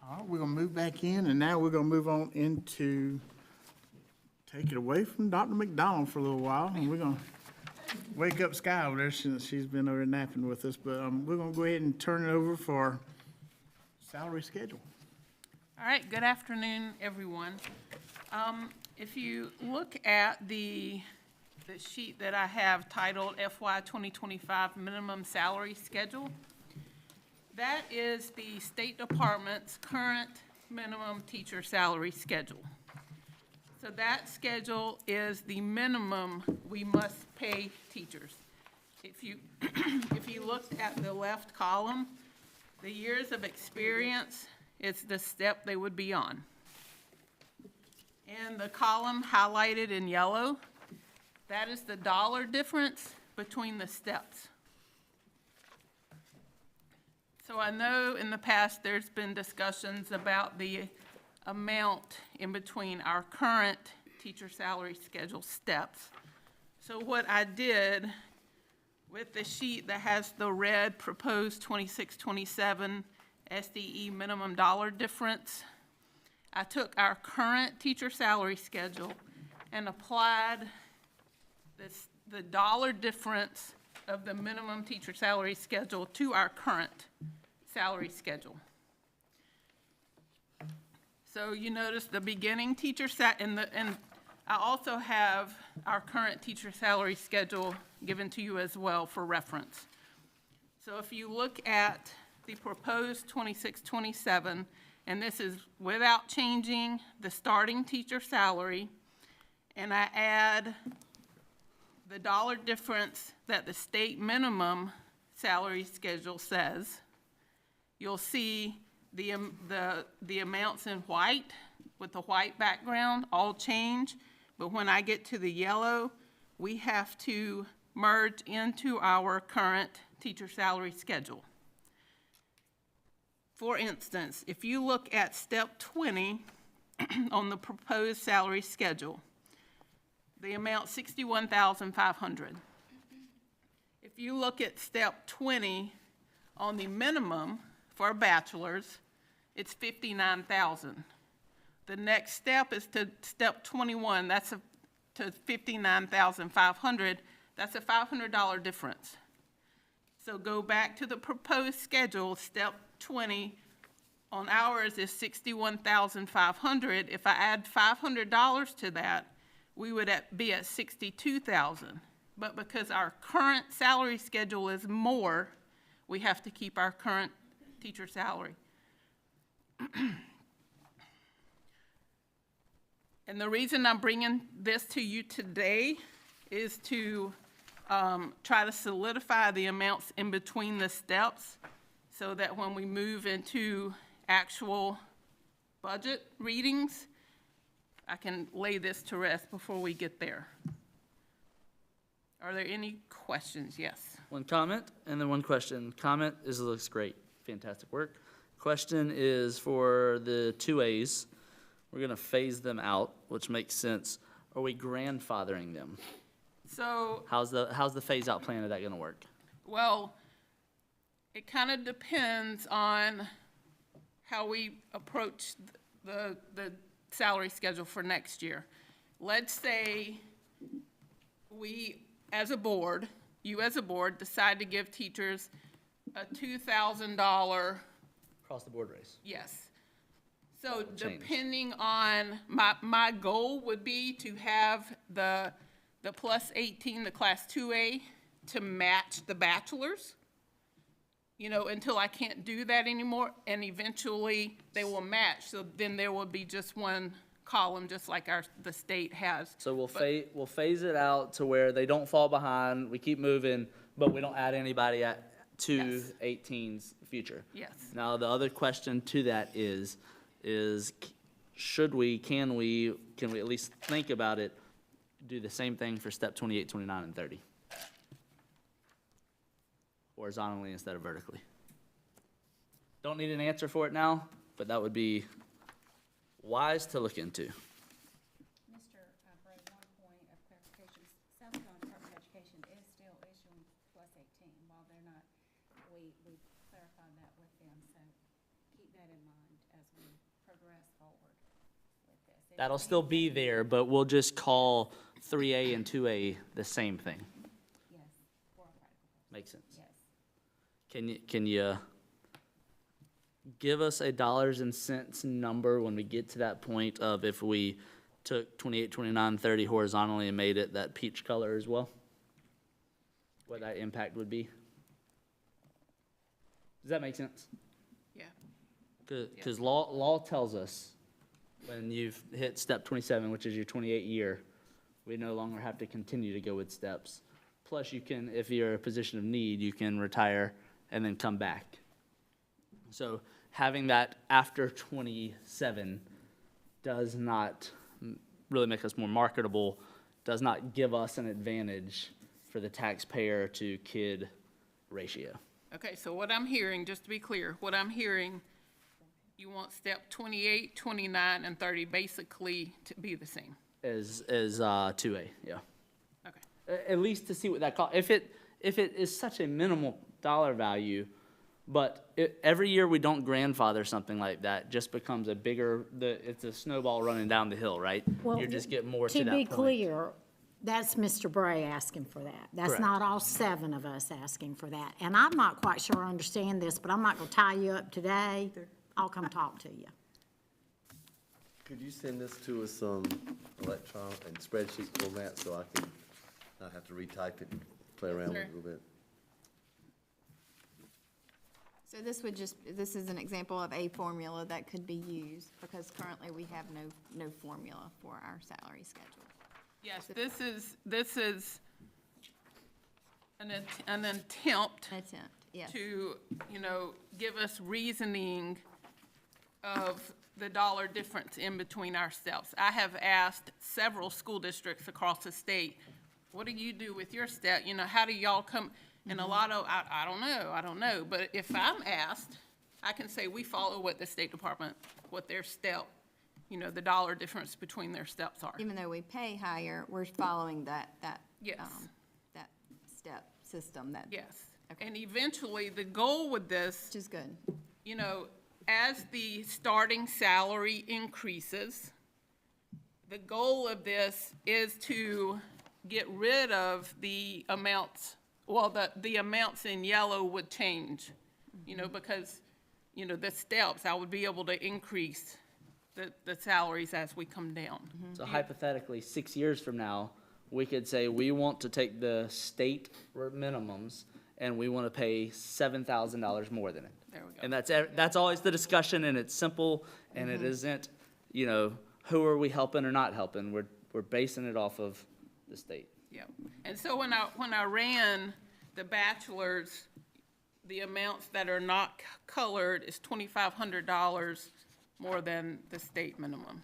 All right, we're gonna move back in, and now we're gonna move on into, take it away from Dr. McDonald for a little while, and we're gonna wake up Sky over there since she's been over there napping with us, but we're gonna go ahead and turn it over for salary schedule. All right, good afternoon, everyone. If you look at the sheet that I have titled FY 2025 Minimum Salary Schedule, that is the State Department's current minimum teacher salary schedule. So that schedule is the minimum we must pay teachers. If you, if you look at the left column, the years of experience, it's the step they would be on. And the column highlighted in yellow, that is the dollar difference between the steps. So I know in the past there's been discussions about the amount in between our current teacher salary schedule steps. So what I did with the sheet that has the red proposed 26-27 SDE minimum dollar difference, I took our current teacher salary schedule and applied the dollar difference of the minimum teacher salary schedule to our current salary schedule. So you notice the beginning teacher and I also have our current teacher salary schedule given to you as well for reference. So if you look at the proposed 26-27, and this is without changing the starting teacher salary, and I add the dollar difference that the state minimum salary schedule says, you'll see the amounts in white with the white background all change, but when I get to the yellow, we have to merge into our current teacher salary schedule. For instance, if you look at step 20 on the proposed salary schedule, the amount $61,500. If you look at step 20 on the minimum for a bachelor's, it's $59,000. The next step is to step 21, that's to $59,500. That's a $500 difference. So go back to the proposed schedule, step 20 on ours is $61,500. If I add $500 to that, we would be at $62,000. But because our current salary schedule is more, we have to keep our current teacher salary. And the reason I'm bringing this to you today is to try to solidify the amounts in between the steps so that when we move into actual budget readings, I can lay this to rest before we get there. Are there any questions? Yes. One comment and then one question. Comment is, it looks great. Fantastic work. Question is for the 2As. We're going to phase them out, which makes sense. Are we grandfathering them? So, how's the phase out plan of that going to work? well, it kind of depends on how we approach the salary schedule for next year. Let's say we, as a board, you as a board, decide to give teachers a $2,000. Across the board raise. Yes. So depending on, my goal would be to have the plus 18, the class 2A, to match the bachelor's, you know, until I can't do that anymore, and eventually they will match. So then there will be just one column, just like the state has. So we'll phase it out to where they don't fall behind, we keep moving, but we don't add anybody to 18's future. Yes. Now, the other question to that is can we at least think about it, do the same thing for step 28, 29, and 30? Horizontally instead of vertically. Don't need an answer for it now, but that would be wise to look into. Mr. Bray, one point of clarification. South Carolina Department of Education is still issuing plus 18 while they're not, we clarified that with them, so keep that in mind as we progress forward with this. That'll still be there, but we'll just call 3A and 2A the same thing. Yes, for a practical purpose, Makes sense. yes. Can you give us a dollars and cents number when we get to that point of if we took 28, 29, 30 horizontally and made it that peach color as well? What that impact would be? Does that make sense? Yeah. Because law tells us when you've hit step 27, which is your 28 year, we no longer have to continue to go with steps. Plus you can, if you're in a position of need, you can retire and then come back. So having that after 27 does not really make us more marketable, does not give us an advantage for the taxpayer to kid ratio. Okay, so what I'm hearing, just to be clear, what I'm hearing, you want step 28, 29, and 30 basically to be the same. As 2A, yeah. Okay. At least to see what that costs. If it is such a minimal dollar value, but every year we don't grandfather something like that, just becomes a bigger, it's a snowball running down the hill, right? Well, You just get more to that To point. be clear, that's Mr. Bray asking for that. That's Correct. not all 7 of us asking for that. And I'm not quite sure I understand this, but I'm not gonna tie you up today. I'll come talk to you. Could you send this to us electron and spreadsheet format so I can not have to retype it and play around with it a little bit? So this is an example of a formula that could be used, because currently we have no formula for our salary schedule. Yes, this is an attempt Yes. to, give us reasoning of the dollar difference in between our steps. I have asked several school districts across the state, what do you do with your step? How do y'all come? And a lot of, I don't know. But if I'm asked, I can say we follow what the State Department, what their step, the dollar difference between their steps are. Even though we pay higher, we're following that Yes. that step system that. Yes. Okay. And eventually, the goal with this, Which is good. as the starting salary increases, the goal of this is to get rid of the amounts, the amounts in yellow would change, because, the steps, I would be able to increase the salaries as we come down. So hypothetically, 6 years from now, we could say we want to take the state minimums and we want to pay $7,000 more than it. There we go. And that's always the discussion, and it's simple, and it isn't, who are we helping or not helping? We're basing it off of the state. Yeah, and so when I ran the bachelor's, the amounts that are not colored is $2,500 more than the state minimum.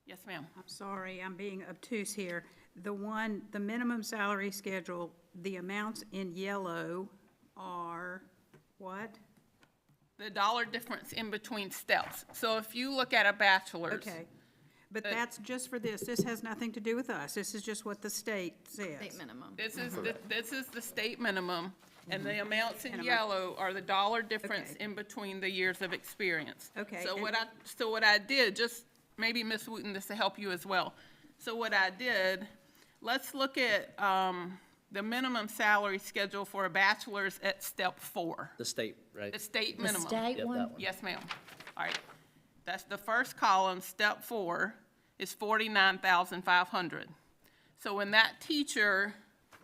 Yes, ma'am. I'm sorry, I'm being obtuse here. The minimum salary schedule, the amounts in yellow are what? The dollar difference in between steps. So if you look at a bachelor's. Okay, but that's just for this. This has nothing to do with us. This is just what the state says. State minimum. This is the state minimum, and the amounts in yellow are the dollar difference Okay. in between the years of experience. Okay, So and- what I did, just maybe Ms. Wooten, this to help you as well. So what I did, let's look at the minimum salary schedule for a bachelor's at step 4. The state, right? The state The minimum. state Yep, one? that one. Yes, ma'am. All right. That's the first column, step 4, is 49,500. So when that teacher,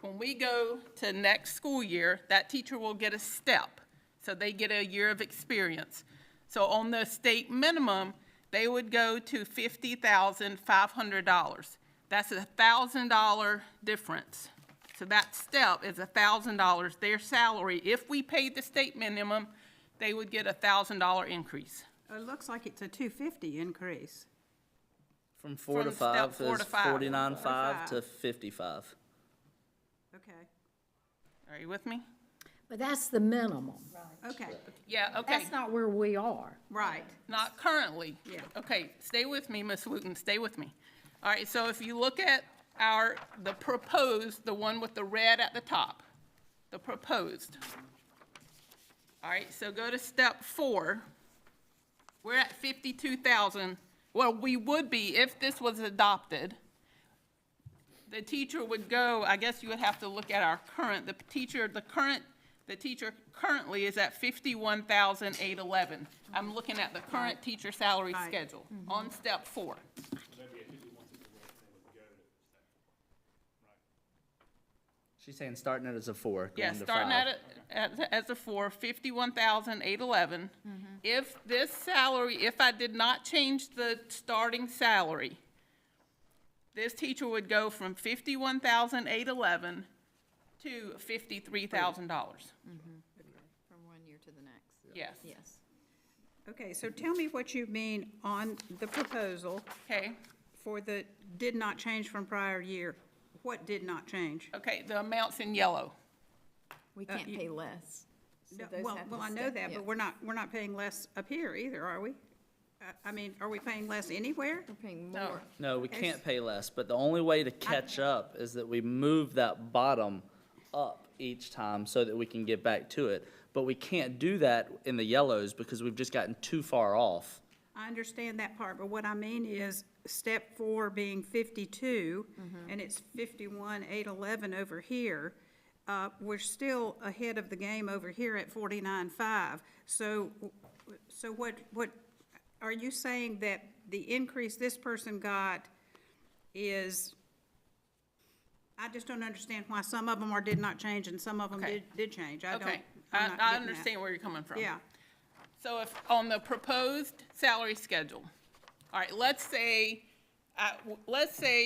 when we go to next school year, that teacher will get a step. So they get a year of experience. So on the state minimum, they would go to $50,500. That's a $1,000 difference. So that step is $1,000. Their salary, if we paid the state minimum, they would get a $1,000 increase. It looks like it's a $250 increase. From 4 to From step 5 4 to is 5. 49.5 to 55. Okay, Are you with me? But that's the minimum. okay, Yeah, okay. That's not where we are. right. Not currently. Yeah. Okay, stay with me, Ms. Wooten, stay with me. All right, so if you look at the proposed, the one with the red at the top, the proposed. All right, so go to step 4. We're at 52,000. Well, we would be if this was adopted. The teacher would go, I guess you would have to look at our current, the teacher currently is at 51,811. I'm looking at the current teacher salary schedule on step 4. She's saying starting it as a 4, Yeah, going to starting 5. at it as a 4, 51,811. If this salary, if I did not change the starting salary, this teacher would go from 51,811 to $53,000. From 1 year to the next. Yes. Yes. Okay, so tell me what you mean on the proposal Okay, for the did not change from prior year. What did not change? okay, the amounts in yellow. We can't pay less. So No, those Well, have to well, I know stay- that, yeah. but we're not paying less up here either, are we? I mean, are we paying less anywhere? We're paying No. more. No, we Okay. can't pay less, but the only way to catch up is that we move that bottom up each time so that we can get back to it. But we can't do that in the yellows because we've just gotten too far off. I understand that part, but what I mean is step 4 being 52, and it's 51,811 over here. We're still ahead of the game over here at 49,500. So what, are you saying that the increase this person got is, I just don't understand why some of them did not change and some of them Okay. did change. I'm Okay, not I getting that. understand where you're coming from. Yeah, So if, on the proposed salary schedule, all right, let's say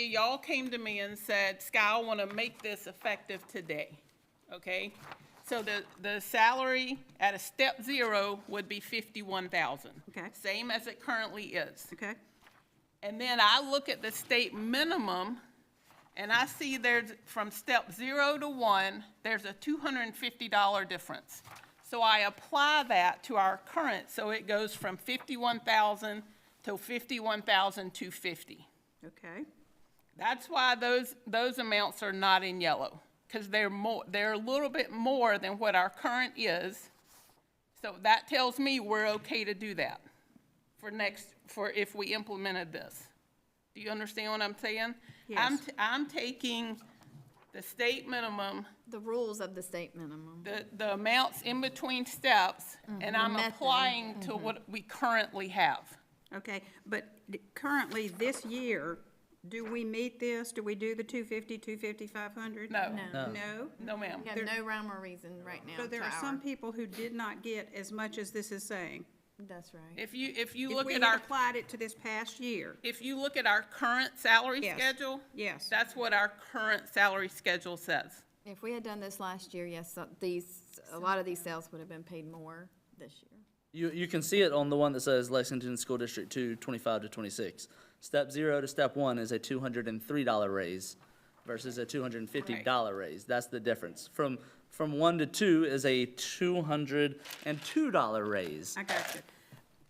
y'all came to me and said, Sky, I want to make this effective today, okay? So the salary at a step 0 would be 51,000. Okay. Same as it currently is. okay, And then I look at the state minimum, and I see there's, from step 0 to 1, there's a $250 difference. So I apply that to our current, so it goes from 51,000 to 51,250. okay. That's why those amounts are not in yellow, because they're a little bit more than what our current is. So that tells me we're okay to do that for if we implemented this. Do you understand what I'm saying? Yes. I'm taking the state minimum, The rules of the state minimum. the amounts in between steps, and I'm method. applying to what we currently have. Okay, but currently, this year, do we meet this? Do we do the 250, 250, 500? No. No. No? No, ma'am. We have no rhyme or reason right now So there to are some our- people who did not get as much as this is saying. That's right. If you If look we at had our, applied it to this past year, if you look at our current salary Yes. schedule, yes. that's what our current salary schedule says. If we had done this last year, yes, a lot of these sales would have been paid more this year. You can see it on the one that says Lexington School District 2, 25 to 26. Step 0 to step 1 is a $203 raise versus a $250 raise. That's the difference. From 1 to 2 is a $202 raise. I got you.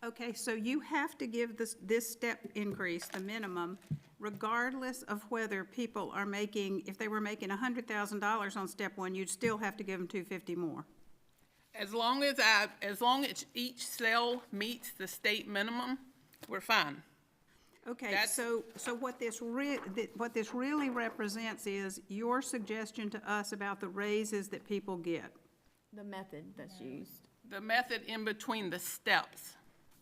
Okay, so you have to give this step increase, the minimum, regardless of whether people are making, if they were making $100,000 on step 1, you'd still have to give them 250 more. As long as each cell meets the state minimum, we're fine. Okay, That's- so what this really represents is your suggestion to us about the raises that people get. The method that's used. The method in between the steps.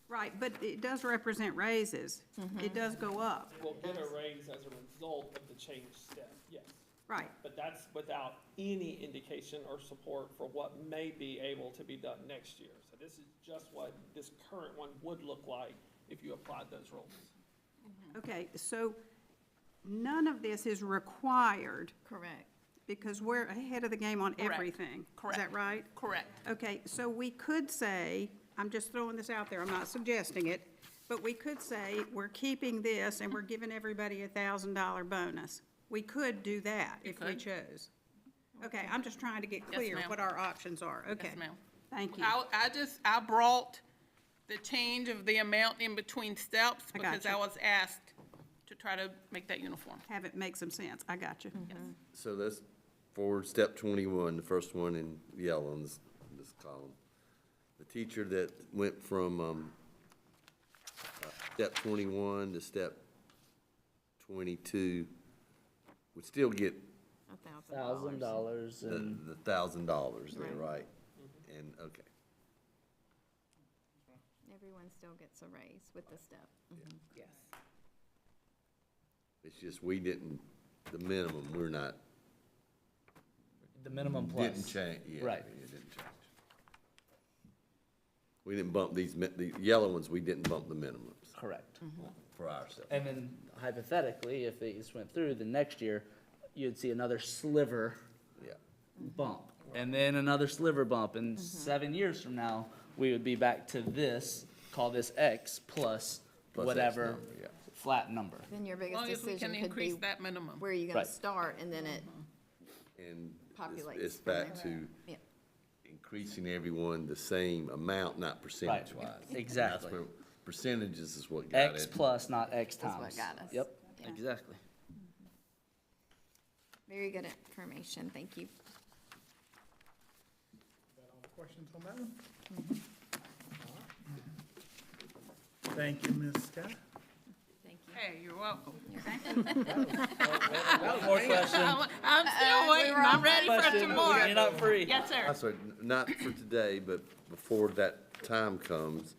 Right, but it does represent raises. It does go up. We'll get a raise as a result of the change step, yes. Right, But that's without any indication or support for what may be able to be done next year. So this is just what this current one would look like if you applied those rules. okay, so none of this is required Correct. because we're ahead of the game on Correct. everything. Correct. Is that right? Correct. Okay, so we could say, I'm just throwing this out there, I'm not suggesting it, but we could say, we're keeping this and we're giving everybody a $1,000 bonus. We could do that if we could. chose. Okay, I'm just trying to get Yes, clear ma'am. what our options are. Okay. Yes, ma'am. Thank you. I brought the change of the amount in between steps I got because you. I was asked to try to make that uniform. Have it make some sense. I got you. So that's for step 21, the first one in yellow in this column. the teacher that went from, step 21 to step 22 would still get $1,000 and the $1,000 there, right? And, okay. Everyone still gets a raise with the step. yes. It's just we didn't, the minimum, we're not, The minimum plus. didn't change, yeah. Right. It didn't change. We didn't bump the yellow ones, we didn't bump the minimums Correct. for ourselves. And then hypothetically, if these went through, the next year, you'd see another sliver Yeah. bump, and then another sliver bump, and 7 years from now, we would be back to this, call this X plus Plus X whatever number, yeah. flat number. Then your As biggest long as we decision can could be increase that minimum. where you're gonna Right. start, and then it And populates it's from back there. to Yeah. increasing everyone the same amount, not percentage-wise. Exactly. That's where percentages is what got X it. plus, not X That's times. what got us. Yep, Yeah. exactly. Very good information, thank you. All the questions on that one? Thank you, Ms. Scott. Thank you. Hey, you're welcome. More question. I'm still waiting, I'm ready for Question. some more. You're not free. Yes, sir. That's right, not for today, but before that time comes,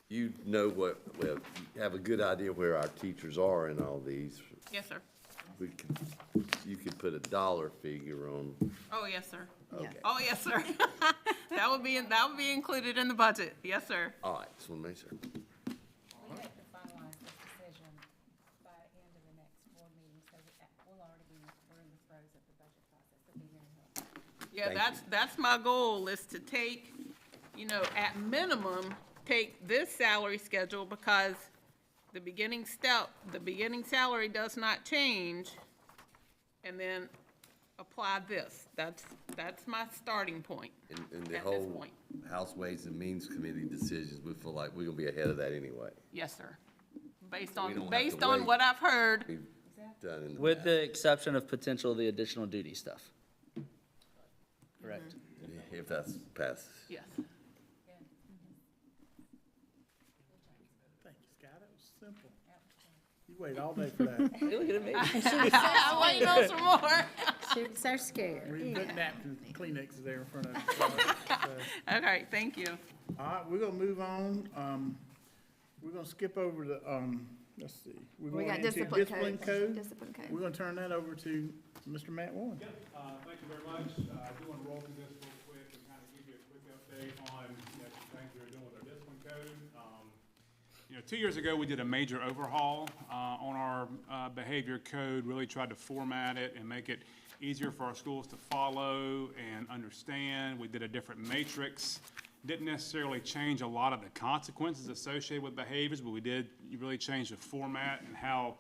you know what, well, you have a good idea where our teachers are in all these. Yes, sir. You could put a dollar figure on, Oh, yes, sir. okay. Oh, yes, sir. That would be included in the budget. Yes, sir. All right, just want to make sure. We have to finalize this decision by the end of the next board meeting, so we'll already be, we're in the throes of the budget process. It'll be very helpful. Yeah, Thank that's my goal, is to take, at minimum, take this salary schedule, because the beginning salary does not change, and then apply this. That's my starting point. And the At this whole point. House Ways and Means Committee decisions, we feel like we're gonna be ahead of that anyway. Yes, sir. Based We don't on, have based to on wait. what I've heard. We've done in the With past. the exception of potential the additional duty stuff. Correct. If that's passes. Yes. Thank you, Scott. It was simple. You wait all day for that. Hey, look at me. I'm waiting on some more. She was so scared. We put napkins, Kleenexes there in front of us. Okay, thank you. All right, we're gonna move on. We're gonna skip over the, let's see. We're We going got into discipline code. Discipline code. We're gonna turn that over to Mr. Matt Warren. Thank you very much. I do want to roll through this real quick and kind of give you a quick update on, some things we're doing with our discipline code. 2 years ago, we did a major overhaul, on our, behavior code, really tried to format it and make it easier for our schools to follow and understand. We did a different matrix. Didn't necessarily change a lot of the consequences associated with behaviors, but we did really change the format and how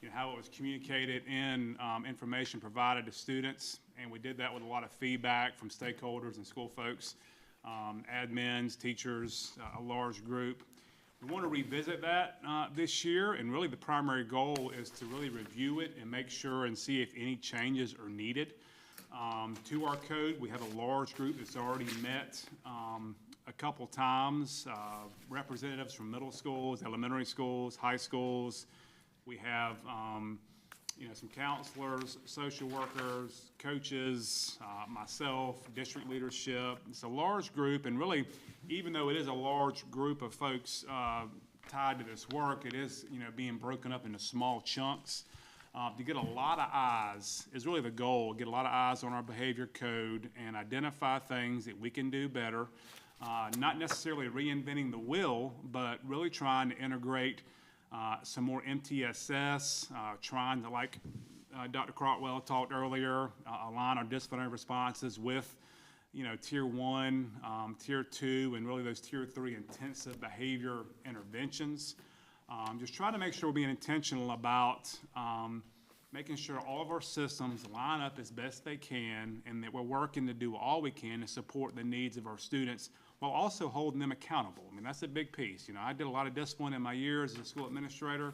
it was communicated in information provided to students. And we did that with a lot of feedback from stakeholders and school folks, admins, teachers, a large group. We want to revisit that this year, and really the primary goal is to really review it and make sure and see if any changes are needed to our code. We have a large group that's already met a couple times, representatives from middle schools, elementary schools, high schools. We have some counselors, social workers, coaches, myself, district leadership. It's a large group, and really, even though it is a large group of folks tied to this work, it is, being broken up into small chunks. To get a lot of eyes is really the goal, get a lot of eyes on our behavior code and identify things that we can do better. Not necessarily reinventing the wheel, but really trying to integrate some more MTSS, trying to, like Dr. Crotwell talked earlier, align our disciplinary responses with, Tier 1, Tier 2, and really those Tier 3 intensive behavior interventions. Just trying to make sure we're being intentional about making sure all of our systems line up as best they can, and that we're working to do all we can to support the needs of our students while also holding them accountable. I mean, that's a big piece. I did a lot of discipline in my years as a school administrator,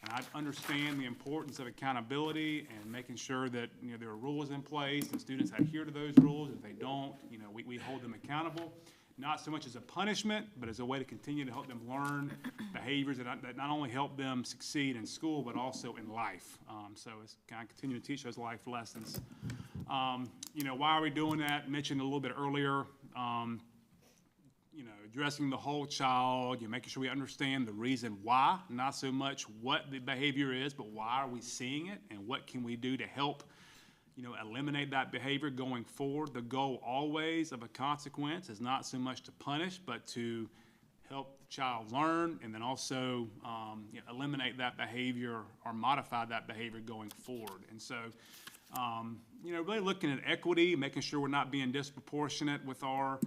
and I understand the importance of accountability and making sure that, there are rules in place and students adhere to those rules. If they don't, we hold them accountable. not so much as a punishment, but as a way to continue to help them learn behaviors that not only help them succeed in school, but also in life. So it's kind of continue to teach those life lessons. Why are we doing that? Mentioned a little bit earlier, addressing the whole child, making sure we understand the reason why, not so much what the behavior is, but why are we seeing it, and what can we do to help eliminate that behavior going forward. The goal always of a consequence is not so much to punish, but to help the child learn, and then also eliminate that behavior or modify that behavior going forward. And so, really looking at equity, making sure we're not being disproportionate with our,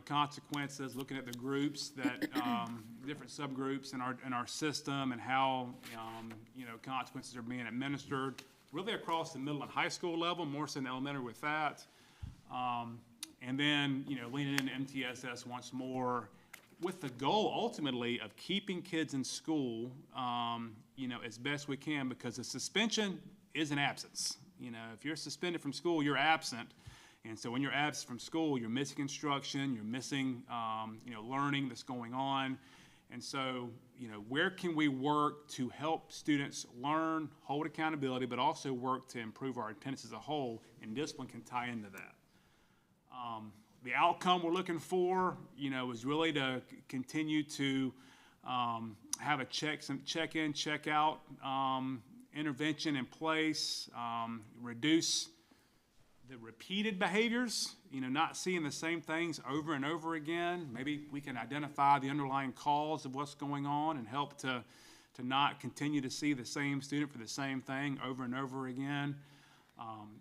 consequences, looking at the groups that, different subgroups in our system, and how, consequences are being administered, really across the middle and high school level, more so in elementary with that. And then, leaning into MTSS once more, with the goal ultimately of keeping kids in school, as best we can, because a suspension is an absence. If you're suspended from school, you're absent. And so when you're absent from school, you're missing instruction, you're missing, learning that's going on. And so, where can we work to help students learn, hold accountability, but also work to improve our attendance as a whole, and discipline can tie into that. The outcome we're looking for, is really to continue to have a check-in, check-out intervention in place, reduce the repeated behaviors, not seeing the same things over and over again. Maybe we can identify the underlying cause of what's going on and help to not continue to see the same student for the same thing over and over again.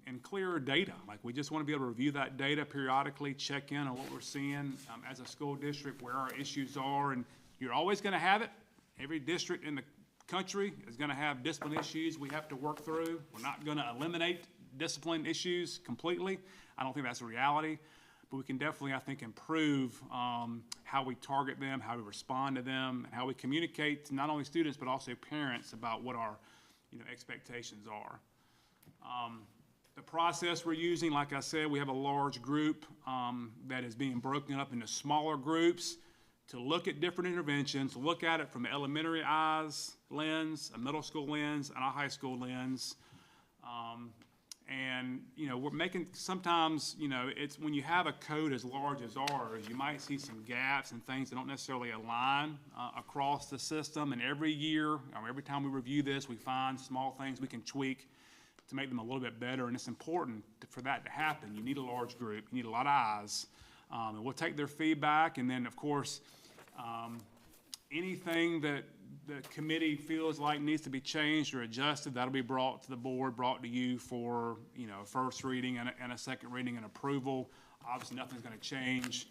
And clearer data. Like, we just want to be able to review that data periodically, check in on what we're seeing as a school district, where our issues are. And you're always going to have it. Every district in the country is going to have discipline issues we have to work through. We're not going to eliminate discipline issues completely. I don't think that's a reality. But we can definitely, I think, improve how we target them, how we respond to them, and how we communicate to not only students but also parents about what our expectations are. The process we're using, like I said, we have a large group that is being broken up into smaller groups to look at different interventions, look at it from an elementary eyes lens, a middle school lens, and a high school lens. And, we're making, sometimes, it's when you have a code as large as ours, you might see some gaps and things that don't necessarily align across the system. And every year, or every time we review this, we find small things we can tweak to make them a little bit better. And it's important for that to happen. You need a large group, you need a lot of eyes. And we'll take their feedback, and then, of course, anything that the committee feels like needs to be changed or adjusted, that'll be brought to the board, brought to you for, a first reading and a second reading and approval. Obviously, nothing's going to change,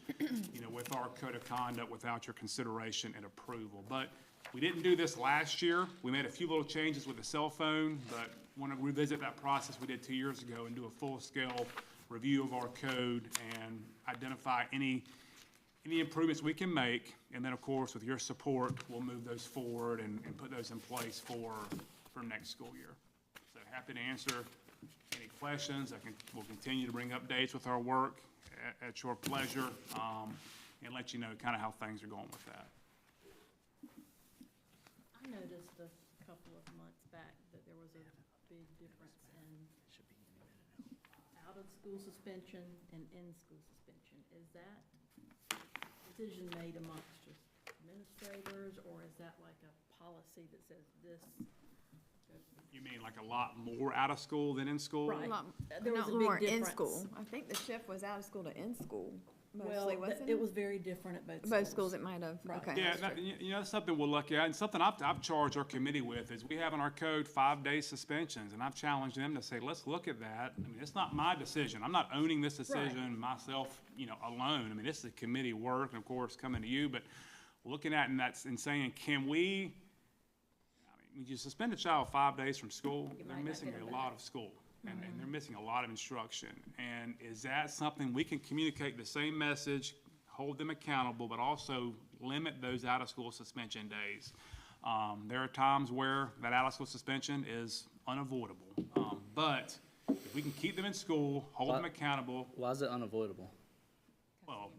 with our code of conduct without your consideration and approval. But we didn't do this last year. We made a few little changes with the cell phone, but want to revisit that process we did 2 years ago and do a full-scale review of our code and identify any improvements we can make. And then, of course, with your support, we'll move those forward and put those in place for next school year. So happy to answer any questions. We'll continue to bring updates with our work at your pleasure, and let you know kind of how things are going with that. I noticed a couple of months back that there was a big difference in out-of-school suspension and in-school suspension. Is that decision made amongst just administrators, or is that like a policy that says this? You mean like a lot more out of school than in school? Right. There was a not big more in difference. school. I think the shift was out of school to in school Well, mostly, wasn't it it? was very different at both schools. Both schools it might have, Right. okay. Yeah, that's something we'll look at, and something I've charged our committee with is we have in our code 5-day suspensions, and I've challenged them to say, let's look at that. I mean, it's not my decision. I'm not owning this decision myself, alone. I mean, this is a committee work, and of course, coming to you, but looking at and saying, can we, when you suspend a child 5 days from school, they're missing a lot of school. And they're missing a lot of instruction. And is that something we can communicate the same message, hold them accountable, but also limit those out-of-school suspension days? There are times where that out-of-school suspension is unavoidable. But if we can keep them in school, hold them accountable. Why is it unavoidable? Well,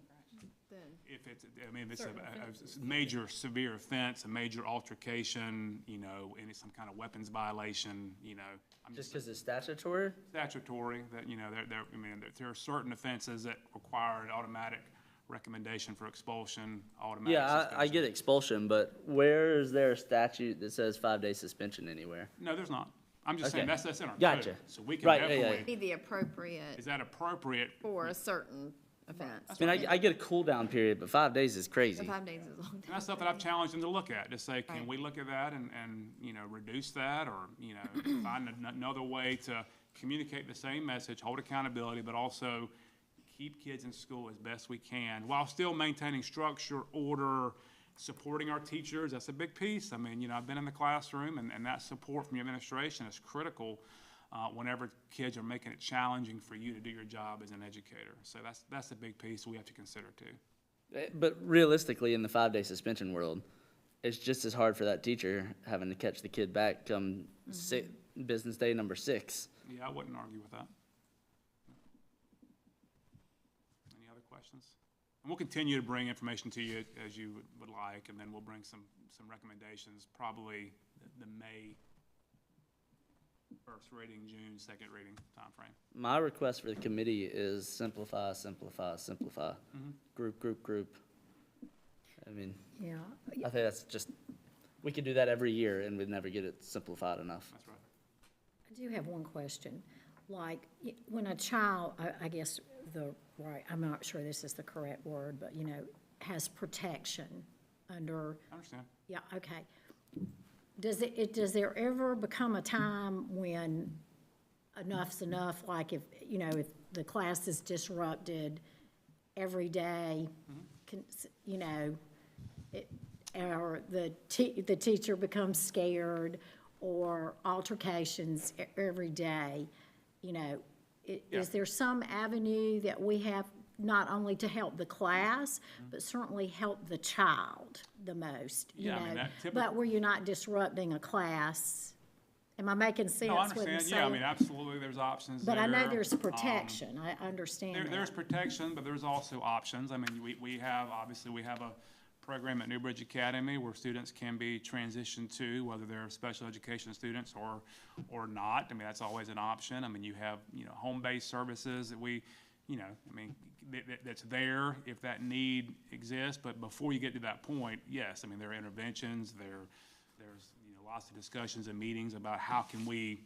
if it's, I mean, if it's a major severe offense, a major altercation, you know, any, some kind of weapons violation, you know. I'm Just because it's statutory? Statutory, that, you know, I mean, there are certain offenses that require an automatic recommendation for expulsion, automatic Yeah, I suspension. get expulsion, but where is there a statute that says 5-day suspension anywhere? No, there's not. I'm just saying, Okay. that's in our code. Gotcha. So we can Right, yeah, yeah, definitely, Be the appropriate is that appropriate? for a certain offense. I mean, I get a cool down period, but 5 days is The crazy. 5 days is long. And that's stuff that I've challenged them to look at, to say, can Right. we look at that and, you know, reduce that, or, you know, find another way to communicate the same message, hold accountability, but also keep kids in school as best we can, while still maintaining structure, order, supporting our teachers. That's a big piece. I mean, you know, I've been in the classroom, and that support from your administration is critical whenever kids are making it challenging for you to do your job as an educator. So that's a big piece we have to consider too. But realistically, in the 5-day suspension world, it's just as hard for that teacher having to catch the kid back come business day number 6. Yeah, I wouldn't argue with that. Any other questions? And we'll continue to bring information to you as you would like, and then we'll bring some recommendations, probably the May first reading, June second reading timeframe. My request for the committee is simplify, simplify, simplify. Group. I mean, Yeah. I think that's just, we could do that every year and we'd never get it simplified enough. That's right. I do have one question. Like, when a child, I guess I'm not sure this is the correct word, but, you know, has protection under. I understand. Yeah, okay. Does there ever become a time when enough's enough? Like if, you know, if the class is disrupted every day, you know, or the teacher becomes scared, or altercations every day, you know, is there some avenue that we have not only to help the class, but certainly help the child the most, you Yeah, I mean, know? that typically- But where you're not disrupting a class. Am I making sense No, I with what I'm understand. saying? Yeah, I mean, absolutely, there's options there. But I know there's protection, I understand that. There's protection, but there's also options. I mean, we have a program at Newbridge Academy where students can be transitioned to, whether they're special education students or not. I mean, that's always an option. I mean, you have, you know, home-based services that we, you know, I mean, that's there if that need exists. But before you get to that point, yes, I mean, there are interventions, there's, you know, lots of discussions and meetings about how can we,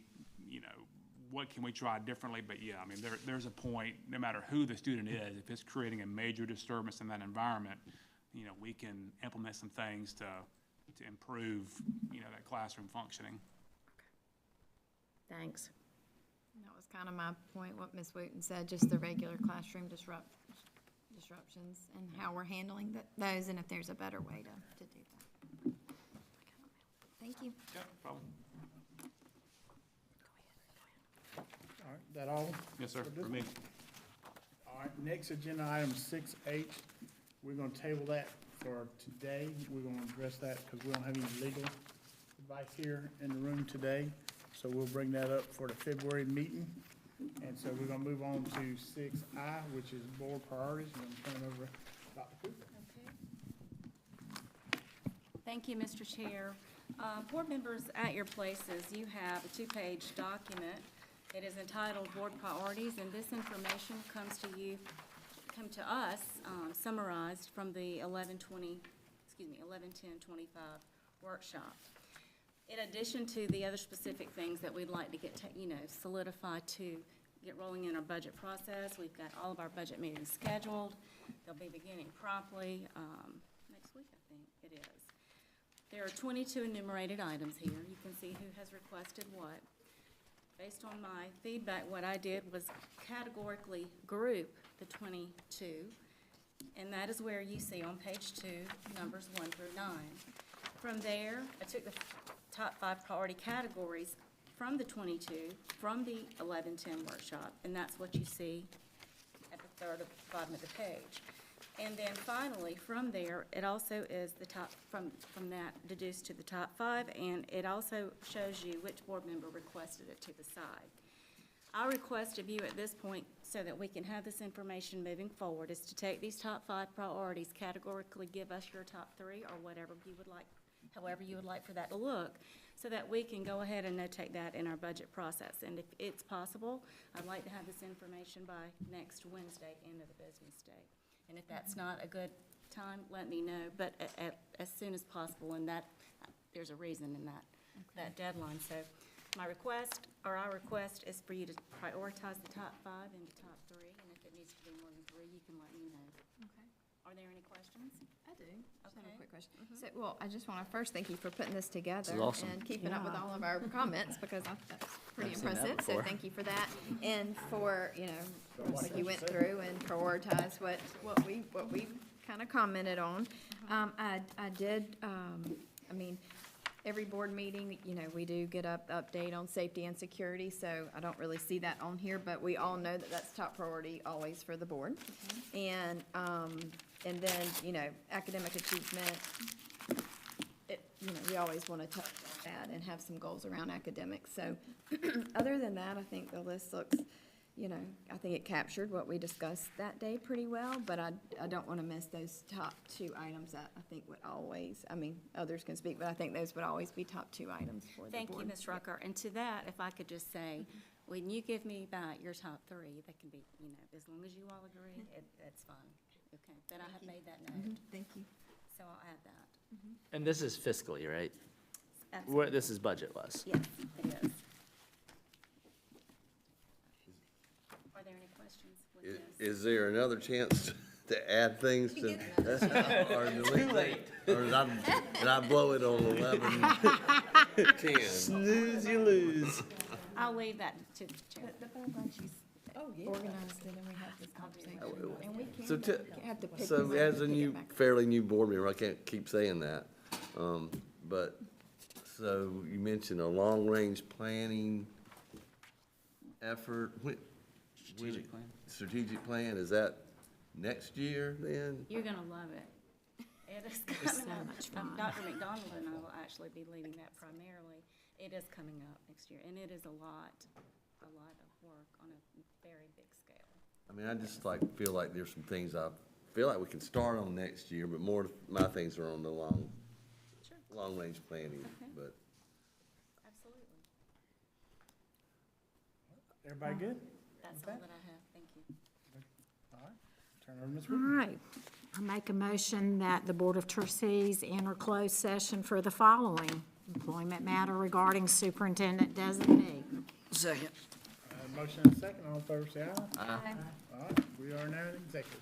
you know, what can we try differently? But yeah, I mean, there's a point, no matter who the student is, if it's creating a major disturbance in that environment, you know, we can implement some things to improve, you know, that classroom functioning. Thanks. That was kind of my point, what Ms. Wooten said, just the regular classroom disruptions and how we're handling those, and if there's a better way to do that. Thank you. Yeah, no problem. All right, that all? Yes, sir, for me. All right, next agenda item 6H, we're gonna table that for today. We're gonna address that because we don't have any legal advice here in the room today. So we'll bring that up for the February meeting. And so we're gonna move on to 6I, which is board priorities. I'm gonna turn it over to Dr. Cooper. Thank you, Mr. Chair. Board members, at your places, you have a 2-page document. It is entitled Board Priorities, and this information come to us summarized from the 11/10/25 workshop. In addition to the other specific things that we'd like to get, solidified to get rolling in our budget process, we've got all of our budget meetings scheduled. They'll be beginning promptly next week, I think it is. There are 22 enumerated items here. You can see who has requested what. Based on my feedback, what I did was categorically group the 22, and that is where you see on page 2, numbers 1 through 9. From there, I took the top 5 priority categories from the 22, from the 11/10 workshop, and that's what you see at the third of the bottom of the page. And then finally, from there, it also is the top, from that deduced to the top 5, and it also shows you which board member requested it to the side. I request of you at this point so that we can have this information moving forward, is to take these top 5 priorities, categorically give us your top 3, or whatever you would like, however you would like for that to look, so that we can go ahead and notate that in our budget process. And if it's possible, I'd like to have this information by next Wednesday, end of the business day. And if that's not a good time, let me know, but as soon as possible, and that, there's a reason in that deadline. So my request, or our request, is for you to prioritize the top 5 and the top 3, and if it needs to be more than 3, you can let me know. Okay. Are there any questions? I do. Just have Okay. a quick question. So, well, I just want to first thank you for putting this together. is awesome. And keeping up with Yeah. all of our comments, because that's pretty I've seen that impressive. So before. thank you for that. And for, like you went through and prioritized what we kind of commented on. I did, I mean, every board meeting, we do get update on safety and security, so I don't really see that on here, but we all know that that's top priority always for the board. And then, academic achievement, we always want to touch on that and have some goals around academics. So, other than that, I think the list looks, I think it captured what we discussed that day pretty well, but I don't want to miss those top 2 items that I think would always, others can speak, but I think those would always be top 2 items for the board. Thank you, Ms. Rucker. And to that, if I could just say, when you give me back your top 3, that can be, as long as you all agree, it's fine. Okay, but I have made that note, Thank you. so I'll add that. And this is fiscally, right? Absolutely. This is budget-wise. Yes, it is. Are there any questions with this? Is there another chance to add things to? Or Too late. Or did I blow it on 11:10? Snooze, you lose. I'll leave that to the chair. But I'm glad she's organized it and we had this conversation. And we So, have to pick so this up as a and pick new, it back up. fairly new board member, I can't keep saying that. But, so you mentioned a long-range planning effort. Strategic plan. Strategic plan, is that next year then? You're gonna love it. It is coming up. Dr. McDonald and I will actually be leading that primarily. It is coming up next year, and it is a lot of work on a very big scale. I mean, I just feel like there's some things I feel like we can start on next year, but more of my things are on the long-range planning, Okay. but. Absolutely. Everybody good? That's all that I have. Thank you. All right, turn over to Ms. All Whitney. right. I make a motion that the Board of Trustees enter closed session for the following: employment matter regarding superintendent designee. Second. Motion and a second, all in favor, say aye. Aye. All right, we are now in executive.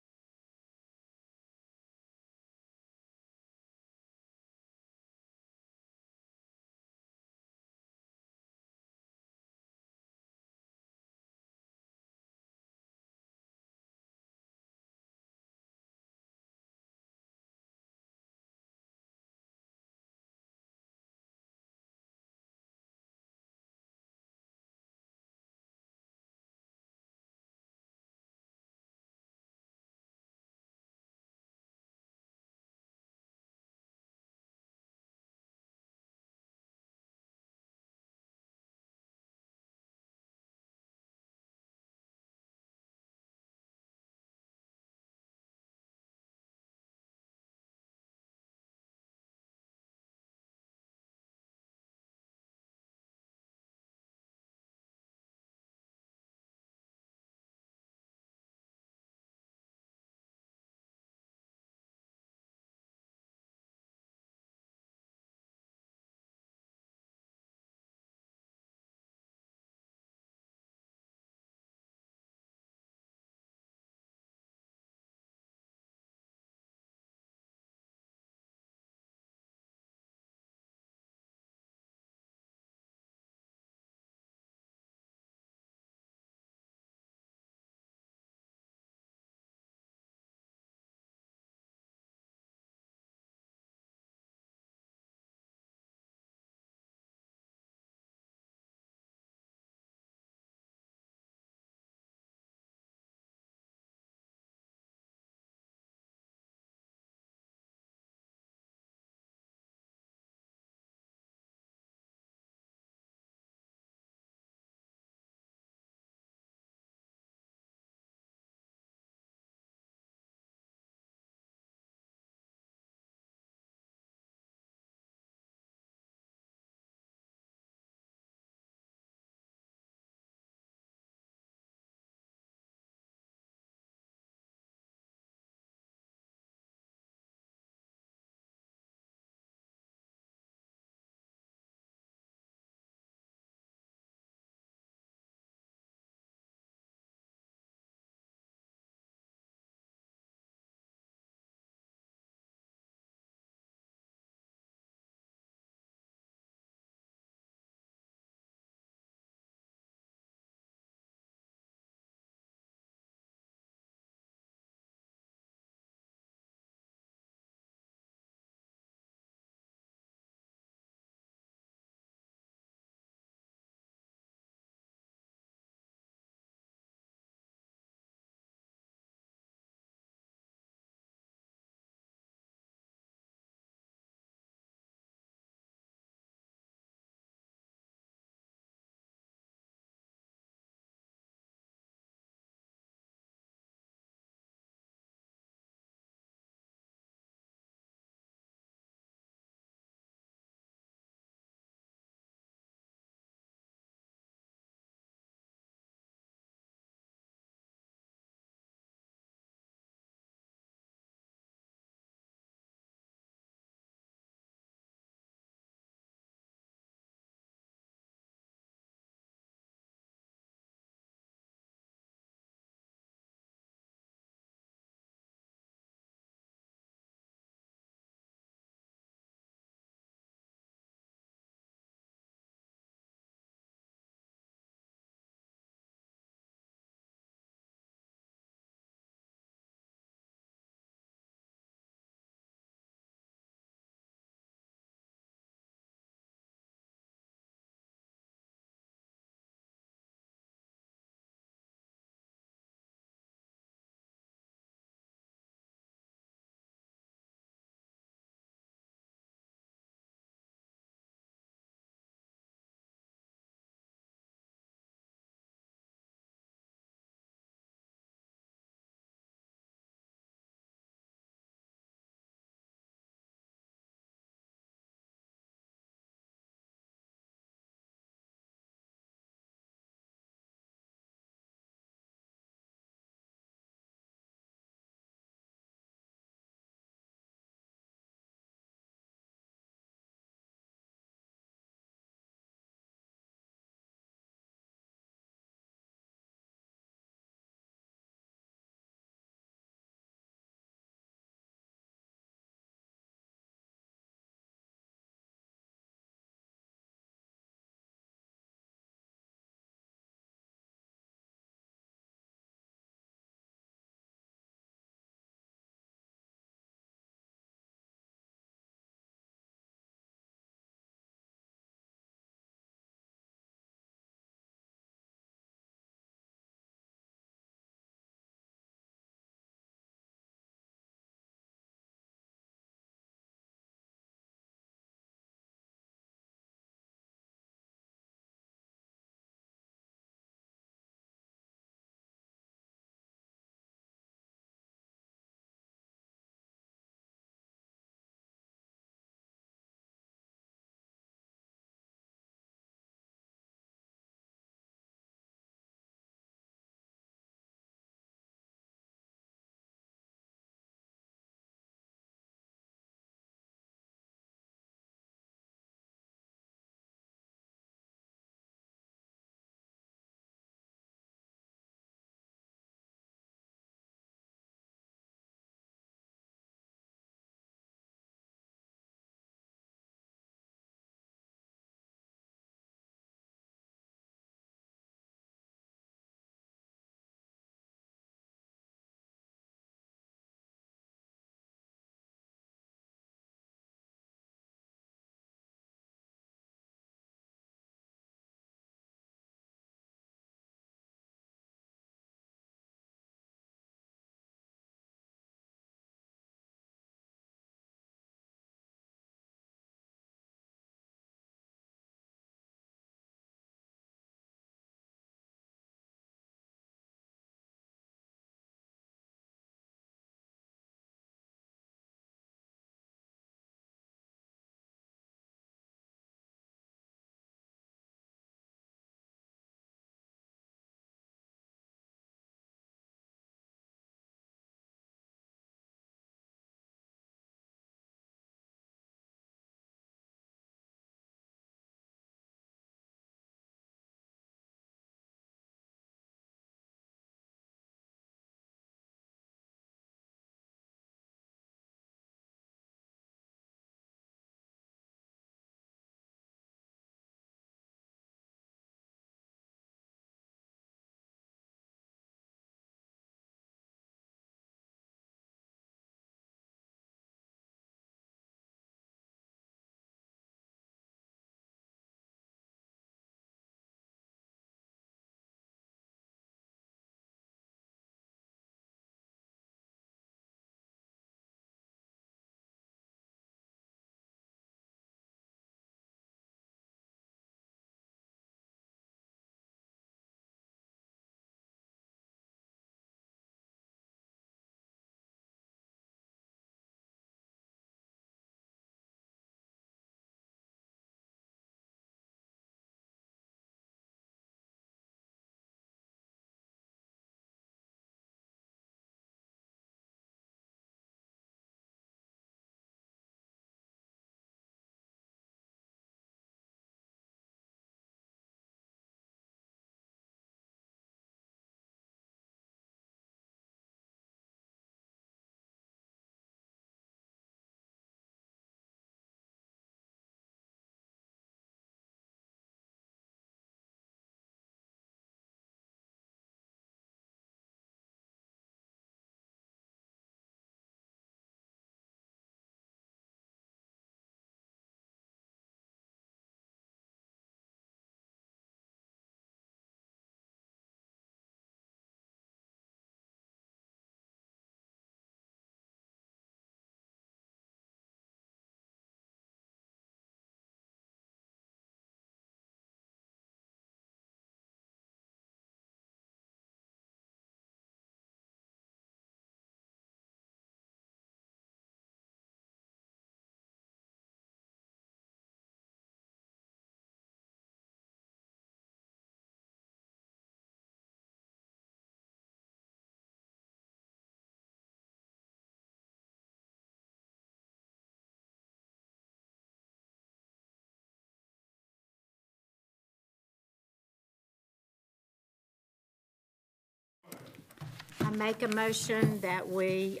I make a motion that we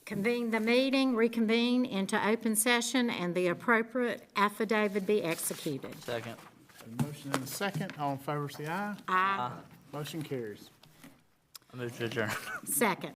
convene the meeting, reconvene into open session, and the appropriate affidavit be executed. Second. A motion and a second. All in favor, say aye. Aye. Motion carries. I move to adjourn. Second.